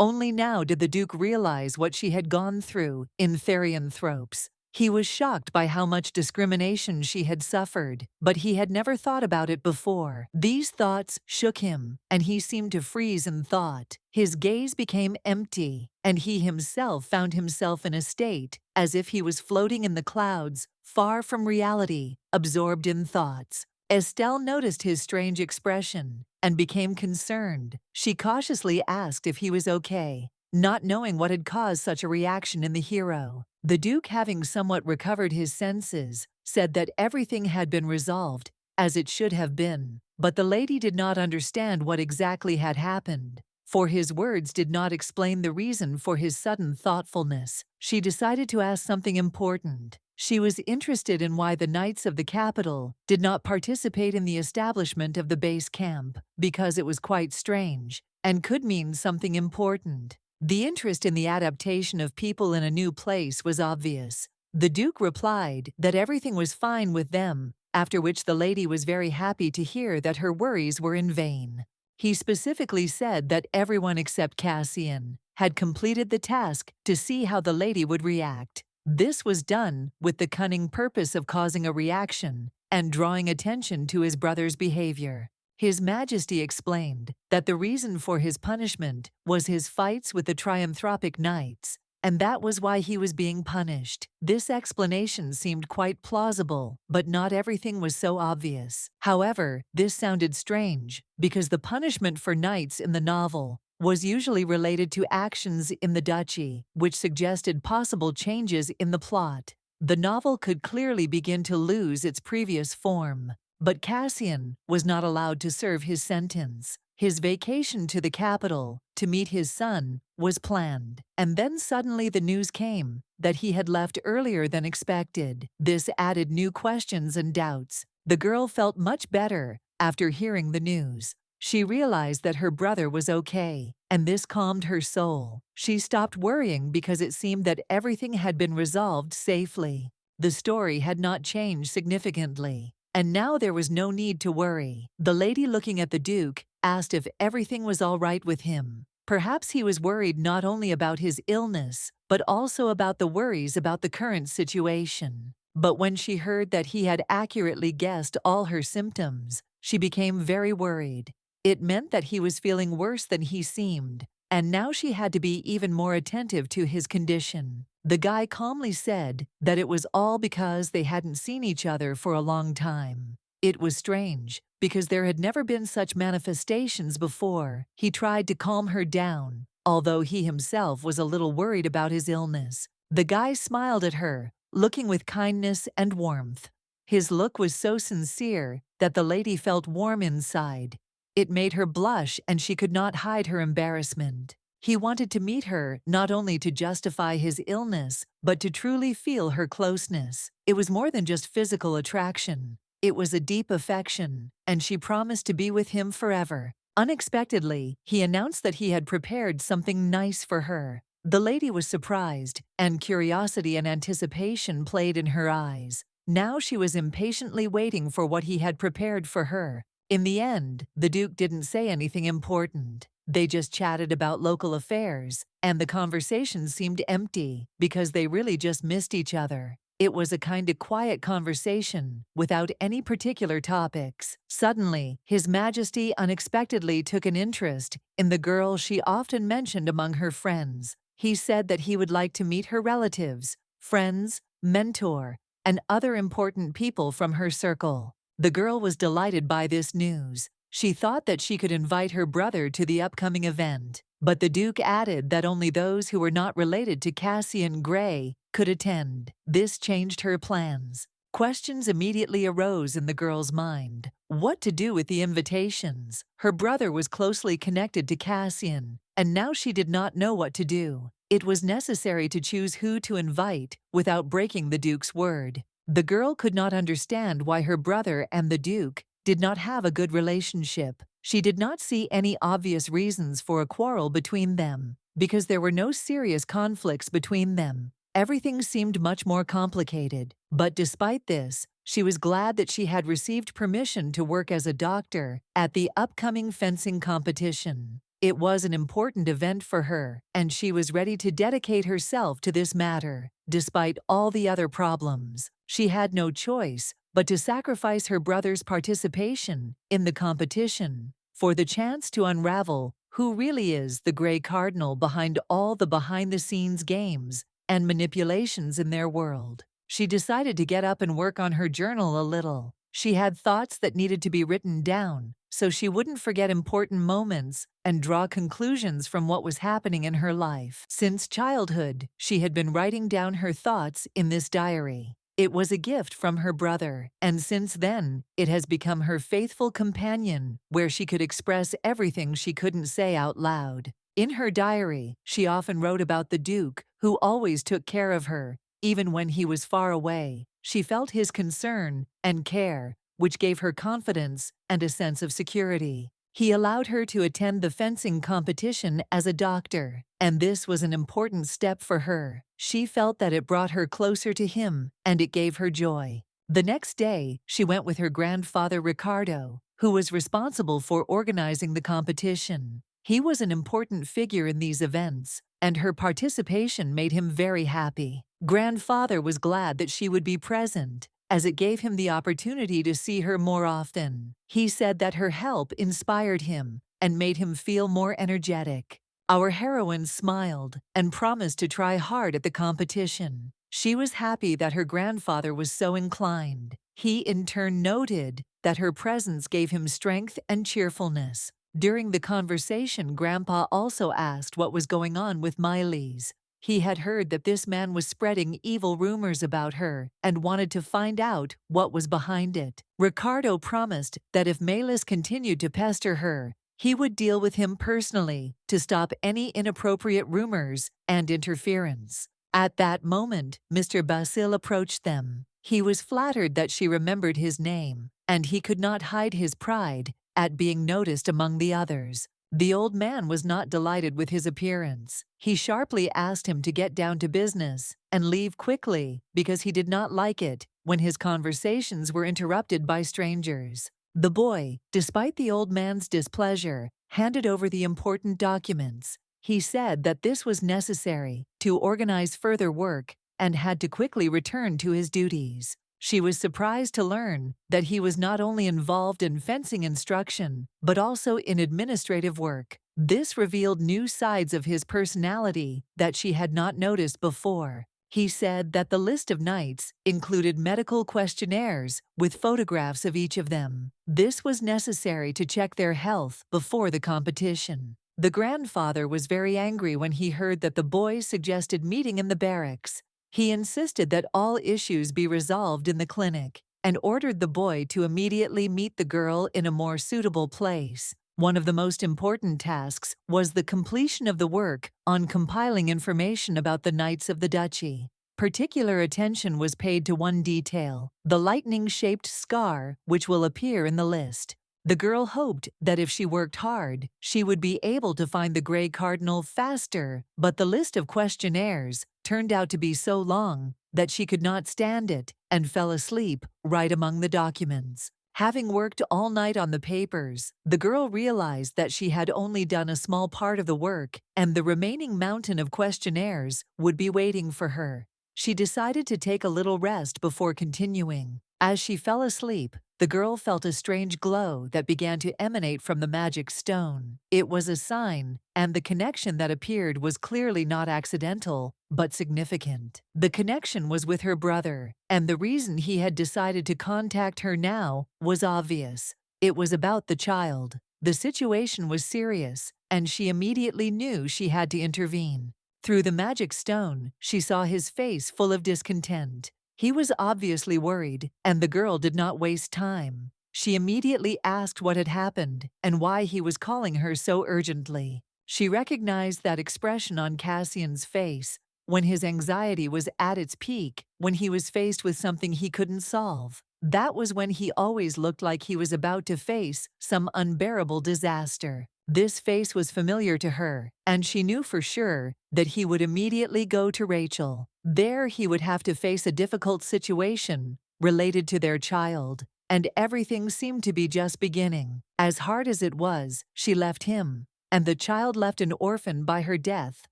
Speaker 1: Only now did the Duke realize what she had gone through in Therianthropes. He was shocked by how much discrimination she had suffered, but he had never thought about it before. These thoughts shook him, and he seemed to freeze in thought. His gaze became empty, and he himself found himself in a state as if he was floating in the clouds, far from reality, absorbed in thoughts. Estelle noticed his strange expression and became concerned. She cautiously asked if he was okay, not knowing what had caused such a reaction in the hero. The Duke, having somewhat recovered his senses, said that everything had been resolved, as it should have been. But the lady did not understand what exactly had happened, for his words did not explain the reason for his sudden thoughtfulness. She decided to ask something important. She was interested in why the knights of the capital did not participate in the establishment of the base camp, because it was quite strange and could mean something important. The interest in the adaptation of people in a new place was obvious. The Duke replied that everything was fine with them, after which the lady was very happy to hear that her worries were in vain. He specifically said that everyone except Cassian had completed the task to see how the lady would react. This was done with the cunning purpose of causing a reaction and drawing attention to his brother's behavior. His Majesty explained that the reason for his punishment was his fights with the Trianthropic Knights, and that was why he was being punished. This explanation seemed quite plausible, but not everything was so obvious. However, this sounded strange, because the punishment for knights in the novel was usually related to actions in the duchy, which suggested possible changes in the plot. The novel could clearly begin to lose its previous form. But Cassian was not allowed to serve his sentence. His vacation to the capital to meet his son was planned, and then suddenly the news came that he had left earlier than expected. This added new questions and doubts. The girl felt much better after hearing the news. She realized that her brother was okay, and this calmed her soul. She stopped worrying because it seemed that everything had been resolved safely. The story had not changed significantly, and now there was no need to worry. The lady, looking at the Duke, asked if everything was all right with him. Perhaps he was worried not only about his illness, but also about the worries about the current situation. But when she heard that he had accurately guessed all her symptoms, she became very worried. It meant that he was feeling worse than he seemed, and now she had to be even more attentive to his condition. The guy calmly said that it was all because they hadn't seen each other for a long time. It was strange, because there had never been such manifestations before. He tried to calm her down, although he himself was a little worried about his illness. The guy smiled at her, looking with kindness and warmth. His look was so sincere that the lady felt warm inside. It made her blush, and she could not hide her embarrassment. He wanted to meet her not only to justify his illness, but to truly feel her closeness. It was more than just physical attraction. It was a deep affection, and she promised to be with him forever. Unexpectedly, he announced that he had prepared something nice for her. The lady was surprised, and curiosity and anticipation played in her eyes. Now she was impatiently waiting for what he had prepared for her. In the end, the Duke didn't say anything important. They just chatted about local affairs, and the conversation seemed empty because they really just missed each other. It was a kind of quiet conversation, without any particular topics. Suddenly, His Majesty unexpectedly took an interest in the girl she often mentioned among her friends. He said that he would like to meet her relatives, friends, mentor, and other important people from her circle. The girl was delighted by this news. She thought that she could invite her brother to the upcoming event, but the Duke added that only those who were not related to Cassian Gray could attend. This changed her plans. Questions immediately arose in the girl's mind. What to do with the invitations? Her brother was closely connected to Cassian, and now she did not know what to do. It was necessary to choose who to invite without breaking the Duke's word. The girl could not understand why her brother and the Duke did not have a good relationship. She did not see any obvious reasons for a quarrel between them, because there were no serious conflicts between them. Everything seemed much more complicated. But despite this, she was glad that she had received permission to work as a doctor at the upcoming fencing competition. It was an important event for her, and she was ready to dedicate herself to this matter. Despite all the other problems, she had no choice but to sacrifice her brother's participation in the competition for the chance to unravel who really is the Grey Cardinal behind all the behind-the-scenes games and manipulations in their world. She decided to get up and work on her journal a little. She had thoughts that needed to be written down, so she wouldn't forget important moments and draw conclusions from what was happening in her life. Since childhood, she had been writing down her thoughts in this diary. It was a gift from her brother, and since then, it has become her faithful companion, where she could express everything she couldn't say out loud. In her diary, she often wrote about the Duke, who always took care of her, Even when he was far away, she felt his concern and care, which gave her confidence and a sense of security. He allowed her to attend the fencing competition as a doctor, and this was an important step for her. She felt that it brought her closer to him, and it gave her joy. The next day, she went with her grandfather Ricardo, who was responsible for organizing the competition. He was an important figure in these events, and her participation made him very happy. Grandfather was glad that she would be present, as it gave him the opportunity to see her more often. He said that her help inspired him and made him feel more energetic. Our heroine smiled and promised to try hard at the competition. She was happy that her grandfather was so inclined. He in turn noted that her presence gave him strength and cheerfulness. During the conversation, Grandpa also asked what was going on with Miley's. He had heard that this man was spreading evil rumors about her and wanted to find out what was behind it. Ricardo promised that if Melis continued to pester her, he would deal with him personally to stop any inappropriate rumors and interference. At that moment, Mr. Basil approached them. He was flattered that she remembered his name, and he could not hide his pride at being noticed among the others. The old man was not delighted with his appearance. He sharply asked him to get down to business and leave quickly because he did not like it when his conversations were interrupted by strangers. The boy, despite the old man's displeasure, handed over the important documents. He said that this was necessary to organize further work and had to quickly return to his duties. She was surprised to learn that he was not only involved in fencing instruction, but also in administrative work. This revealed new sides of his personality that she had not noticed before. He said that the list of knights included medical questionnaires with photographs of each of them. This was necessary to check their health before the competition. The grandfather was very angry when he heard that the boys suggested meeting in the barracks. He insisted that all issues be resolved in the clinic and ordered the boy to immediately meet the girl in a more suitable place. One of the most important tasks was the completion of the work on compiling information about the knights of the duchy. Particular attention was paid to one detail, the lightning-shaped scar which will appear in the list. The girl hoped that if she worked hard, she would be able to find the Grey Cardinal faster, but the list of questionnaires turned out to be so long that she could not stand it and fell asleep right among the documents. Having worked all night on the papers, the girl realized that she had only done a small part of the work and the remaining mountain of questionnaires would be waiting for her. She decided to take a little rest before continuing. As she fell asleep, the girl felt a strange glow that began to emanate from the magic stone. It was a sign, and the connection that appeared was clearly not accidental, but significant. The connection was with her brother, and the reason he had decided to contact her now was obvious. It was about the child. The situation was serious, and she immediately knew she had to intervene. Through the magic stone, she saw his face full of discontent. He was obviously worried, and the girl did not waste time. She immediately asked what had happened and why he was calling her so urgently. She recognized that expression on Cassian's face when his anxiety was at its peak, when he was faced with something he couldn't solve. That was when he always looked like he was about to face some unbearable disaster. This face was familiar to her, and she knew for sure that he would immediately go to Rachel. There he would have to face a difficult situation related to their child, and everything seemed to be just beginning. As hard as it was, she left him, and the child left an orphan by her death,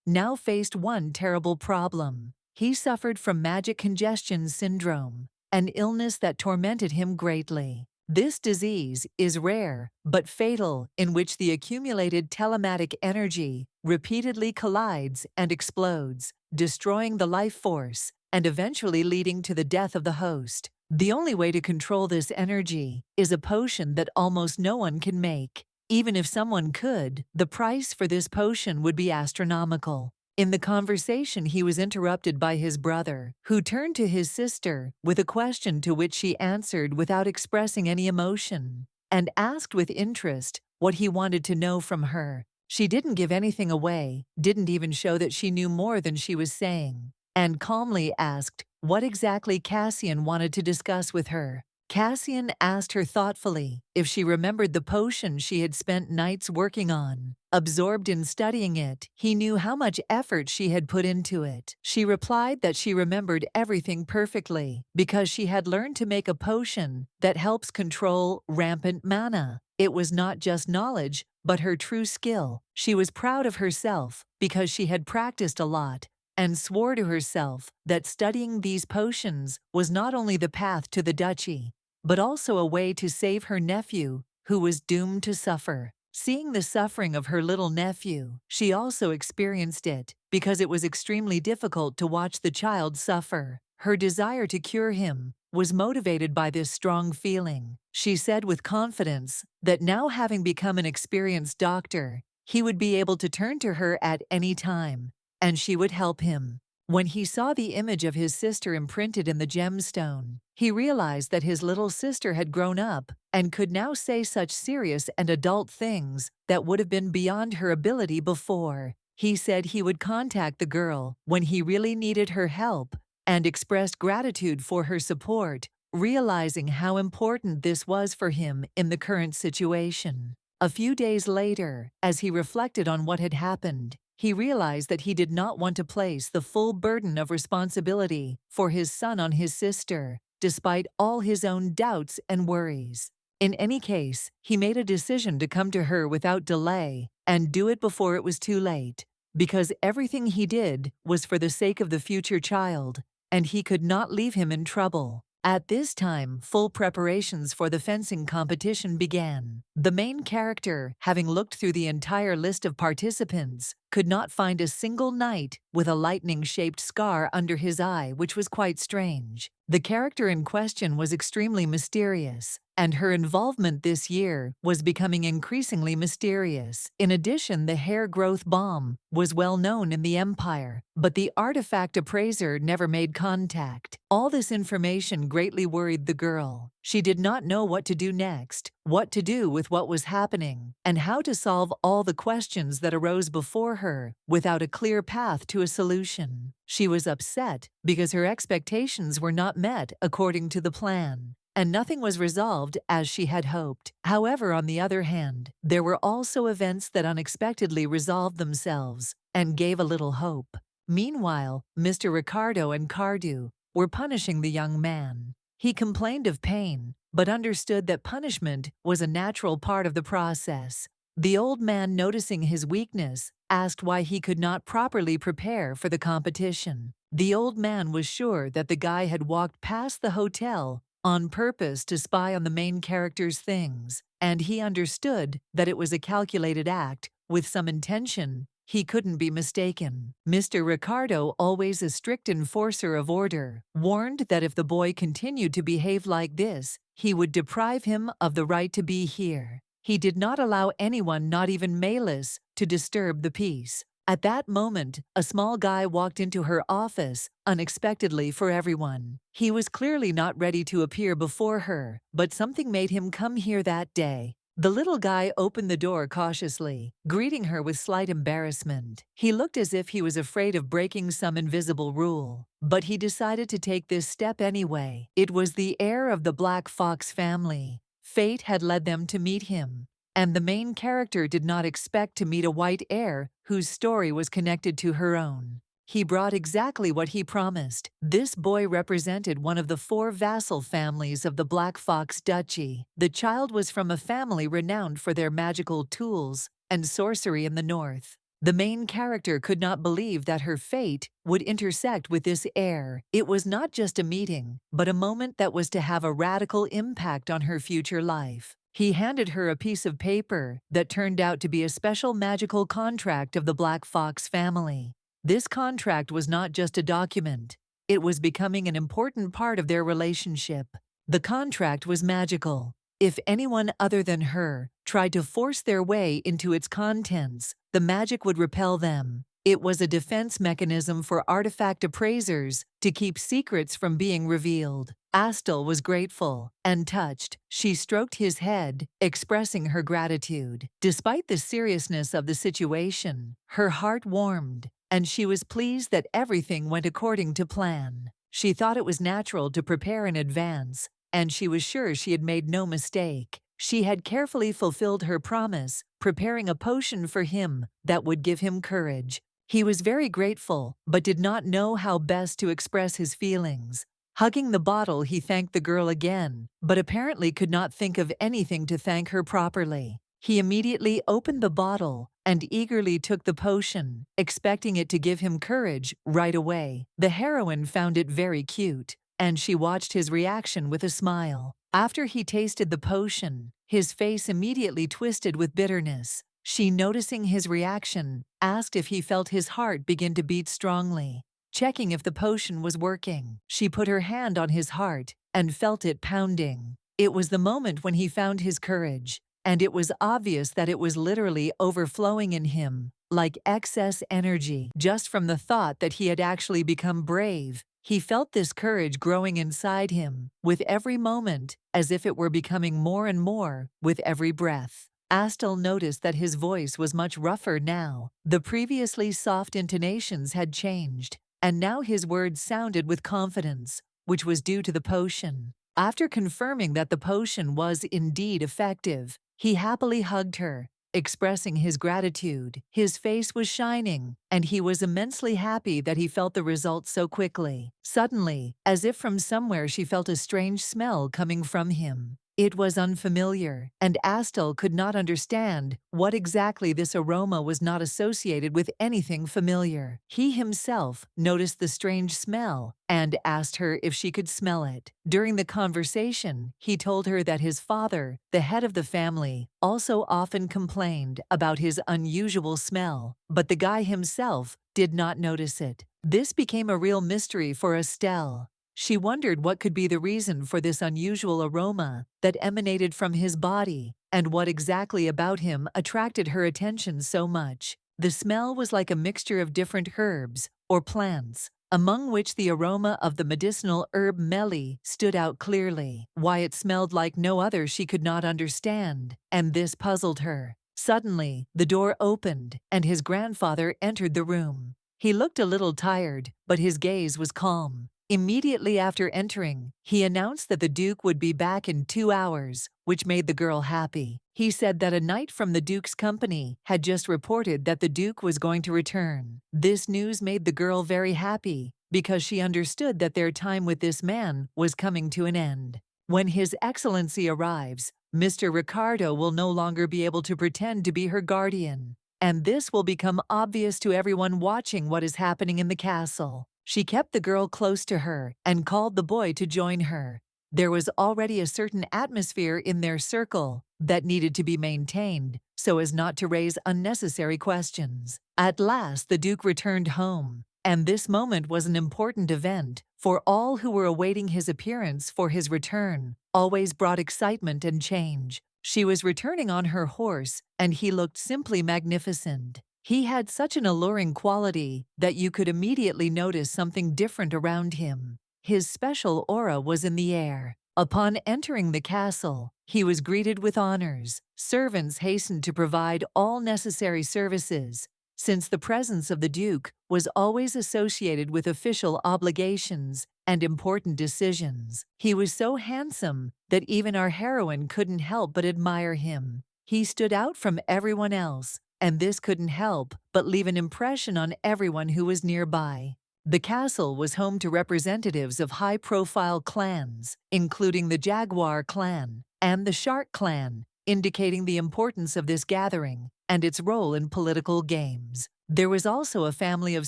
Speaker 1: now faced one terrible problem. He suffered from magic congestion syndrome, an illness that tormented him greatly. This disease is rare but fatal, in which the accumulated telematic energy repeatedly collides and explodes, destroying the life force and eventually leading to the death of the host. The only way to control this energy is a potion that almost no one can make. Even if someone could, the price for this potion would be astronomical. In the conversation, he was interrupted by his brother, who turned to his sister with a question to which she answered without expressing any emotion, and asked with interest what he wanted to know from her. She didn't give anything away, didn't even show that she knew more than she was saying, and calmly asked what exactly Cassian wanted to discuss with her. Cassian asked her thoughtfully if she remembered the potion she had spent nights working on. Absorbed in studying it, he knew how much effort she had put into it. She replied that she remembered everything perfectly because she had learned to make a potion that helps control rampant mana. It was not just knowledge, but her true skill. She was proud of herself because she had practiced a lot and swore to herself that studying these potions was not only the path to the duchy, but also a way to save her nephew, who was doomed to suffer. Seeing the suffering of her little nephew, she also experienced it because it was extremely difficult to watch the child suffer. Her desire to cure him was motivated by this strong feeling. She said with confidence that now, having become an experienced doctor, he would be able to turn to her at any time, and she would help him. When he saw the image of his sister imprinted in the gemstone, he realized that his little sister had grown up and could now say such serious and adult things that would have been beyond her ability before. He said he would contact the girl when he really needed her help and expressed gratitude for her support, realizing how important this was for him in the current situation. A few days later, as he reflected on what had happened, he realized that he did not want to place the full burden of responsibility for his son on his sister, despite all his own doubts and worries. In any case, he made a decision to come to her without delay and do it before it was too late, because everything he did was for the sake of the future child, and he could not leave him in trouble. At this time, full preparations for the fencing competition began. The main character, having looked through the entire list of participants, could not find a single knight with a lightning-shaped scar under his eye, which was quite strange. The character in question was extremely mysterious, and her involvement this year was becoming increasingly mysterious. In addition, the hair growth bomb was well known in the Empire, but the artifact appraiser never made contact. All this information greatly worried the girl. She did not know what to do next, what to do with what was happening, and how to solve all the questions that arose before her without a clear path to a solution. She was upset because her expectations were not met according to the plan, and nothing was resolved as she had hoped. However, on the other hand, there were also events that unexpectedly resolved themselves and gave a little hope. Meanwhile, Mr. Ricardo and Cardew were punishing the young man. He complained of pain, but understood that punishment was a natural part of the process. The old man, noticing his weakness, asked why he could not properly prepare for the competition. The old man was sure that the guy had walked past the hotel on purpose to spy on the main character's things, and he understood that it was a calculated act with some intention. He couldn't be mistaken. Mr. Ricardo, always a strict enforcer of order, warned that if the boy continued to behave like this, he would deprive him of the right to be here. He did not allow anyone, not even Malis, to disturb the peace. At that moment, a small guy walked into her office, unexpectedly for everyone. He was clearly not ready to appear before her, but something made him come here that day. The little guy opened the door cautiously, greeting her with slight embarrassment. He looked as if he was afraid of breaking some invisible rule, but he decided to take this step anyway. It was the heir of the Black Fox family. Fate had led them to meet him, and the main character did not expect to meet a white heir whose story was connected to her own. He brought exactly what he promised. This boy represented one of the 4 vassal families of the Black Fox Duchy. The child was from a family renowned for their magical tools and sorcery in the north. The main character could not believe that her fate would intersect with this heir. It was not just a meeting, but a moment that was to have a radical impact on her future life. He handed her a piece of paper that turned out to be a special magical contract of the Black Fox family. This contract was not just a document. It was becoming an important part of their relationship. The contract was magical. If anyone other than her tried to force their way into its contents, the magic would repel them. It was a defense mechanism for artifact appraisers to keep secrets from being revealed. Astel was grateful and touched. She stroked his head, expressing her gratitude. Despite the seriousness of the situation, her heart warmed. and she was pleased that everything went according to plan. She thought it was natural to prepare in advance, and she was sure she had made no mistake. She had carefully fulfilled her promise, preparing a potion for him that would give him courage. He was very grateful, but did not know how best to express his feelings. Hugging the bottle, he thanked the girl again, but apparently could not think of anything to thank her properly. He immediately opened the bottle and eagerly took the potion, expecting it to give him courage right away. The heroine found it very cute, and she watched his reaction with a smile. After he tasted the potion, his face immediately twisted with bitterness. She, noticing his reaction, asked if he felt his heart begin to beat strongly. Checking if the potion was working, she put her hand on his heart and felt it pounding. It was the moment when he found his courage, and it was obvious that it was literally overflowing in him, like excess energy. Just from the thought that he had actually become brave, he felt this courage growing inside him, with every moment, as if it were becoming more and more with every breath. Astel noticed that his voice was much rougher now. The previously soft intonations had changed, and now his words sounded with confidence, which was due to the potion. After confirming that the potion was indeed effective, he happily hugged her, expressing his gratitude. His face was shining, and he was immensely happy that he felt the results so quickly. Suddenly, as if from somewhere, she felt a strange smell coming from him. It was unfamiliar, and Astel could not understand what exactly this aroma was. Not associated with anything familiar. He himself noticed the strange smell and asked her if she could smell it. During the conversation, he told her that his father, the head of the family, also often complained about his unusual smell, but the guy himself did not notice it. This became a real mystery for Astel. She wondered what could be the reason for this unusual aroma that emanated from his body, and what exactly about him attracted her attention so much. The smell was like a mixture of different herbs or plants, among which the aroma of the medicinal herb mealy stood out clearly. Why it smelled like no other she could not understand, and this puzzled her. Suddenly, the door opened, and his grandfather entered the room. He looked a little tired, but his gaze was calm. Immediately after entering, he announced that the Duke would be back in 2 hours, which made the girl happy. He said that a knight from the Duke's company had just reported that the Duke was going to return. This news made the girl very happy, because she understood that their time with this man was coming to an end. When His Excellency arrives, Mr. Ricardo will no longer be able to pretend to be her guardian, and this will become obvious to everyone watching what is happening in the castle. She kept the girl close to her and called the boy to join her. There was already a certain atmosphere in their circle that needed to be maintained so as not to raise unnecessary questions. At last, the Duke returned home, and this moment was an important event, for all who were awaiting his appearance. For his return always brought excitement and change. She was returning on her horse, and he looked simply magnificent. He had such an alluring quality that you could immediately notice something different around him. His special aura was in the air. Upon entering the castle, he was greeted with honors. Servants hastened to provide all necessary services, since the presence of the Duke was always associated with official obligations and important decisions. He was so handsome that even our heroine couldn't help but admire him. He stood out from everyone else, and this couldn't help but leave an impression on everyone who was nearby. The castle was home to representatives of high-profile clans, including the Jaguar clan and the Shark clan, indicating the importance of this gathering and its role in political games. There was also a family of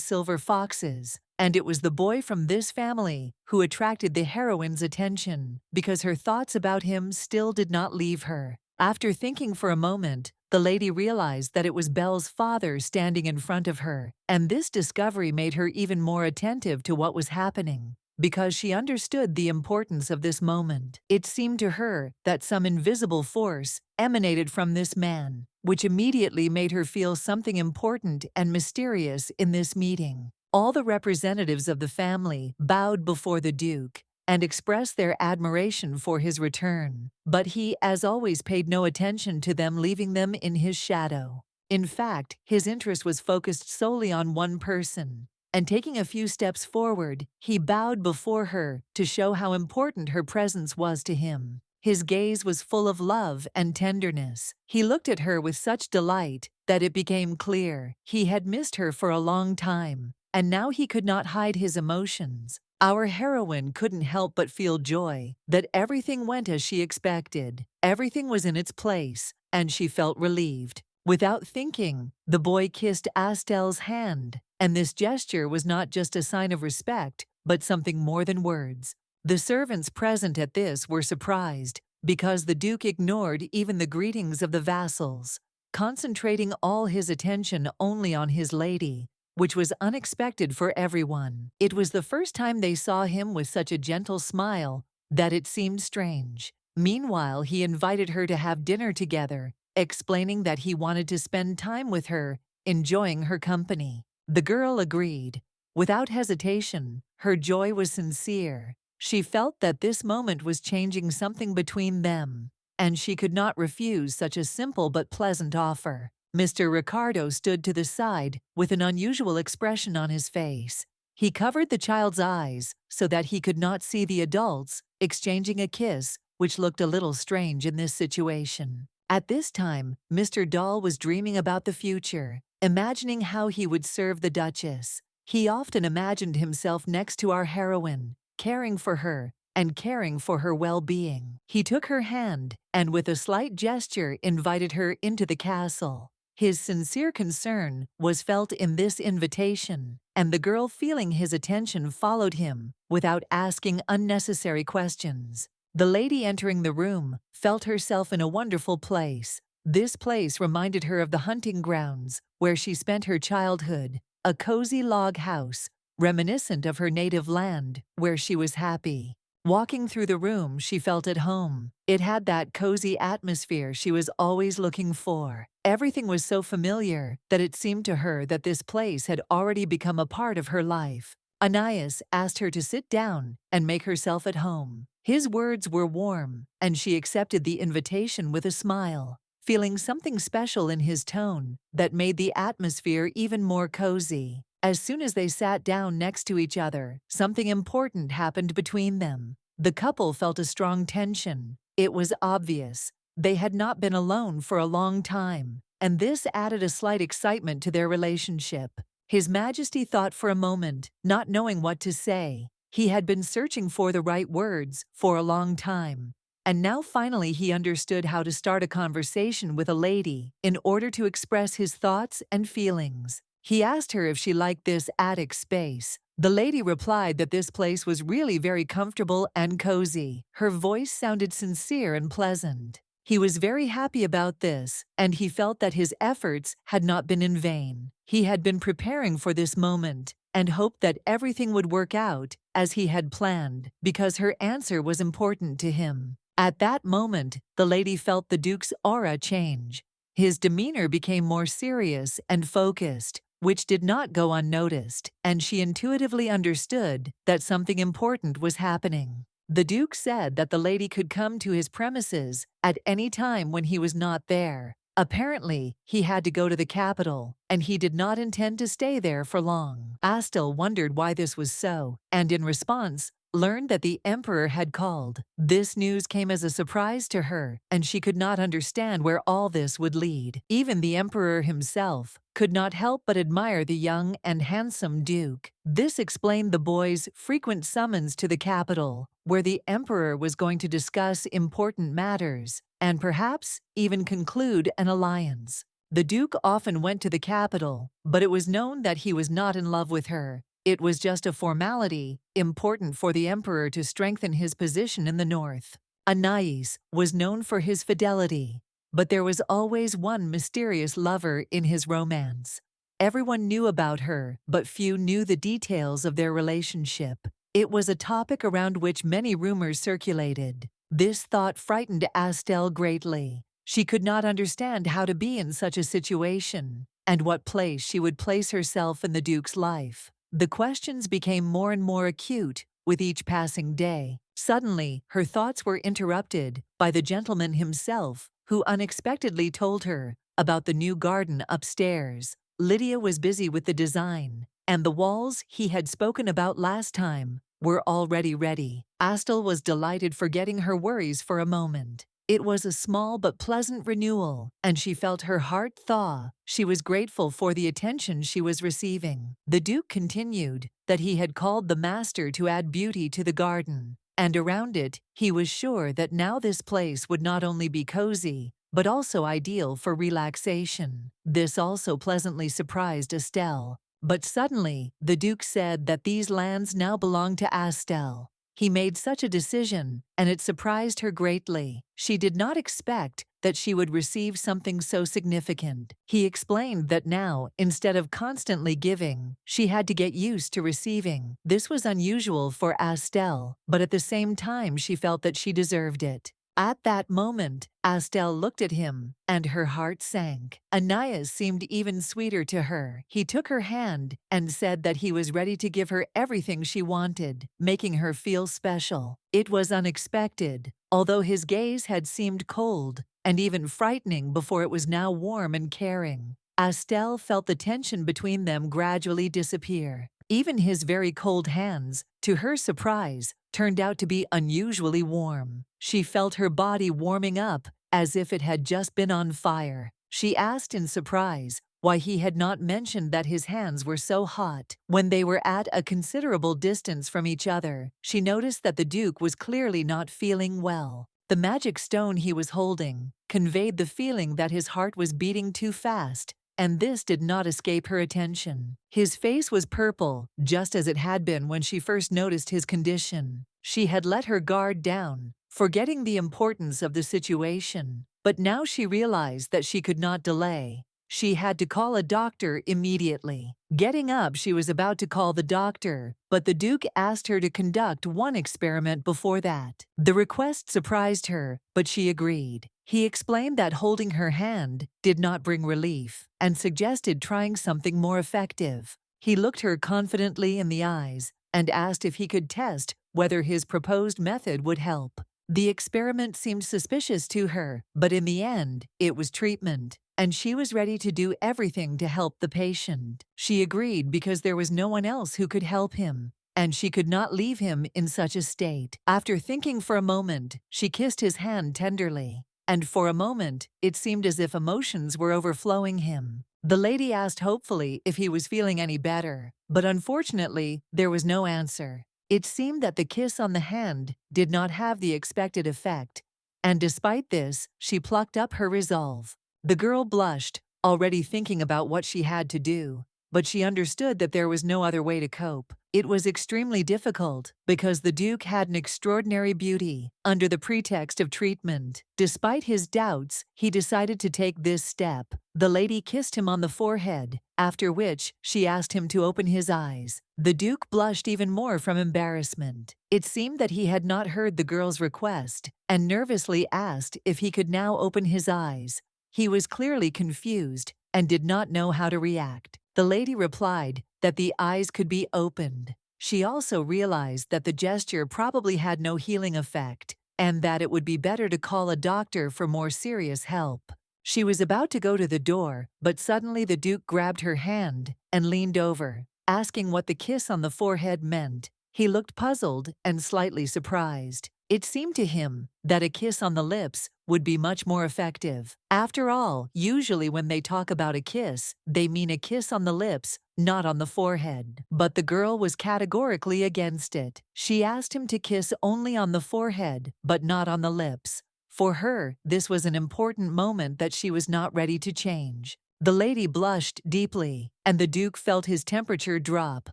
Speaker 1: silver foxes, and it was the boy from this family who attracted the heroine's attention because her thoughts about him still did not leave her. After thinking for a moment, the lady realized that it was Belle's father standing in front of her, and this discovery made her even more attentive to what was happening, because she understood the importance of this moment. It seemed to her that some invisible force emanated from this man, which immediately made her feel something important and mysterious in this meeting. All the representatives of the family bowed before the Duke and expressed their admiration for his return, but he, as always, paid no attention to them, leaving them in his shadow. In fact, his interest was focused solely on one person. And taking a few steps forward, he bowed before her to show how important her presence was to him. His gaze was full of love and tenderness. He looked at her with such delight that it became clear he had missed her for a long time, and now he could not hide his emotions. Our heroine couldn't help but feel joy that everything went as she expected. Everything was in its place, and she felt relieved. Without thinking, the boy kissed Astel's hand, and this gesture was not just a sign of respect, but something more than words. The servants present at this were surprised, because the Duke ignored even the greetings of the vassals, concentrating all his attention only on his lady, which was unexpected for everyone. It was the first time they saw him with such a gentle smile that it seemed strange. Meanwhile, he invited her to have dinner together, explaining that he wanted to spend time with her, enjoying her company. The girl agreed. Without hesitation, her joy was sincere. She felt that this moment was changing something between them, and she could not refuse such a simple but pleasant offer. Mr. Ricardo stood to the side with an unusual expression on his face. He covered the child's eyes so that he could not see the adults, exchanging a kiss, which looked a little strange in this situation. At this time, Mr. Dahl was dreaming about the future, imagining how he would serve the Duchess. He often imagined himself next to our heroine, caring for her and caring for her well-being. He took her hand and with a slight gesture invited her into the castle. His sincere concern was felt in this invitation, and the girl, feeling his attention, followed him without asking unnecessary questions. The lady entering the room felt herself in a wonderful place. This place reminded her of the hunting grounds where she spent her childhood, a cozy log house, reminiscent of her native land where she was happy. Walking through the room, she felt at home. It had that cozy atmosphere she was always looking for. Everything was so familiar that it seemed to her that this place had already become a part of her life. Anais asked her to sit down and make herself at home. His words were warm, and she accepted the invitation with a smile, feeling something special in his tone that made the atmosphere even more cozy. As soon as they sat down next to each other, something important happened between them. The couple felt a strong tension. It was obvious. They had not been alone for a long time, and this added a slight excitement to their relationship. His Majesty thought for a moment, not knowing what to say. He had been searching for the right words for a long time, and now finally he understood how to start a conversation with a lady in order to express his thoughts and feelings. He asked her if she liked this attic space. The lady replied that this place was really very comfortable and cozy. Her voice sounded sincere and pleasant. He was very happy about this, and he felt that his efforts had not been in vain. He had been preparing for this moment and hoped that everything would work out as he had planned, because her answer was important to him. At that moment, the lady felt the Duke's aura change. His demeanor became more serious and focused, which did not go unnoticed, and she intuitively understood that something important was happening. The Duke said that the lady could come to his premises at any time when he was not there. Apparently, he had to go to the capital, and he did not intend to stay there for long. Astel wondered why this was so, and in response, learned that the Emperor had called. This news came as a surprise to her, and she could not understand where all this would lead. Even the Emperor himself could not help but admire the young and handsome Duke. This explained the boy's frequent summons to the capital, where the Emperor was going to discuss important matters, and perhaps even conclude an alliance. The Duke often went to the capital, but it was known that he was not in love with her. It was just a formality, important for the Emperor to strengthen his position in the north. Anais was known for his fidelity, but there was always one mysterious lover in his romance. Everyone knew about her, but few knew the details of their relationship. It was a topic around which many rumors circulated. This thought frightened Astel greatly. She could not understand how to be in such a situation, and what place she would place herself in the Duke's life. The questions became more and more acute with each passing day. Suddenly, her thoughts were interrupted by the gentleman himself, who unexpectedly told her about the new garden upstairs. Lydia was busy with the design, and the walls he had spoken about last time were already ready. Astel was delighted, forgetting her worries for a moment. It was a small but pleasant renewal, and she felt her heart thaw. She was grateful for the attention she was receiving. The Duke continued that he had called the master to add beauty to the garden, and around it, he was sure that now this place would not only be cozy, but also ideal for relaxation. This also pleasantly surprised Estelle. But suddenly, the Duke said that these lands now belonged to Astel. He made such a decision, and it surprised her greatly. She did not expect that she would receive something so significant. He explained that now, instead of constantly giving, she had to get used to receiving. This was unusual for Astel, but at the same time she felt that she deserved it. At that moment, Astel looked at him, and her heart sank. Anais seemed even sweeter to her. He took her hand and said that he was ready to give her everything she wanted, making her feel special. It was unexpected, although his gaze had seemed cold and even frightening before, it was now warm and caring. Astel felt the tension between them gradually disappear. Even his very cold hands, to her surprise, turned out to be unusually warm. She felt her body warming up as if it had just been on fire. She asked in surprise why he had not mentioned that his hands were so hot. When they were at a considerable distance from each other, she noticed that the Duke was clearly not feeling well. The magic stone he was holding conveyed the feeling that his heart was beating too fast, and this did not escape her attention. His face was purple, just as it had been when she first noticed his condition. She had let her guard down, forgetting the importance of the situation. But now she realized that she could not delay. She had to call a doctor immediately. Getting up, she was about to call the doctor, but the Duke asked her to conduct one experiment before that. The request surprised her, but she agreed. He explained that holding her hand did not bring relief, and suggested trying something more effective. He looked her confidently in the eyes and asked if he could test whether his proposed method would help. The experiment seemed suspicious to her, but in the end, it was treatment, and she was ready to do everything to help the patient. She agreed because there was no one else who could help him, and she could not leave him in such a state. After thinking for a moment, she kissed his hand tenderly, and for a moment, it seemed as if emotions were overflowing him. The lady asked hopefully if he was feeling any better, but unfortunately, there was no answer. It seemed that the kiss on the hand did not have the expected effect, and despite this, she plucked up her resolve. The girl blushed, already thinking about what she had to do, but she understood that there was no other way to cope. It was extremely difficult, because the Duke had an extraordinary beauty, under the pretext of treatment. Despite his doubts, he decided to take this step. The lady kissed him on the forehead, after which she asked him to open his eyes. The Duke blushed even more from embarrassment. It seemed that he had not heard the girl's request, and nervously asked if he could now open his eyes. He was clearly confused and did not know how to react. The lady replied that the eyes could be opened. She also realized that the gesture probably had no healing effect, and that it would be better to call a doctor for more serious help. She was about to go to the door, but suddenly the Duke grabbed her hand and leaned over, asking what the kiss on the forehead meant. He looked puzzled and slightly surprised. It seemed to him that a kiss on the lips would be much more effective. After all, usually when they talk about a kiss, they mean a kiss on the lips, not on the forehead. But the girl was categorically against it. She asked him to kiss only on the forehead, but not on the lips. For her, this was an important moment that she was not ready to change. The lady blushed deeply, and the Duke felt his temperature drop.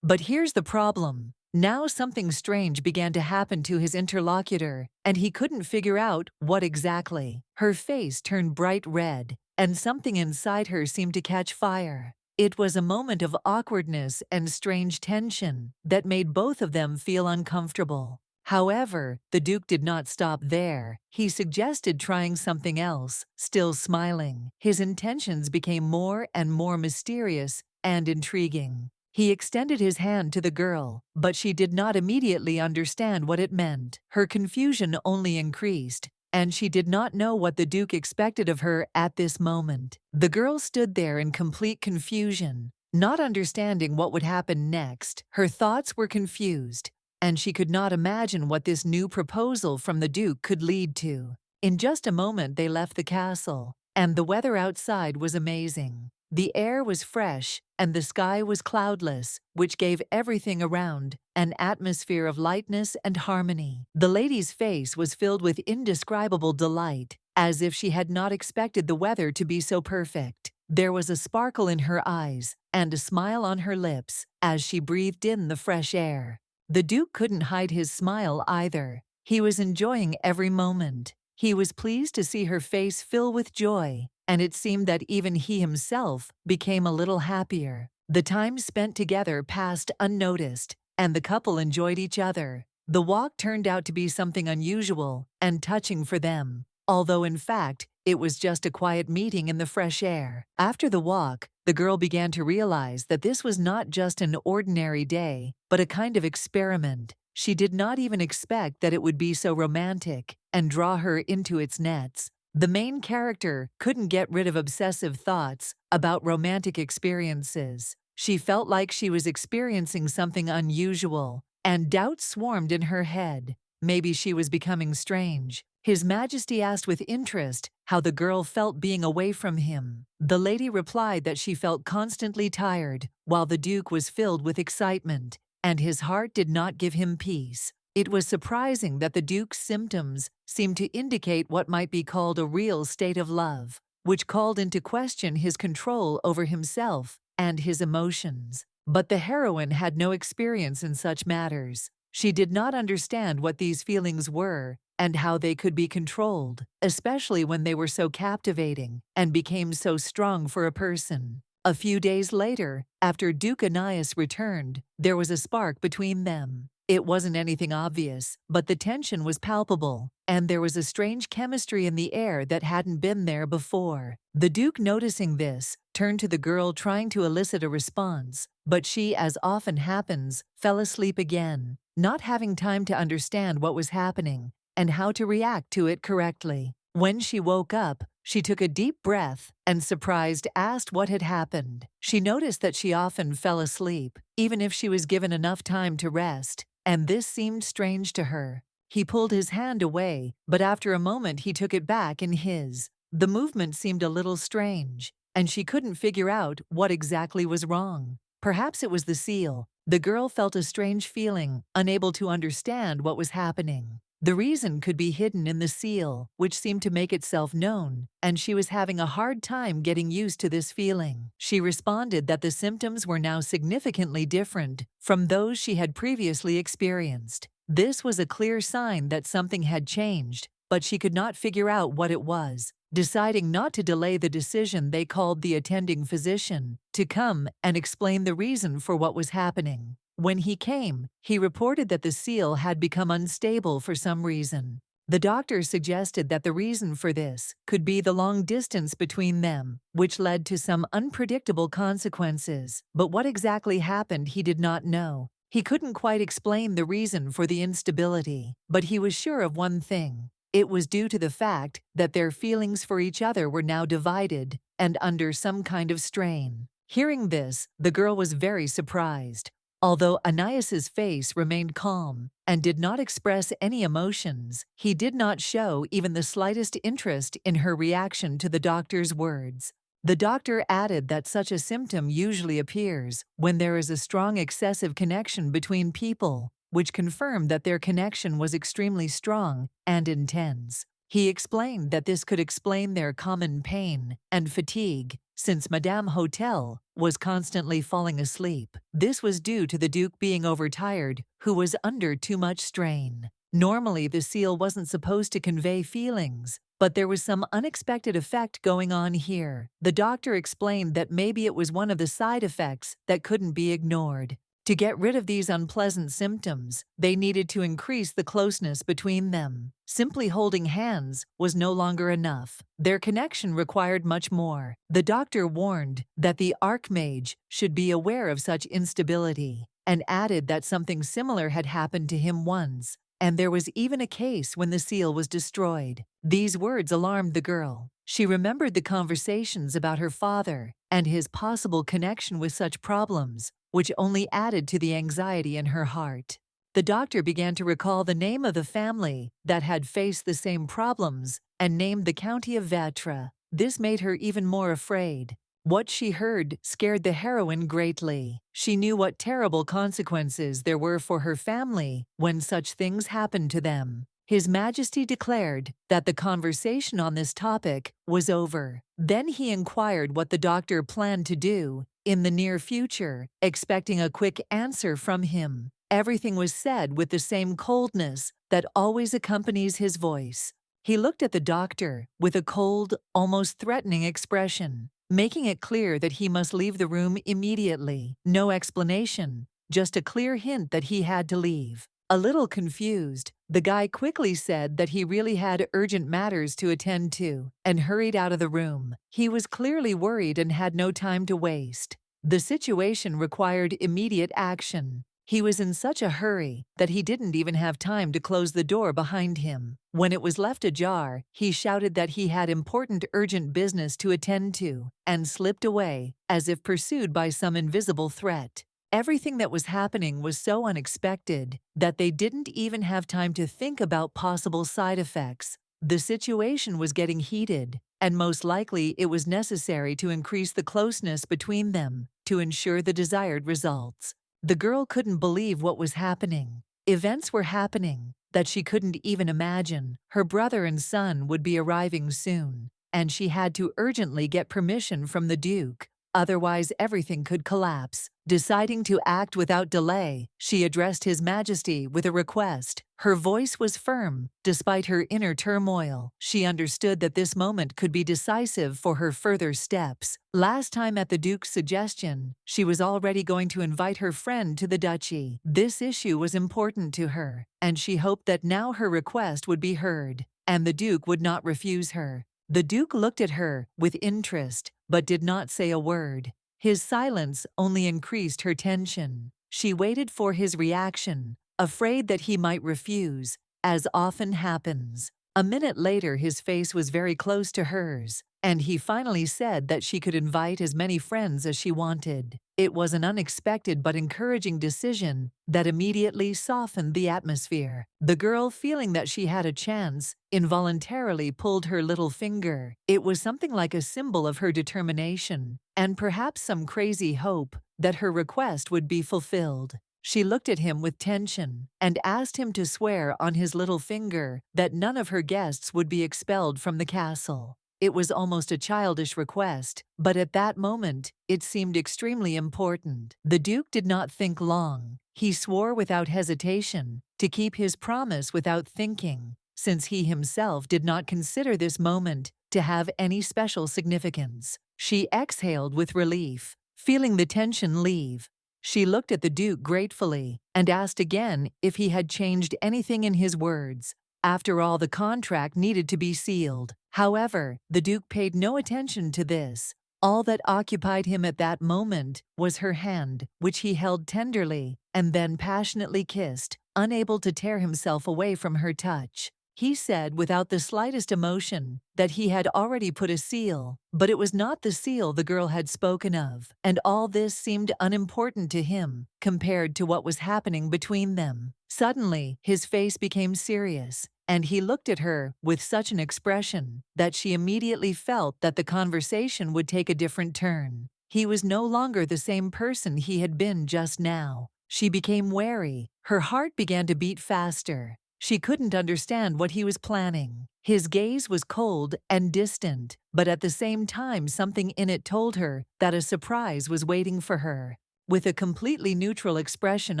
Speaker 1: But here's the problem. Now something strange began to happen to his interlocutor, and he couldn't figure out what exactly. Her face turned bright red, and something inside her seemed to catch fire. It was a moment of awkwardness and strange tension that made both of them feel uncomfortable. However, the Duke did not stop there. He suggested trying something else, still smiling. His intentions became more and more mysterious and intriguing. He extended his hand to the girl, but she did not immediately understand what it meant. Her confusion only increased, and she did not know what the Duke expected of her at this moment. The girl stood there in complete confusion, not understanding what would happen next. Her thoughts were confused, and she could not imagine what this new proposal from the Duke could lead to. In just a moment they left the castle, and the weather outside was amazing. The air was fresh, and the sky was cloudless, which gave everything around an atmosphere of lightness and harmony. The lady's face was filled with indescribable delight, as if she had not expected the weather to be so perfect. There was a sparkle in her eyes and a smile on her lips as she breathed in the fresh air. The Duke couldn't hide his smile either. He was enjoying every moment. He was pleased to see her face fill with joy, and it seemed that even he himself became a little happier. The time spent together passed unnoticed, and the couple enjoyed each other. The walk turned out to be something unusual and touching for them, although in fact, it was just a quiet meeting in the fresh air. After the walk, the girl began to realize that this was not just an ordinary day, but a kind of experiment. She did not even expect that it would be so romantic and draw her into its nets. The main character couldn't get rid of obsessive thoughts about romantic experiences. She felt like she was experiencing something unusual, and doubts swarmed in her head. Maybe she was becoming strange. His Majesty asked with interest how the girl felt being away from him. The lady replied that she felt constantly tired, while the Duke was filled with excitement, and his heart did not give him peace. It was surprising that the Duke's symptoms seemed to indicate what might be called a real state of love, which called into question his control over himself and his emotions. But the heroine had no experience in such matters. She did not understand what these feelings were and how they could be controlled, especially when they were so captivating and became so strong for a person. A few days later, after Duke Anais returned, there was a spark between them. It wasn't anything obvious, but the tension was palpable, and there was a strange chemistry in the air that hadn't been there before. The Duke, noticing this, turned to the girl trying to elicit a response, but she, as often happens, fell asleep again, not having time to understand what was happening and how to react to it correctly. When she woke up, she took a deep breath and, surprised, asked what had happened. She noticed that she often fell asleep, even if she was given enough time to rest, and this seemed strange to her. He pulled his hand away, but after a moment he took it back in his. The movement seemed a little strange, and she couldn't figure out what exactly was wrong. Perhaps it was the seal. The girl felt a strange feeling, unable to understand what was happening. The reason could be hidden in the seal, which seemed to make itself known, and she was having a hard time getting used to this feeling. She responded that the symptoms were now significantly different from those she had previously experienced. This was a clear sign that something had changed, but she could not figure out what it was. Deciding not to delay the decision, they called the attending physician to come and explain the reason for what was happening. When he came, he reported that the seal had become unstable for some reason. The doctor suggested that the reason for this could be the long distance between them, which led to some unpredictable consequences. But what exactly happened he did not know. He couldn't quite explain the reason for the instability, but he was sure of one thing. It was due to the fact that their feelings for each other were now divided and under some kind of strain. Hearing this, the girl was very surprised. Although Anais's face remained calm and did not express any emotions, he did not show even the slightest interest in her reaction to the doctor's words. The doctor added that such a symptom usually appears when there is a strong excessive connection between people, which confirmed that their connection was extremely strong and intense. He explained that this could explain their common pain and fatigue, since Madame Hotel was constantly falling asleep. This was due to the Duke being overtired, who was under too much strain. Normally, the seal wasn't supposed to convey feelings, but there was some unexpected effect going on here. The doctor explained that maybe it was one of the side effects that couldn't be ignored. To get rid of these unpleasant symptoms, they needed to increase the closeness between them. Simply holding hands was no longer enough. Their connection required much more. The doctor warned that the Archmage should be aware of such instability, and added that something similar had happened to him once, and there was even a case when the seal was destroyed. These words alarmed the girl. She remembered the conversations about her father and his possible connection with such problems, which only added to the anxiety in her heart. The doctor began to recall the name of the family that had faced the same problems and named the county of Vatra. This made her even more afraid. What she heard scared the heroine greatly. She knew what terrible consequences there were for her family when such things happened to them. His Majesty declared that the conversation on this topic was over. Then he inquired what the doctor planned to do in the near future, expecting a quick answer from him. Everything was said with the same coldness that always accompanies his voice. He looked at the doctor with a cold, almost threatening expression, making it clear that he must leave the room immediately. No explanation, just a clear hint that he had to leave. A little confused, the guy quickly said that he really had urgent matters to attend to and hurried out of the room. He was clearly worried and had no time to waste. The situation required immediate action. He was in such a hurry that he didn't even have time to close the door behind him. When it was left ajar, he shouted that he had important urgent business to attend to and slipped away, as if pursued by some invisible threat. Everything that was happening was so unexpected that they didn't even have time to think about possible side effects. The situation was getting heated, and most likely it was necessary to increase the closeness between them to ensure the desired results. The girl couldn't believe what was happening. Events were happening that she couldn't even imagine. Her brother and son would be arriving soon, and she had to urgently get permission from the Duke. Otherwise, everything could collapse. Deciding to act without delay, she addressed His Majesty with a request. Her voice was firm, despite her inner turmoil. She understood that this moment could be decisive for her further steps. Last time at the Duke's suggestion, she was already going to invite her friend to the duchy. This issue was important to her, and she hoped that now her request would be heard, and the Duke would not refuse her. The Duke looked at her with interest, but did not say a word. His silence only increased her tension. She waited for his reaction, afraid that he might refuse, as often happens. A minute later, his face was very close to hers, and he finally said that she could invite as many friends as she wanted. It was an unexpected but encouraging decision that immediately softened the atmosphere. The girl, feeling that she had a chance, involuntarily pulled her little finger. It was something like a symbol of her determination, and perhaps some crazy hope that her request would be fulfilled. She looked at him with tension and asked him to swear on his little finger that none of her guests would be expelled from the castle. It was almost a childish request, but at that moment, it seemed extremely important. The Duke did not think long. He swore without hesitation to keep his promise without thinking, since he himself did not consider this moment to have any special significance. She exhaled with relief, feeling the tension leave. She looked at the Duke gratefully and asked again if he had changed anything in his words. After all, the contract needed to be sealed. However, the Duke paid no attention to this. All that occupied him at that moment was her hand, which he held tenderly and then passionately kissed, unable to tear himself away from her touch. He said without the slightest emotion that he had already put a seal, but it was not the seal the girl had spoken of, and all this seemed unimportant to him compared to what was happening between them. Suddenly, his face became serious, and he looked at her with such an expression that she immediately felt that the conversation would take a different turn. He was no longer the same person he had been just now. She became wary. Her heart began to beat faster. She couldn't understand what he was planning. His gaze was cold and distant, but at the same time something in it told her that a surprise was waiting for her. With a completely neutral expression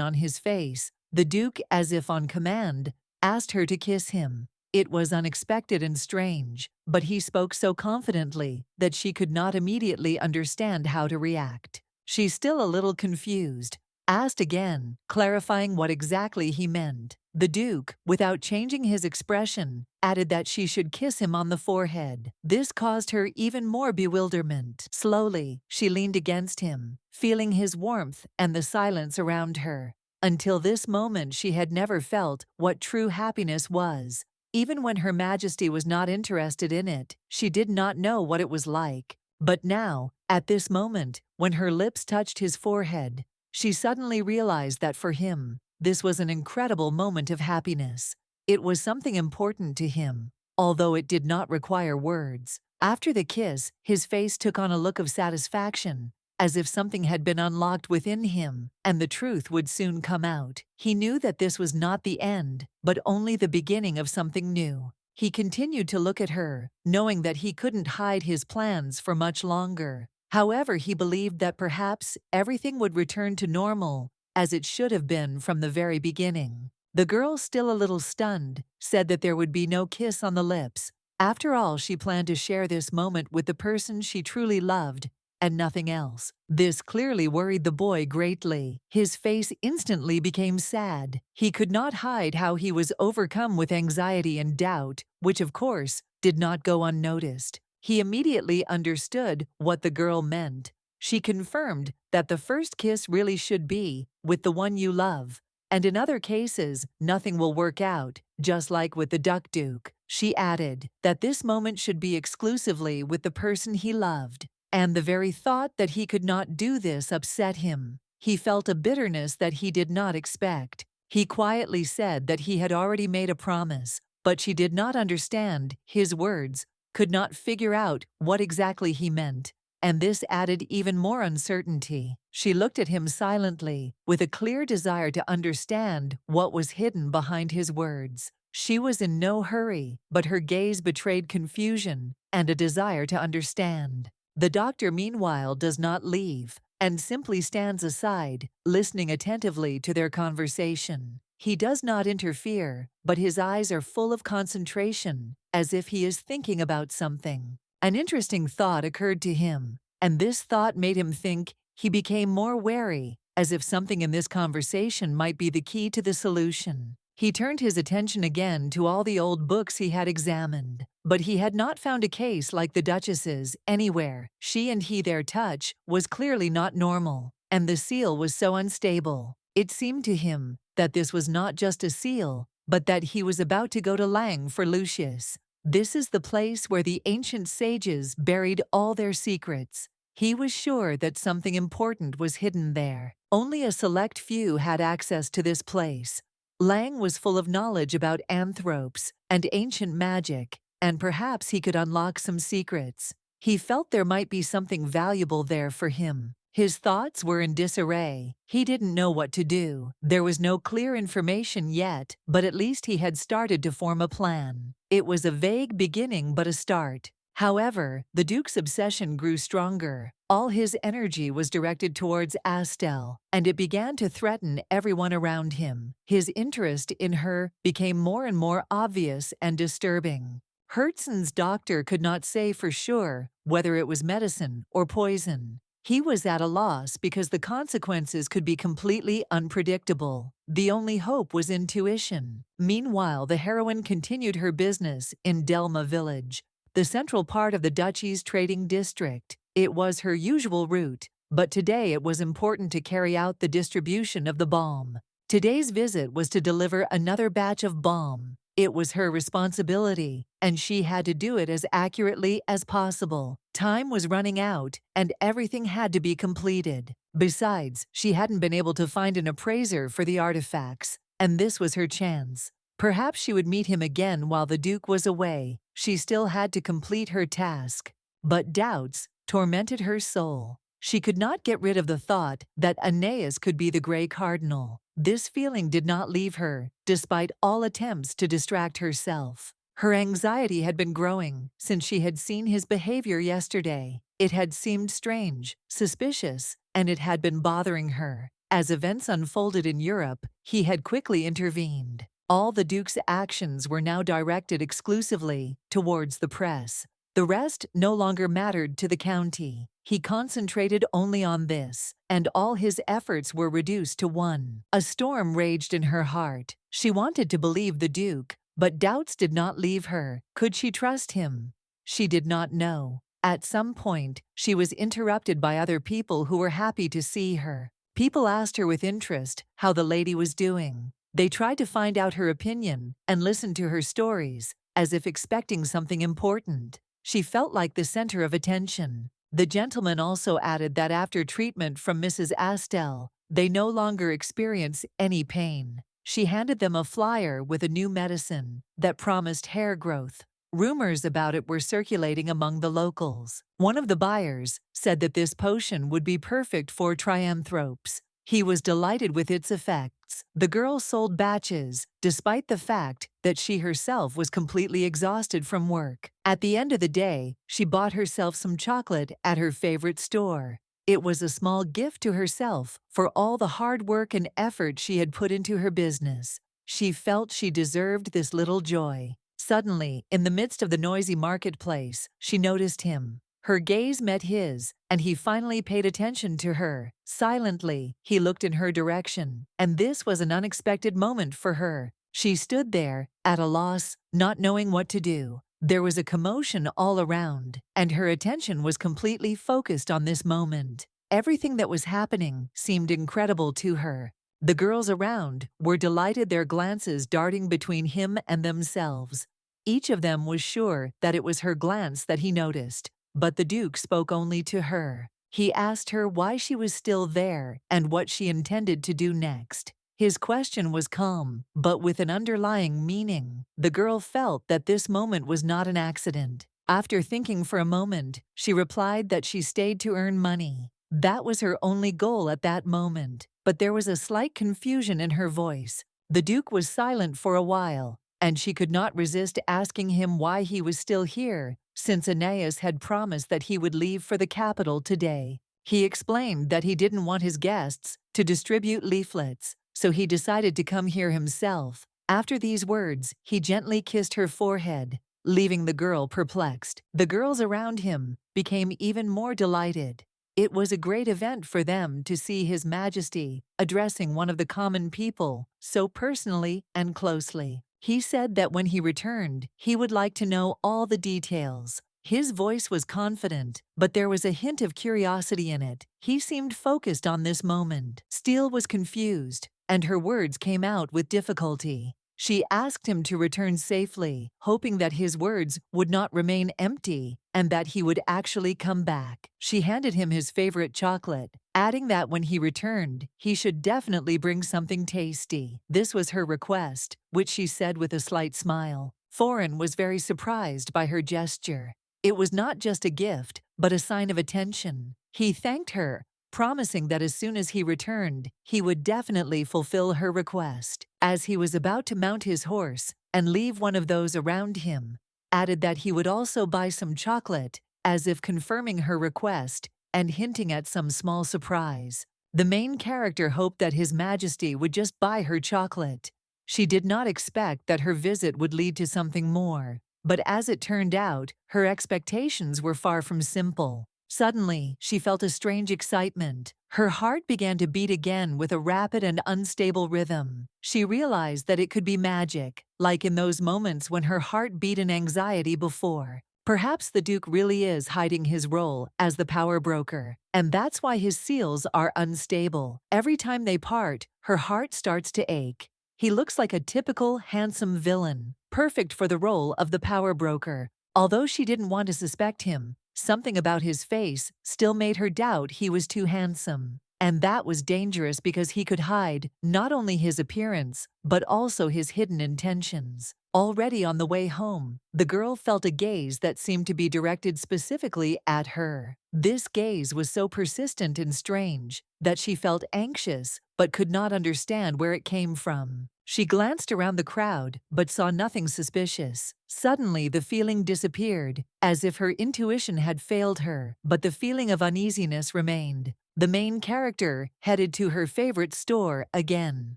Speaker 1: on his face, the Duke, as if on command, asked her to kiss him. It was unexpected and strange, but he spoke so confidently that she could not immediately understand how to react. She, still a little confused, asked again, clarifying what exactly he meant. The Duke, without changing his expression, added that she should kiss him on the forehead. This caused her even more bewilderment. Slowly, she leaned against him, feeling his warmth and the silence around her. Until this moment she had never felt what true happiness was. Even when Her Majesty was not interested in it, she did not know what it was like. But now, at this moment, when her lips touched his forehead, she suddenly realized that for him, this was an incredible moment of happiness. It was something important to him, although it did not require words. After the kiss, his face took on a look of satisfaction, as if something had been unlocked within him, and the truth would soon come out. He knew that this was not the end, but only the beginning of something new. He continued to look at her, knowing that he couldn't hide his plans for much longer. However, he believed that perhaps everything would return to normal, as it should have been from the very beginning. The girl, still a little stunned, said that there would be no kiss on the lips. After all, she planned to share this moment with the person she truly loved, and nothing else. This clearly worried the boy greatly. His face instantly became sad. He could not hide how he was overcome with anxiety and doubt, which of course did not go unnoticed. He immediately understood what the girl meant. She confirmed that the first kiss really should be with the one you love, and in other cases, nothing will work out, just like with the Duck Duke. She added that this moment should be exclusively with the person he loved. And the very thought that he could not do this upset him. He felt a bitterness that he did not expect. He quietly said that he had already made a promise, but she did not understand his words, could not figure out what exactly he meant, and this added even more uncertainty. She looked at him silently, with a clear desire to understand what was hidden behind his words. She was in no hurry, but her gaze betrayed confusion and a desire to understand. The doctor, meanwhile, does not leave, and simply stands aside, listening attentively to their conversation. He does not interfere, but his eyes are full of concentration, as if he is thinking about something. An interesting thought occurred to him, and this thought made him think. He became more wary, as if something in this conversation might be the key to the solution. He turned his attention again to all the old books he had examined, but he had not found a case like the Duchess's anywhere. She and he, their touch was clearly not normal, and the seal was so unstable. It seemed to him that this was not just a seal, but that he was about to go to Lang for Lucius. This is the place where the ancient sages buried all their secrets. He was sure that something important was hidden there. Only a select few had access to this place. Lang was full of knowledge about anthropes and ancient magic, and perhaps he could unlock some secrets. He felt there might be something valuable there for him. His thoughts were in disarray. He didn't know what to do. There was no clear information yet, but at least he had started to form a plan. It was a vague beginning, but a start. However, the Duke's obsession grew stronger. All his energy was directed towards Astel, and it began to threaten everyone around him. His interest in her became more and more obvious and disturbing. Herzen's doctor could not say for sure whether it was medicine or poison. He was at a loss because the consequences could be completely unpredictable. The only hope was intuition. Meanwhile, the heroine continued her business in Delma village, the central part of the duchy's trading district. It was her usual route, but today it was important to carry out the distribution of the balm. Today's visit was to deliver another batch of balm. It was her responsibility, and she had to do it as accurately as possible. Time was running out, and everything had to be completed. Besides, she hadn't been able to find an appraiser for the artifacts, and this was her chance. Perhaps she would meet him again while the Duke was away. She still had to complete her task. But doubts tormented her soul. She could not get rid of the thought that Aeneas could be the Grey Cardinal. This feeling did not leave her, despite all attempts to distract herself. Her anxiety had been growing since she had seen his behavior yesterday. It had seemed strange, suspicious, and it had been bothering her. As events unfolded in Europe, he had quickly intervened. All the Duke's actions were now directed exclusively towards the press. The rest no longer mattered to the county. He concentrated only on this, and all his efforts were reduced to one. A storm raged in her heart. She wanted to believe the Duke, but doubts did not leave her. Could she trust him? She did not know. At some point, she was interrupted by other people who were happy to see her. People asked her with interest how the lady was doing. They tried to find out her opinion and listened to her stories, as if expecting something important. She felt like the center of attention. The gentleman also added that after treatment from Mrs. Astel, they no longer experience any pain. She handed them a flyer with a new medicine that promised hair growth. Rumors about it were circulating among the locals. One of the buyers said that this potion would be perfect for trianthropes. He was delighted with its effects. The girl sold batches, despite the fact that she herself was completely exhausted from work. At the end of the day, she bought herself some chocolate at her favorite store. It was a small gift to herself for all the hard work and effort she had put into her business. She felt she deserved this little joy. Suddenly, in the midst of the noisy marketplace, she noticed him. Her gaze met his, and he finally paid attention to her. Silently, he looked in her direction, and this was an unexpected moment for her. She stood there, at a loss, not knowing what to do. There was a commotion all around, and her attention was completely focused on this moment. Everything that was happening seemed incredible to her. The girls around were delighted, their glances darting between him and themselves. Each of them was sure that it was her glance that he noticed, but the Duke spoke only to her. He asked her why she was still there and what she intended to do next. His question was calm, but with an underlying meaning. The girl felt that this moment was not an accident. After thinking for a moment, she replied that she stayed to earn money. That was her only goal at that moment, but there was a slight confusion in her voice. The Duke was silent for a while, and she could not resist asking him why he was still here, since Aeneas had promised that he would leave for the capital today. He explained that he didn't want his guests to distribute leaflets, so he decided to come here himself. After these words, he gently kissed her forehead, leaving the girl perplexed. The girls around him became even more delighted. It was a great event for them to see His Majesty addressing one of the common people so personally and closely. He said that when he returned, he would like to know all the details. His voice was confident, but there was a hint of curiosity in it. He seemed focused on this moment. Steele was confused, and her words came out with difficulty. She asked him to return safely, hoping that his words would not remain empty and that he would actually come back. She handed him his favorite chocolate, adding that when he returned, he should definitely bring something tasty. This was her request, which she said with a slight smile. Foreign was very surprised by her gesture. It was not just a gift, but a sign of attention. He thanked her, promising that as soon as he returned, he would definitely fulfill her request. As he was about to mount his horse and leave, one of those around him added that he would also buy some chocolate, as if confirming her request and hinting at some small surprise. The main character hoped that His Majesty would just buy her chocolate. She did not expect that her visit would lead to something more, but as it turned out, her expectations were far from simple. Suddenly, she felt a strange excitement. Her heart began to beat again with a rapid and unstable rhythm. She realized that it could be magic, like in those moments when her heart beat in anxiety before. Perhaps the Duke really is hiding his role as the power broker, and that's why his seals are unstable. Every time they part, her heart starts to ache. He looks like a typical, handsome villain, perfect for the role of the power broker. Although she didn't want to suspect him, something about his face still made her doubt he was too handsome. And that was dangerous because he could hide not only his appearance, but also his hidden intentions. Already on the way home, the girl felt a gaze that seemed to be directed specifically at her. This gaze was so persistent and strange that she felt anxious but could not understand where it came from. She glanced around the crowd but saw nothing suspicious. Suddenly, the feeling disappeared, as if her intuition had failed her, but the feeling of uneasiness remained. The main character headed to her favorite store again.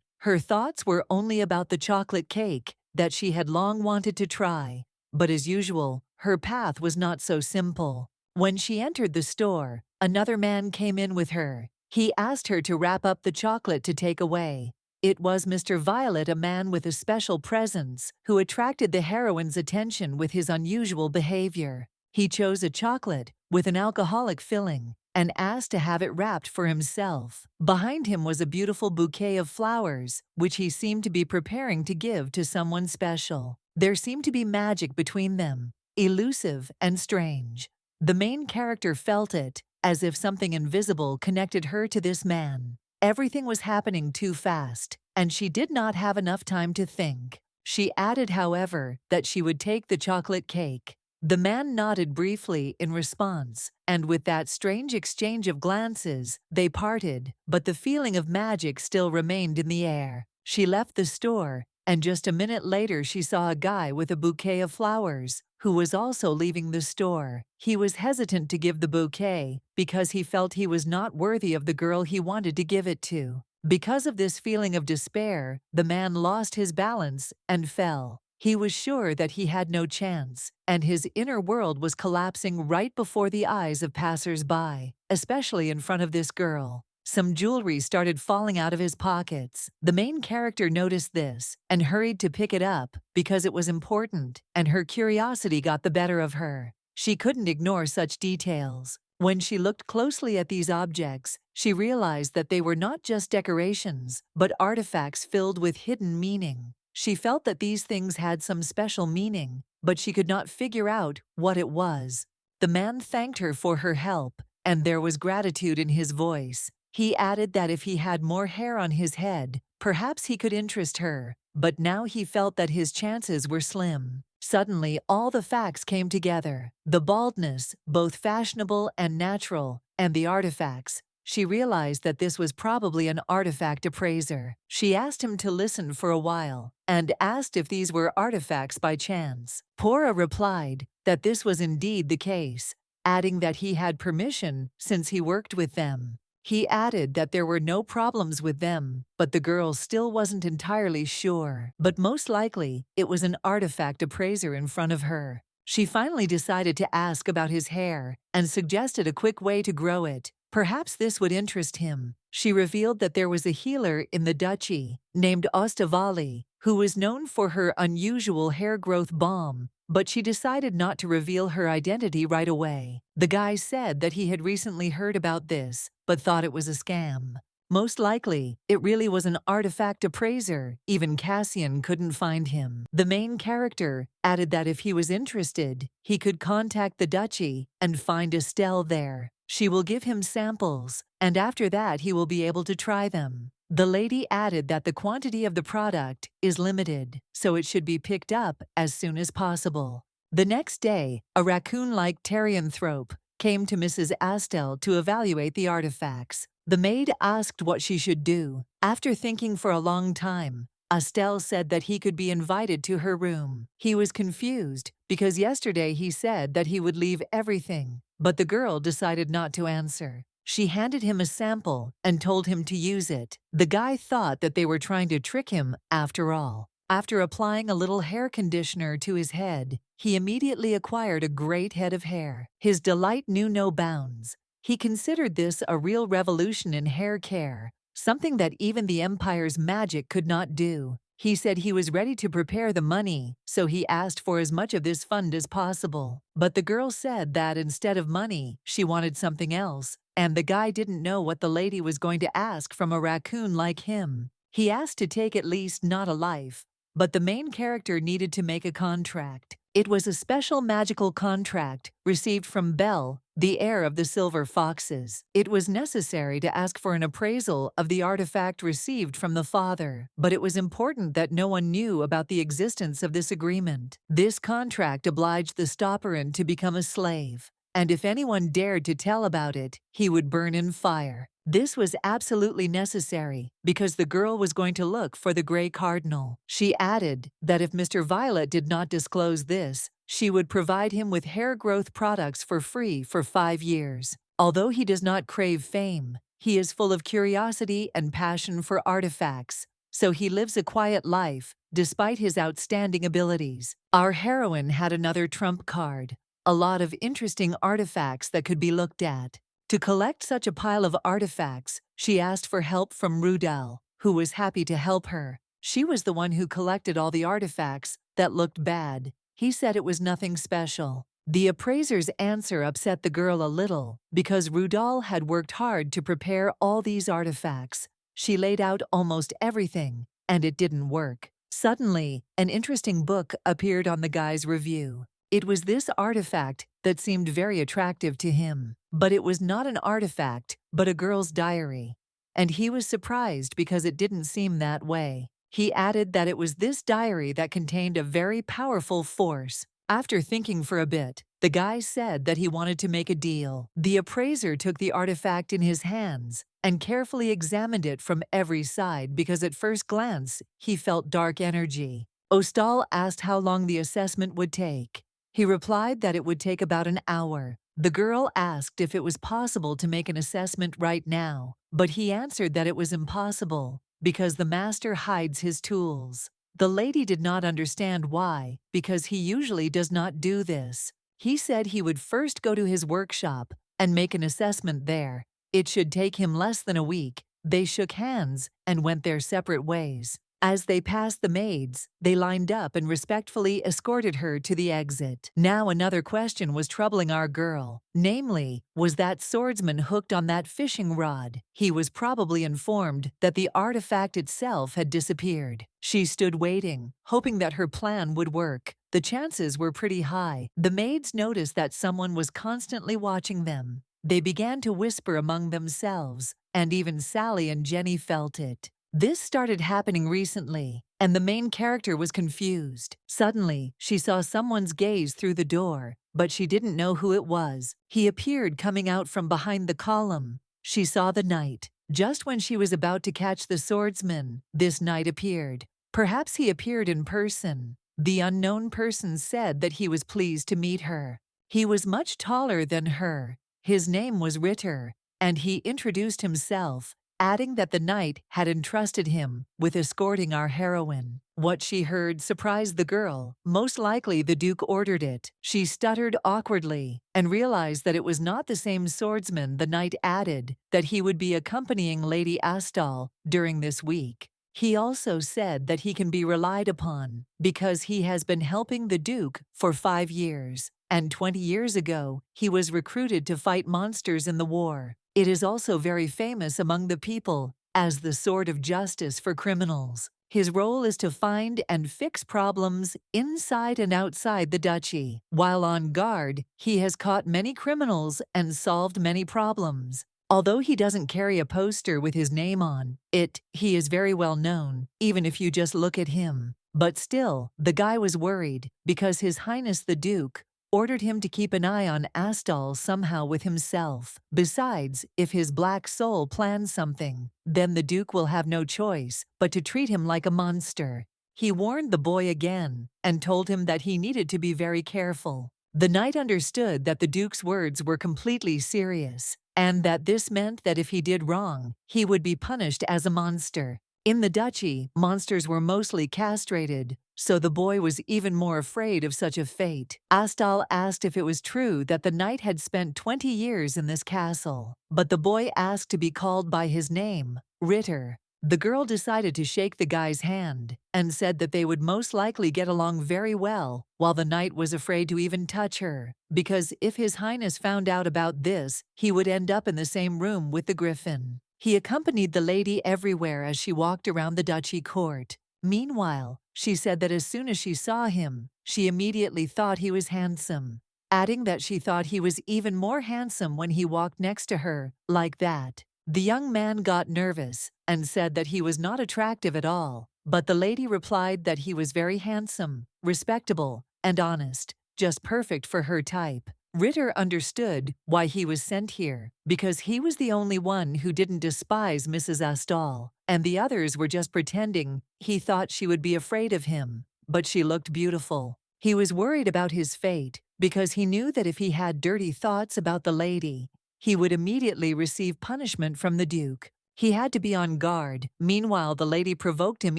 Speaker 1: Her thoughts were only about the chocolate cake that she had long wanted to try, but as usual, her path was not so simple. When she entered the store, another man came in with her. He asked her to wrap up the chocolate to take away. It was Mr. Violet, a man with a special presence, who attracted the heroine's attention with his unusual behavior. He chose a chocolate with an alcoholic filling, and asked to have it wrapped for himself. Behind him was a beautiful bouquet of flowers, which he seemed to be preparing to give to someone special. There seemed to be magic between them, elusive and strange. The main character felt it, as if something invisible connected her to this man. Everything was happening too fast, and she did not have enough time to think. She added, however, that she would take the chocolate cake. The man nodded briefly in response, and with that strange exchange of glances, they parted, but the feeling of magic still remained in the air. She left the store, and just a minute later she saw a guy with a bouquet of flowers, who was also leaving the store. He was hesitant to give the bouquet, because he felt he was not worthy of the girl he wanted to give it to. Because of this feeling of despair, the man lost his balance and fell. He was sure that he had no chance, and his inner world was collapsing right before the eyes of passers-by, especially in front of this girl. Some jewelry started falling out of his pockets. The main character noticed this and hurried to pick it up because it was important, and her curiosity got the better of her. She couldn't ignore such details. When she looked closely at these objects, she realized that they were not just decorations, but artifacts filled with hidden meaning. She felt that these things had some special meaning, but she could not figure out what it was. The man thanked her for her help, and there was gratitude in his voice. He added that if he had more hair on his head, perhaps he could interest her, but now he felt that his chances were slim. Suddenly, all the facts came together. The baldness, both fashionable and natural, and the artifacts. She realized that this was probably an artifact appraiser. She asked him to listen for a while, and asked if these were artifacts by chance. Pora replied that this was indeed the case, adding that he had permission since he worked with them. He added that there were no problems with them, but the girl still wasn't entirely sure. But most likely, it was an artifact appraiser in front of her. She finally decided to ask about his hair and suggested a quick way to grow it. Perhaps this would interest him. She revealed that there was a healer in the duchy named Ostavali, who was known for her unusual hair growth balm, but she decided not to reveal her identity right away. The guy said that he had recently heard about this, but thought it was a scam. Most likely, it really was an artifact appraiser. Even Cassian couldn't find him. The main character added that if he was interested, he could contact the duchy and find Estelle there. She will give him samples, and after that he will be able to try them. The lady added that the quantity of the product is limited, so it should be picked up as soon as possible. The next day, a raccoon-like Terrianthrope came to Mrs. Astel to evaluate the artifacts. The maid asked what she should do. After thinking for a long time, Astel said that he could be invited to her room. He was confused because yesterday he said that he would leave everything, but the girl decided not to answer. She handed him a sample and told him to use it. The guy thought that they were trying to trick him after all. After applying a little hair conditioner to his head, he immediately acquired a great head of hair. His delight knew no bounds. He considered this a real revolution in hair care, something that even the Empire's magic could not do. He said he was ready to prepare the money, so he asked for as much of this fund as possible. But the girl said that instead of money, she wanted something else, and the guy didn't know what the lady was going to ask from a raccoon like him. He asked to take at least not a life, but the main character needed to make a contract. It was a special magical contract received from Belle, the heir of the Silver Foxes. It was necessary to ask for an appraisal of the artifact received from the father, but it was important that no one knew about the existence of this agreement. This contract obliged the Stopperin to become a slave, and if anyone dared to tell about it, he would burn in fire. This was absolutely necessary because the girl was going to look for the Grey Cardinal. She added that if Mr. Violet did not disclose this, she would provide him with hair growth products for free for 5 years. Although he does not crave fame, he is full of curiosity and passion for artifacts, so he lives a quiet life despite his outstanding abilities. Our heroine had another trump card, a lot of interesting artifacts that could be looked at. To collect such a pile of artifacts, she asked for help from Rudel, who was happy to help her. She was the one who collected all the artifacts that looked bad. He said it was nothing special. The appraiser's answer upset the girl a little, because Rudal had worked hard to prepare all these artifacts. She laid out almost everything, and it didn't work. Suddenly, an interesting book appeared on the guy's review. It was this artifact that seemed very attractive to him. But it was not an artifact, but a girl's diary. And he was surprised because it didn't seem that way. He added that it was this diary that contained a very powerful force. After thinking for a bit, the guy said that he wanted to make a deal. The appraiser took the artifact in his hands and carefully examined it from every side because at first glance, he felt dark energy. Ostal asked how long the assessment would take. He replied that it would take about an hour. The girl asked if it was possible to make an assessment right now, but he answered that it was impossible because the master hides his tools. The lady did not understand why, because he usually does not do this. He said he would first go to his workshop and make an assessment there. It should take him less than a week. They shook hands and went their separate ways. As they passed the maids, they lined up and respectfully escorted her to the exit. Now another question was troubling our girl. Namely, was that swordsman hooked on that fishing rod? He was probably informed that the artifact itself had disappeared. She stood waiting, hoping that her plan would work. The chances were pretty high. The maids noticed that someone was constantly watching them. They began to whisper among themselves, and even Sally and Jenny felt it. This started happening recently, and the main character was confused. Suddenly, she saw someone's gaze through the door, but she didn't know who it was. He appeared coming out from behind the column. She saw the knight. Just when she was about to catch the swordsman, this knight appeared. Perhaps he appeared in person. The unknown person said that he was pleased to meet her. He was much taller than her. His name was Ritter, and he introduced himself, adding that the knight had entrusted him with escorting our heroine. What she heard surprised the girl. Most likely the Duke ordered it. She stuttered awkwardly and realized that it was not the same swordsman. The knight added that he would be accompanying Lady Astal during this week. He also said that he can be relied upon because he has been helping the Duke for 5 years, and 20 years ago he was recruited to fight monsters in the war. It is also very famous among the people as the sword of justice for criminals. His role is to find and fix problems inside and outside the duchy. While on guard, he has caught many criminals and solved many problems. Although he doesn't carry a poster with his name on it, he is very well known, even if you just look at him. But still, the guy was worried because His Highness the Duke ordered him to keep an eye on Astal somehow with himself. Besides, if his black soul plans something, then the Duke will have no choice but to treat him like a monster. He warned the boy again and told him that he needed to be very careful. The knight understood that the Duke's words were completely serious, and that this meant that if he did wrong, he would be punished as a monster. In the duchy, monsters were mostly castrated, so the boy was even more afraid of such a fate. Astal asked if it was true that the knight had spent 20 years in this castle, but the boy asked to be called by his name, Ritter. The girl decided to shake the guy's hand and said that they would most likely get along very well, while the knight was afraid to even touch her, because if His Highness found out about this, he would end up in the same room with the griffin. He accompanied the lady everywhere as she walked around the duchy court. Meanwhile, she said that as soon as she saw him, she immediately thought he was handsome, adding that she thought he was even more handsome when he walked next to her, like that. The young man got nervous and said that he was not attractive at all, but the lady replied that he was very handsome, respectable, and honest, just perfect for her type. Ritter understood why he was sent here, because he was the only one who didn't despise Mrs. Astal, and the others were just pretending. He thought she would be afraid of him, but she looked beautiful. He was worried about his fate, because he knew that if he had dirty thoughts about the lady, he would immediately receive punishment from the Duke. He had to be on guard. Meanwhile, the lady provoked him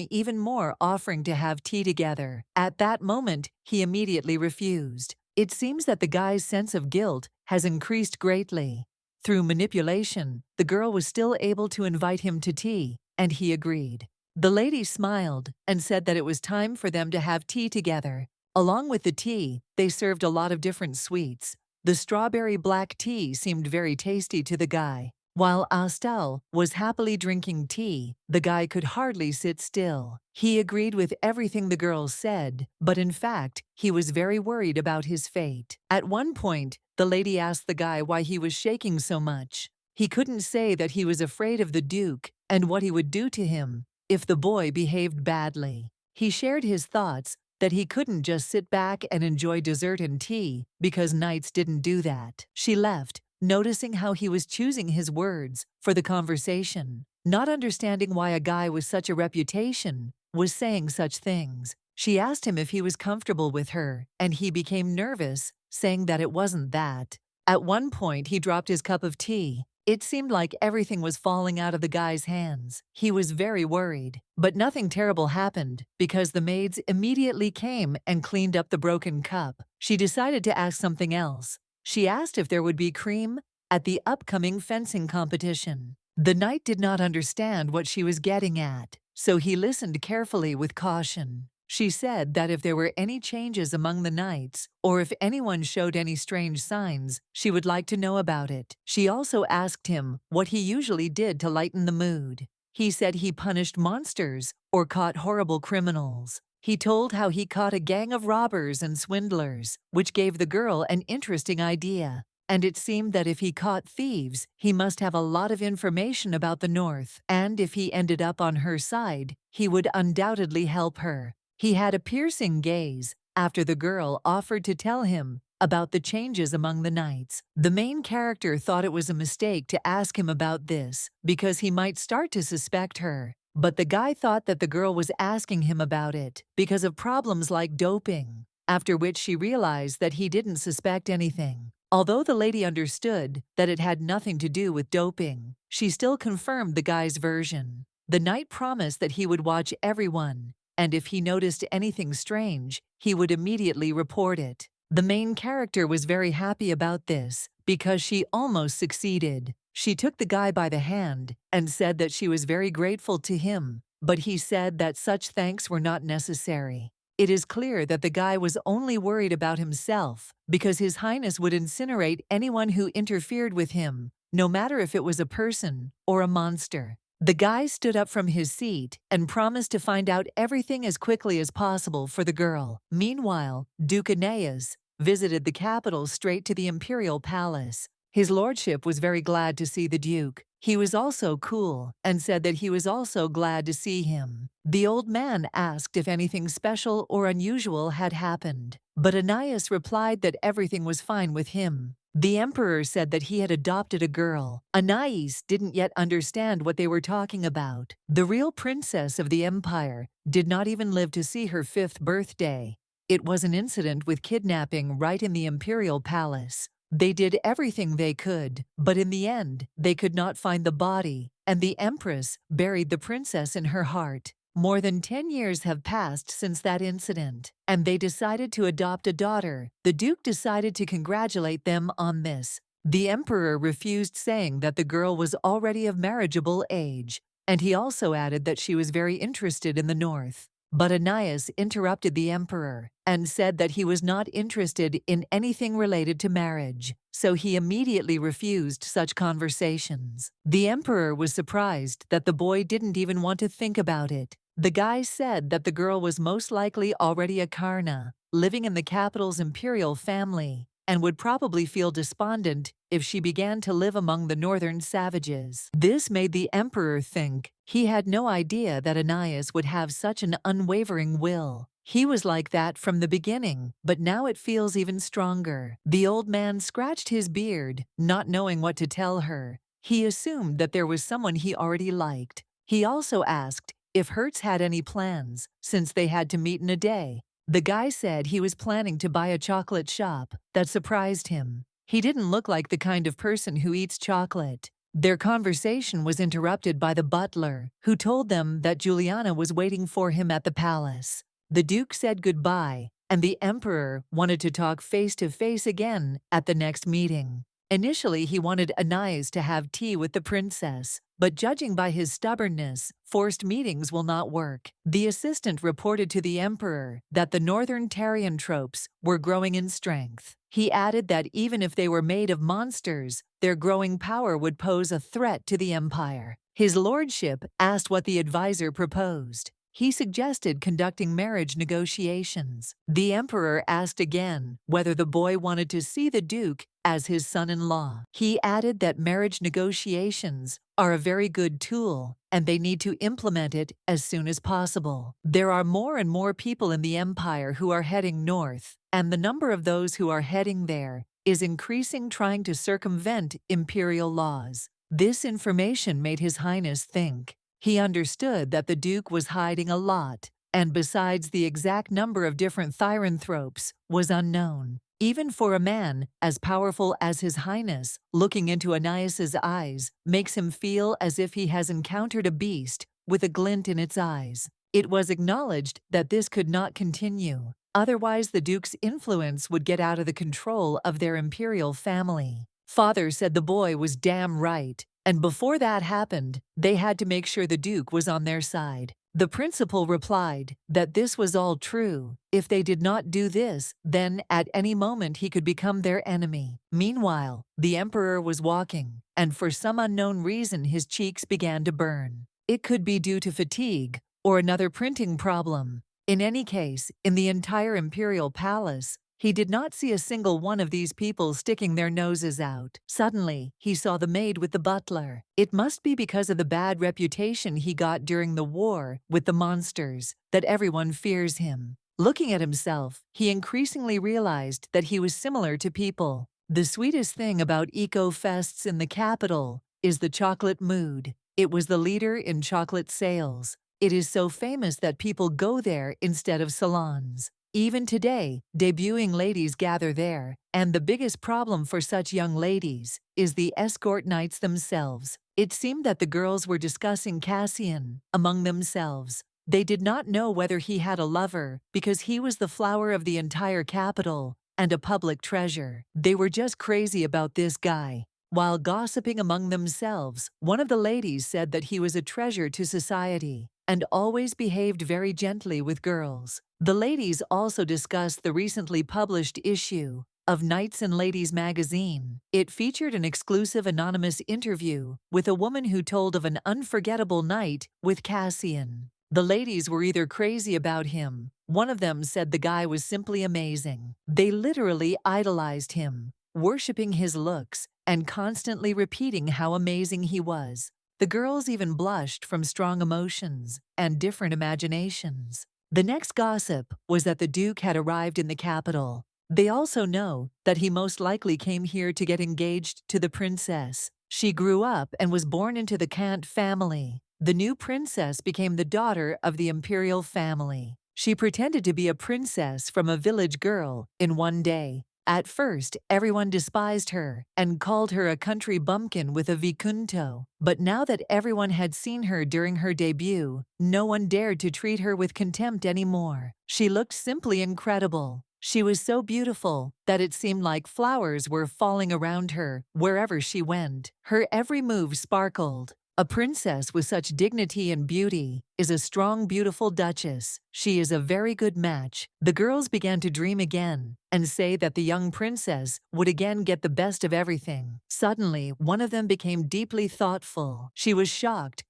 Speaker 1: even more, offering to have tea together. At that moment, he immediately refused. It seems that the guy's sense of guilt has increased greatly. Through manipulation, the girl was still able to invite him to tea, and he agreed. The lady smiled and said that it was time for them to have tea together. Along with the tea, they served a lot of different sweets. The strawberry black tea seemed very tasty to the guy. While Astel was happily drinking tea, the guy could hardly sit still. He agreed with everything the girls said, but in fact, he was very worried about his fate. At one point, the lady asked the guy why he was shaking so much. He couldn't say that he was afraid of the Duke and what he would do to him if the boy behaved badly. He shared his thoughts that he couldn't just sit back and enjoy dessert and tea because knights didn't do that. She left, noticing how he was choosing his words for the conversation, not understanding why a guy with such a reputation was saying such things. She asked him if he was comfortable with her, and he became nervous, saying that it wasn't that. At one point, he dropped his cup of tea. It seemed like everything was falling out of the guy's hands. He was very worried, but nothing terrible happened because the maids immediately came and cleaned up the broken cup. She decided to ask something else. She asked if there would be cream at the upcoming fencing competition. The knight did not understand what she was getting at, so he listened carefully with caution. She said that if there were any changes among the knights, or if anyone showed any strange signs, she would like to know about it. She also asked him what he usually did to lighten the mood. He said he punished monsters or caught horrible criminals. He told how he caught a gang of robbers and swindlers, which gave the girl an interesting idea. And it seemed that if he caught thieves, he must have a lot of information about the North, and if he ended up on her side, he would undoubtedly help her. He had a piercing gaze after the girl offered to tell him about the changes among the knights. The main character thought it was a mistake to ask him about this because he might start to suspect her. But the guy thought that the girl was asking him about it because of problems like doping, after which she realized that he didn't suspect anything. Although the lady understood that it had nothing to do with doping, she still confirmed the guy's version. The knight promised that he would watch everyone, and if he noticed anything strange, he would immediately report it. The main character was very happy about this because she almost succeeded. She took the guy by the hand and said that she was very grateful to him, but he said that such thanks were not necessary. It is clear that the guy was only worried about himself because His Highness would incinerate anyone who interfered with him, no matter if it was a person or a monster. The guy stood up from his seat and promised to find out everything as quickly as possible for the girl. Meanwhile, Duke Aeneas visited the capital straight to the imperial palace. His lordship was very glad to see the Duke. He was also cool and said that he was also glad to see him. The old man asked if anything special or unusual had happened, but Aeneas replied that everything was fine with him. The emperor said that he had adopted a girl. Aeneas didn't yet understand what they were talking about. The real princess of the empire did not even live to see her 5th birthday. It was an incident with kidnapping right in the imperial palace. They did everything they could, but in the end, they could not find the body, and the Empress buried the princess in her heart. More than 10 years have passed since that incident, and they decided to adopt a daughter. The Duke decided to congratulate them on this. The Emperor refused, saying that the girl was already of marriageable age, and he also added that she was very interested in the North. But Aeneas interrupted the Emperor and said that he was not interested in anything related to marriage, so he immediately refused such conversations. The Emperor was surprised that the boy didn't even want to think about it. The guy said that the girl was most likely already a Karna, living in the capital's imperial family, and would probably feel despondent if she began to live among the northern savages. This made the emperor think he had no idea that Aeneas would have such an unwavering will. He was like that from the beginning, but now it feels even stronger. The old man scratched his beard, not knowing what to tell her. He assumed that there was someone he already liked. He also asked if Hertz had any plans, since they had to meet in a day. The guy said he was planning to buy a chocolate shop. That surprised him. He didn't look like the kind of person who eats chocolate. Their conversation was interrupted by the butler, who told them that Juliana was waiting for him at the palace. The Duke said goodbye, and the Emperor wanted to talk face to face again at the next meeting. Initially, he wanted Anais to have tea with the princess, but judging by his stubbornness, forced meetings will not work. The assistant reported to the emperor that the northern Tarian tropes were growing in strength. He added that even if they were made of monsters, their growing power would pose a threat to the empire. His lordship asked what the advisor proposed. He suggested conducting marriage negotiations. The emperor asked again whether the boy wanted to see the duke as his son-in-law. He added that marriage negotiations are a very good tool, and they need to implement it as soon as possible. There are more and more people in the empire who are heading north, and the number of those who are heading there is increasing, trying to circumvent imperial laws. This information made His Highness think. He understood that the Duke was hiding a lot, and besides, the exact number of different Thyranthropes was unknown. Even for a man as powerful as His Highness, looking into Anais's eyes makes him feel as if he has encountered a beast with a glint in its eyes. It was acknowledged that this could not continue. Otherwise, the Duke's influence would get out of the control of their imperial family. Father said the boy was damn right. And before that happened, they had to make sure the Duke was on their side. The principal replied that this was all true. If they did not do this, then at any moment he could become their enemy. Meanwhile, the emperor was walking, and for some unknown reason his cheeks began to burn. It could be due to fatigue or another printing problem. In any case, in the entire imperial palace, he did not see a single one of these people sticking their noses out. Suddenly, he saw the maid with the butler. It must be because of the bad reputation he got during the war with the monsters that everyone fears him. Looking at himself, he increasingly realized that he was similar to people. The sweetest thing about eco-fests in the capital is the chocolate mood. It was the leader in chocolate sales. It is so famous that people go there instead of salons. Even today, debuting ladies gather there, and the biggest problem for such young ladies is the escort nights themselves. It seemed that the girls were discussing Cassian among themselves. They did not know whether he had a lover because he was the flower of the entire capital and a public treasure. They were just crazy about this guy. While gossiping among themselves, one of the ladies said that he was a treasure to society and always behaved very gently with girls. The ladies also discussed the recently published issue of Knights and Ladies magazine. It featured an exclusive anonymous interview with a woman who told of an unforgettable night with Cassian. The ladies were either crazy about him. One of them said the guy was simply amazing. They literally idolized him, worshipping his looks and constantly repeating how amazing he was. The girls even blushed from strong emotions and different imaginations. The next gossip was that the Duke had arrived in the capital. They also know that he most likely came here to get engaged to the princess. She grew up and was born into the Kant family. The new princess became the daughter of the imperial family. She pretended to be a princess from a village girl in one day. At first, everyone despised her and called her a country bumpkin with a vicunto. But now that everyone had seen her during her debut, no one dared to treat her with contempt anymore. She looked simply incredible. She was so beautiful that it seemed like flowers were falling around her wherever she went. Her every move sparkled. A princess with such dignity and beauty is a strong, beautiful duchess. She is a very good match. The girls began to dream again and say that the young princess would again get the best of everything. Suddenly, one of them became deeply thoughtful. She was shocked.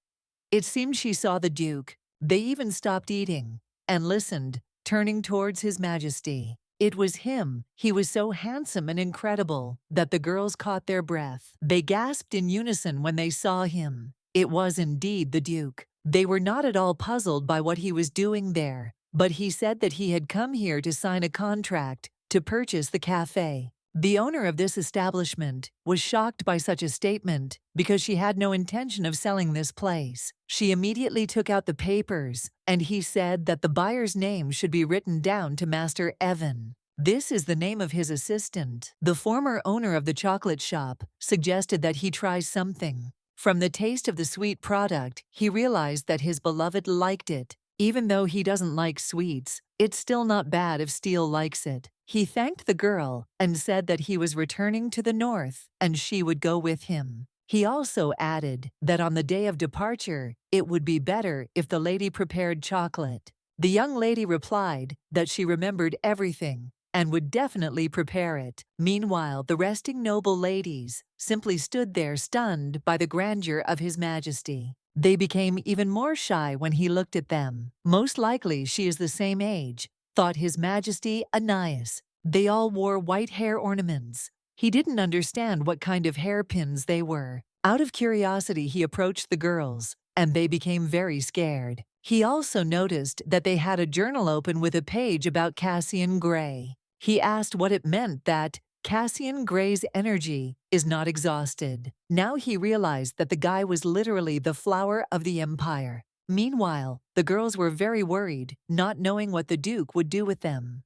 Speaker 1: It seemed she saw the Duke. They even stopped eating and listened, turning towards His Majesty. It was him. He was so handsome and incredible that the girls caught their breath. They gasped in unison when they saw him. It was indeed the Duke. They were not at all puzzled by what he was doing there, but he said that he had come here to sign a contract to purchase the cafe. The owner of this establishment was shocked by such a statement because she had no intention of selling this place. She immediately took out the papers, and he said that the buyer's name should be written down to Master Evan. This is the name of his assistant. The former owner of the chocolate shop suggested that he try something. From the taste of the sweet product, he realized that his beloved liked it. Even though he doesn't like sweets, it's still not bad if Steele likes it. He thanked the girl and said that he was returning to the north and she would go with him. He also added that on the day of departure, it would be better if the lady prepared chocolate. The young lady replied that she remembered everything and would definitely prepare it. Meanwhile, the resting noble ladies simply stood there stunned by the grandeur of His Majesty. They became even more shy when he looked at them. Most likely she is the same age, thought His Majesty Anais. They all wore white hair ornaments. He didn't understand what kind of hairpins they were. Out of curiosity, he approached the girls, and they became very scared. He also noticed that they had a journal open with a page about Cassian Gray. He asked what it meant that Cassian Gray's energy is not exhausted. Now he realized that the guy was literally the flower of the empire. Meanwhile, the girls were very worried, not knowing what the Duke would do with them.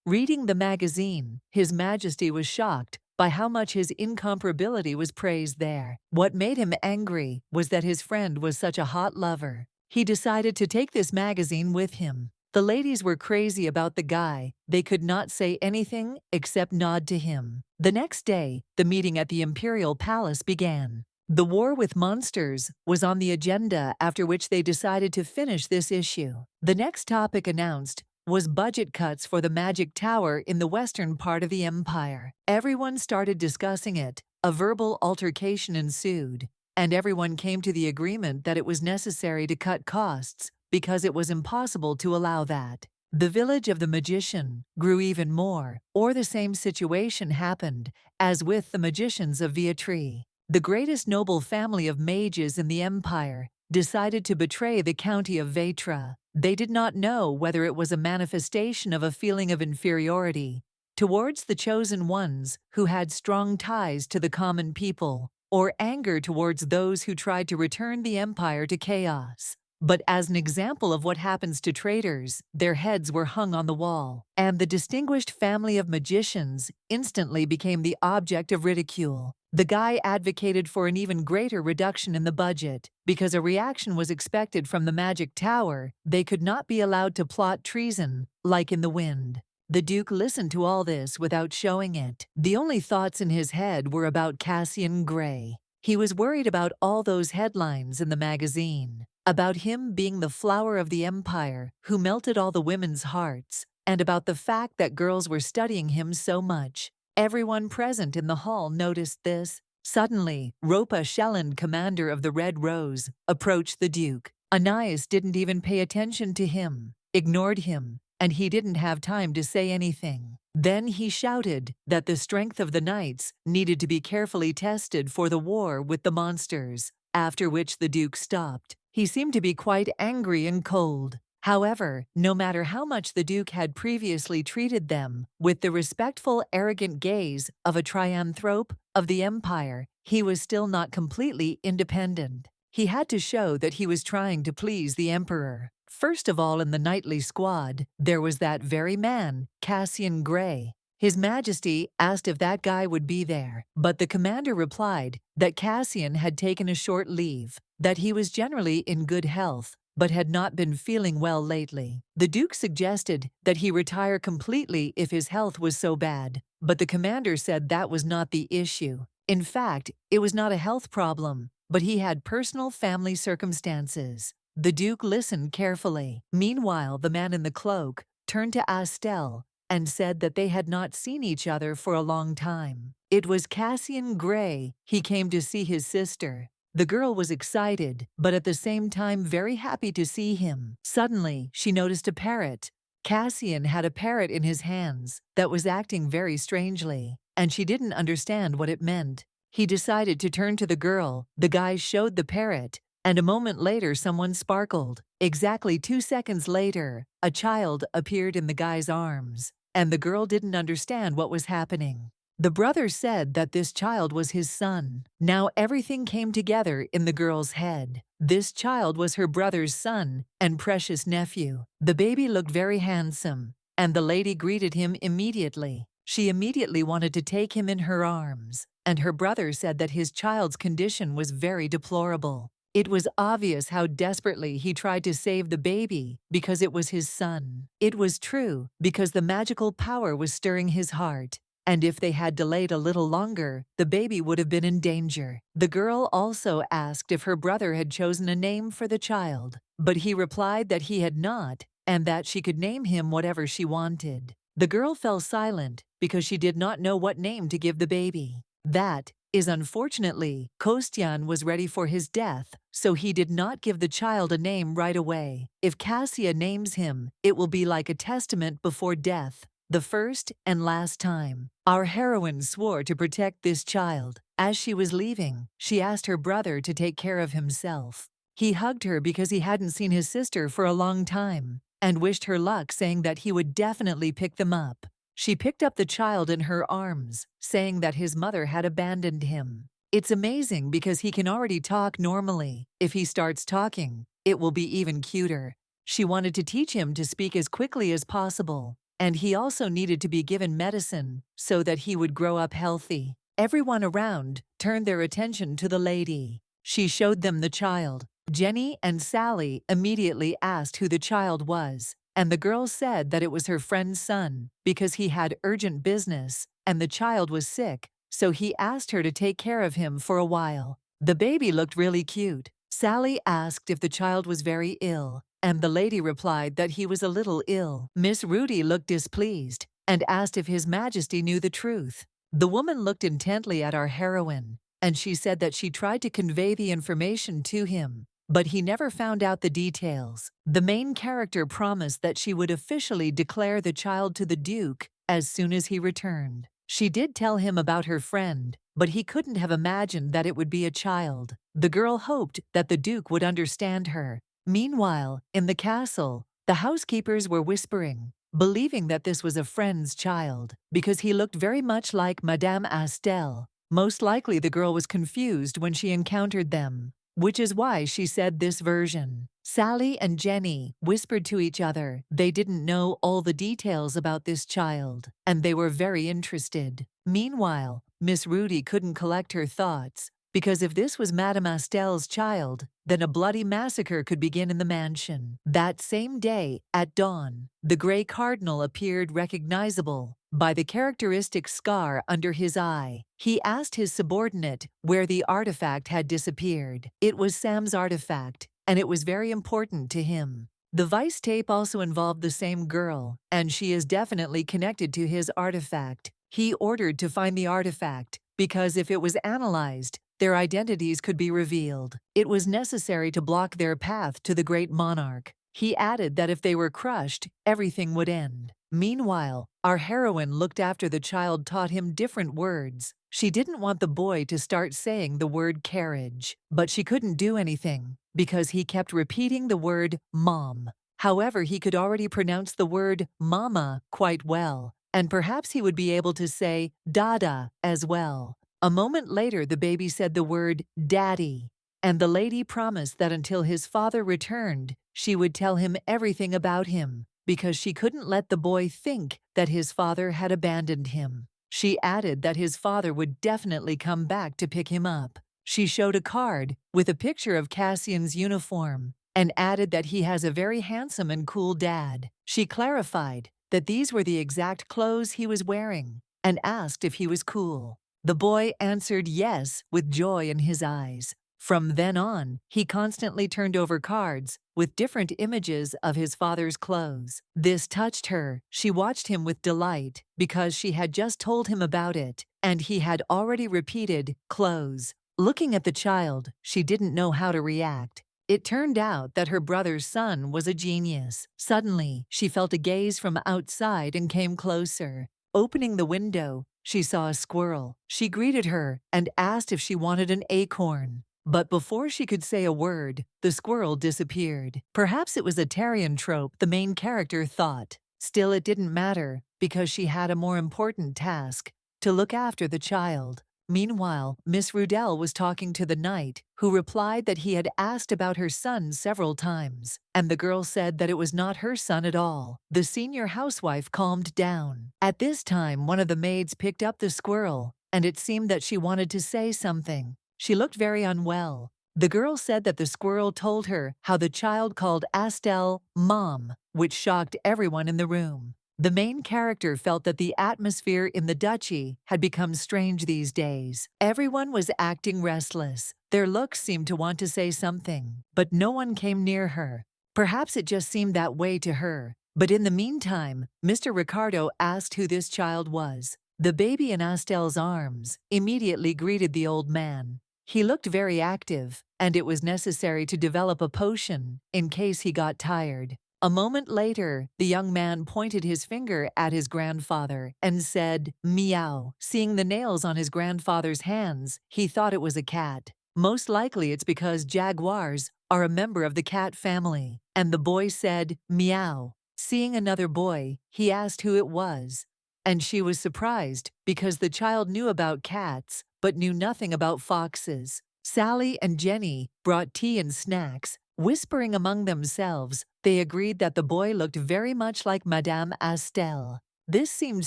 Speaker 1: Reading the magazine, His Majesty was shocked by how much his incomparability was praised there. What made him angry was that his friend was such a hot lover. He decided to take this magazine with him. The ladies were crazy about the guy. They could not say anything except nod to him. The next day, the meeting at the Imperial Palace began. The war with monsters was on the agenda, after which they decided to finish this issue. The next topic announced was budget cuts for the Magic Tower in the western part of the empire. Everyone started discussing it. A verbal altercation ensued, and everyone came to the agreement that it was necessary to cut costs because it was impossible to allow that. The village of the magician grew even more, or the same situation happened as with the magicians of Viatri. The greatest noble family of mages in the empire decided to betray the county of Vetra. They did not know whether it was a manifestation of a feeling of inferiority towards the chosen ones who had strong ties to the common people, or anger towards those who tried to return the empire to chaos. But as an example of what happens to traitors, their heads were hung on the wall, and the distinguished family of magicians instantly became the object of ridicule. The guy advocated for an even greater reduction in the budget. Because a reaction was expected from the Magic Tower, they could not be allowed to plot treason, like in the wind. The Duke listened to all this without showing it. The only thoughts in his head were about Cassian Gray. He was worried about all those headlines in the magazine, about him being the flower of the empire who melted all the women's hearts, and about the fact that girls were studying him so much. Everyone present in the hall noticed this. Suddenly, Ropa Shelland, commander of the Red Rose, approached the Duke. Anais didn't even pay attention to him, ignored him, and he didn't have time to say anything. Then he shouted that the strength of the knights needed to be carefully tested for the war with the monsters, after which the Duke stopped. He seemed to be quite angry and cold. However, no matter how much the Duke had previously treated them with the respectful, arrogant gaze of a trianthrope of the empire, he was still not completely independent. He had to show that he was trying to please the emperor. First of all, in the knightly squad, there was that very man, Cassian Gray. His Majesty asked if that guy would be there, but the commander replied that Cassian had taken a short leave, that he was generally in good health, but had not been feeling well lately. The Duke suggested that he retire completely if his health was so bad, but the commander said that was not the issue. In fact, it was not a health problem, but he had personal family circumstances. The Duke listened carefully. Meanwhile, the man in the cloak turned to Astel and said that they had not seen each other for a long time. It was Cassian Gray. He came to see his sister. The girl was excited, but at the same time very happy to see him. Suddenly, she noticed a parrot. Cassian had a parrot in his hands that was acting very strangely, and she didn't understand what it meant. He decided to turn to the girl. The guy showed the parrot, and a moment later someone sparkled. Exactly 2 seconds later, a child appeared in the guy's arms, and the girl didn't understand what was happening. The brother said that this child was his son. Now everything came together in the girl's head. This child was her brother's son and precious nephew. The baby looked very handsome, and the lady greeted him immediately. She immediately wanted to take him in her arms, and her brother said that his child's condition was very deplorable. It was obvious how desperately he tried to save the baby because it was his son. It was true because the magical power was stirring his heart. And if they had delayed a little longer, the baby would have been in danger. The girl also asked if her brother had chosen a name for the child, but he replied that he had not, and that she could name him whatever she wanted. The girl fell silent because she did not know what name to give the baby. That is unfortunately, Kostyan was ready for his death, so he did not give the child a name right away. If Cassia names him, it will be like a testament before death, the first and last time. Our heroine swore to protect this child. As she was leaving, she asked her brother to take care of himself. He hugged her because he hadn't seen his sister for a long time, and wished her luck, saying that he would definitely pick them up. She picked up the child in her arms, saying that his mother had abandoned him. It's amazing because he can already talk normally. If he starts talking, it will be even cuter. She wanted to teach him to speak as quickly as possible, and he also needed to be given medicine so that he would grow up healthy. Everyone around turned their attention to the lady. She showed them the child. Jenny and Sally immediately asked who the child was, and the girl said that it was her friend's son because he had urgent business and the child was sick, so he asked her to take care of him for a while. The baby looked really cute. Sally asked if the child was very ill, and the lady replied that he was a little ill. Miss Rudy looked displeased and asked if His Majesty knew the truth. The woman looked intently at our heroine, and she said that she tried to convey the information to him, but he never found out the details. The main character promised that she would officially declare the child to the Duke as soon as he returned. She did tell him about her friend, but he couldn't have imagined that it would be a child. The girl hoped that the Duke would understand her. Meanwhile, in the castle, the housekeepers were whispering, believing that this was a friend's child, because he looked very much like Madame Astel. Most likely the girl was confused when she encountered them, which is why she said this version. Sally and Jenny whispered to each other. They didn't know all the details about this child, and they were very interested. Meanwhile, Miss Rudy couldn't collect her thoughts, because if this was Madame Astel's child, then a bloody massacre could begin in the mansion. That same day, at dawn, the Grey Cardinal appeared recognizable by the characteristic scar under his eye. He asked his subordinate where the artifact had disappeared. It was Sam's artifact, and it was very important to him. The Vice tape also involved the same girl, and she is definitely connected to his artifact. He ordered to find the artifact, because if it was analyzed, their identities could be revealed. It was necessary to block their path to the great monarch. He added that if they were crushed, everything would end. Meanwhile, our heroine looked after the child, taught him different words. She didn't want the boy to start saying the word carriage, but she couldn't do anything because he kept repeating the word mom. However, he could already pronounce the word mama quite well, and perhaps he would be able to say dada as well. A moment later, the baby said the word daddy, and the lady promised that until his father returned, she would tell him everything about him, because she couldn't let the boy think that his father had abandoned him. She added that his father would definitely come back to pick him up. She showed a card with a picture of Cassian's uniform and added that he has a very handsome and cool dad. She clarified that these were the exact clothes he was wearing and asked if he was cool. The boy answered yes with joy in his eyes. From then on, he constantly turned over cards with different images of his father's clothes. This touched her. She watched him with delight because she had just told him about it, and he had already repeated clothes. Looking at the child, she didn't know how to react. It turned out that her brother's son was a genius. Suddenly, she felt a gaze from outside and came closer. Opening the window, she saw a squirrel. She greeted her and asked if she wanted an acorn. But before she could say a word, the squirrel disappeared. Perhaps it was a Tarian trope, the main character thought. Still, it didn't matter, because she had a more important task, to look after the child. Meanwhile, Miss Rudell was talking to the knight, who replied that he had asked about her son several times, and the girl said that it was not her son at all. The senior housewife calmed down. At this time, one of the maids picked up the squirrel, and it seemed that she wanted to say something. She looked very unwell, The girl said that the squirrel told her how the child called Astel Mom, which shocked everyone in the room. The main character felt that the atmosphere in the duchy had become strange these days. Everyone was acting restless. Their looks seemed to want to say something, but no one came near her. Perhaps it just seemed that way to her. But in the meantime, Mr. Ricardo asked who this child was. The baby in Astel's arms immediately greeted the old man. He looked very active, and it was necessary to develop a potion in case he got tired. A moment later, the young man pointed his finger at his grandfather and said, "Meow." Seeing the nails on his grandfather's hands, he thought it was a cat. Most likely it's because jaguars are a member of the cat family. And the boy said, "Meow." Seeing another boy, he asked who it was. And she was surprised because the child knew about cats but knew nothing about foxes. Sally and Jenny brought tea and snacks. Whispering among themselves, they agreed that the boy looked very much like Madame Astel. This seemed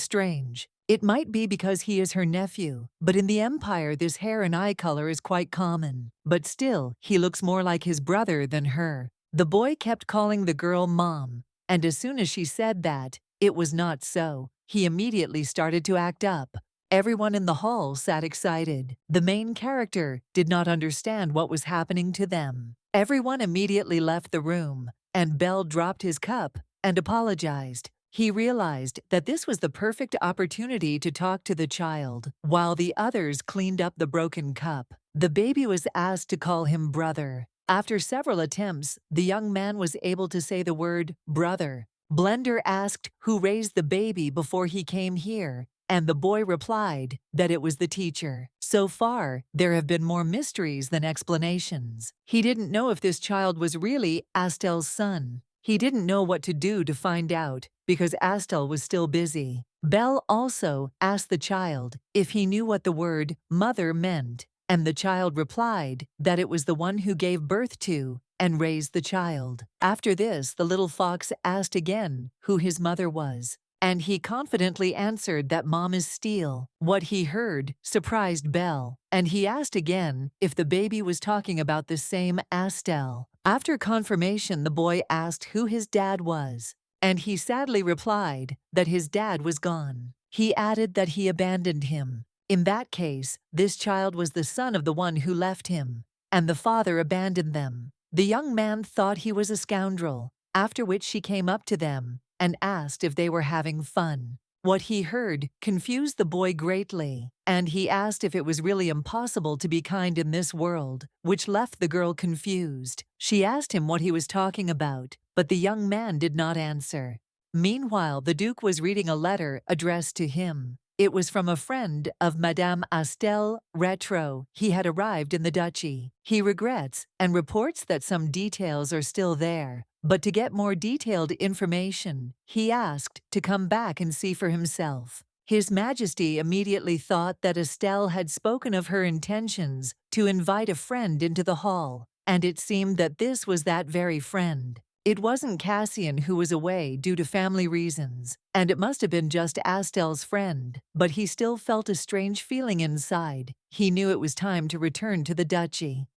Speaker 1: strange. It might be because he is her nephew, but in the Empire this hair and eye color is quite common. But still, he looks more like his brother than her. The boy kept calling the girl Mom, and as soon as she said that, it was not so. He immediately started to act up. Everyone in the hall sat excited. The main character did not understand what was happening to them. Everyone immediately left the room, and Bell dropped his cup and apologized. He realized that this was the perfect opportunity to talk to the child, while the others cleaned up the broken cup. The baby was asked to call him brother. After several attempts, the young man was able to say the word brother. Blender asked who raised the baby before he came here, and the boy replied that it was the teacher. So far, there have been more mysteries than explanations. He didn't know if this child was really Astel's son. He didn't know what to do to find out because Astel was still busy. Belle also asked the child if he knew what the word mother meant, and the child replied that it was the one who gave birth to and raised the child. After this, the little fox asked again who his mother was, and he confidently answered that Mom is Steel. What he heard surprised Belle, and he asked again if the baby was talking about the same Astel. After confirmation, the boy asked who his dad was, and he sadly replied that his dad was gone. He added that he abandoned him. In that case, this child was the son of the one who left him, and the father abandoned them. The young man thought he was a scoundrel, after which she came up to them and asked if they were having fun. What he heard confused the boy greatly, and he asked if it was really impossible to be kind in this world, which left the girl confused. She asked him what he was talking about, but the young man did not answer. Meanwhile, the Duke was reading a letter addressed to him. It was from a friend of Madame Astel Retro. He had arrived in the duchy. He regrets and reports that some details are still there, but to get more detailed information, he asked to come back and see for himself. His Majesty immediately thought that Estelle had spoken of her intentions to invite a friend into the hall, and it seemed that this was that very friend. It wasn't Cassian who was away due to family reasons, and it must have been just Astel's friend, but he still felt a strange feeling inside. He knew it was time to return to the duchy.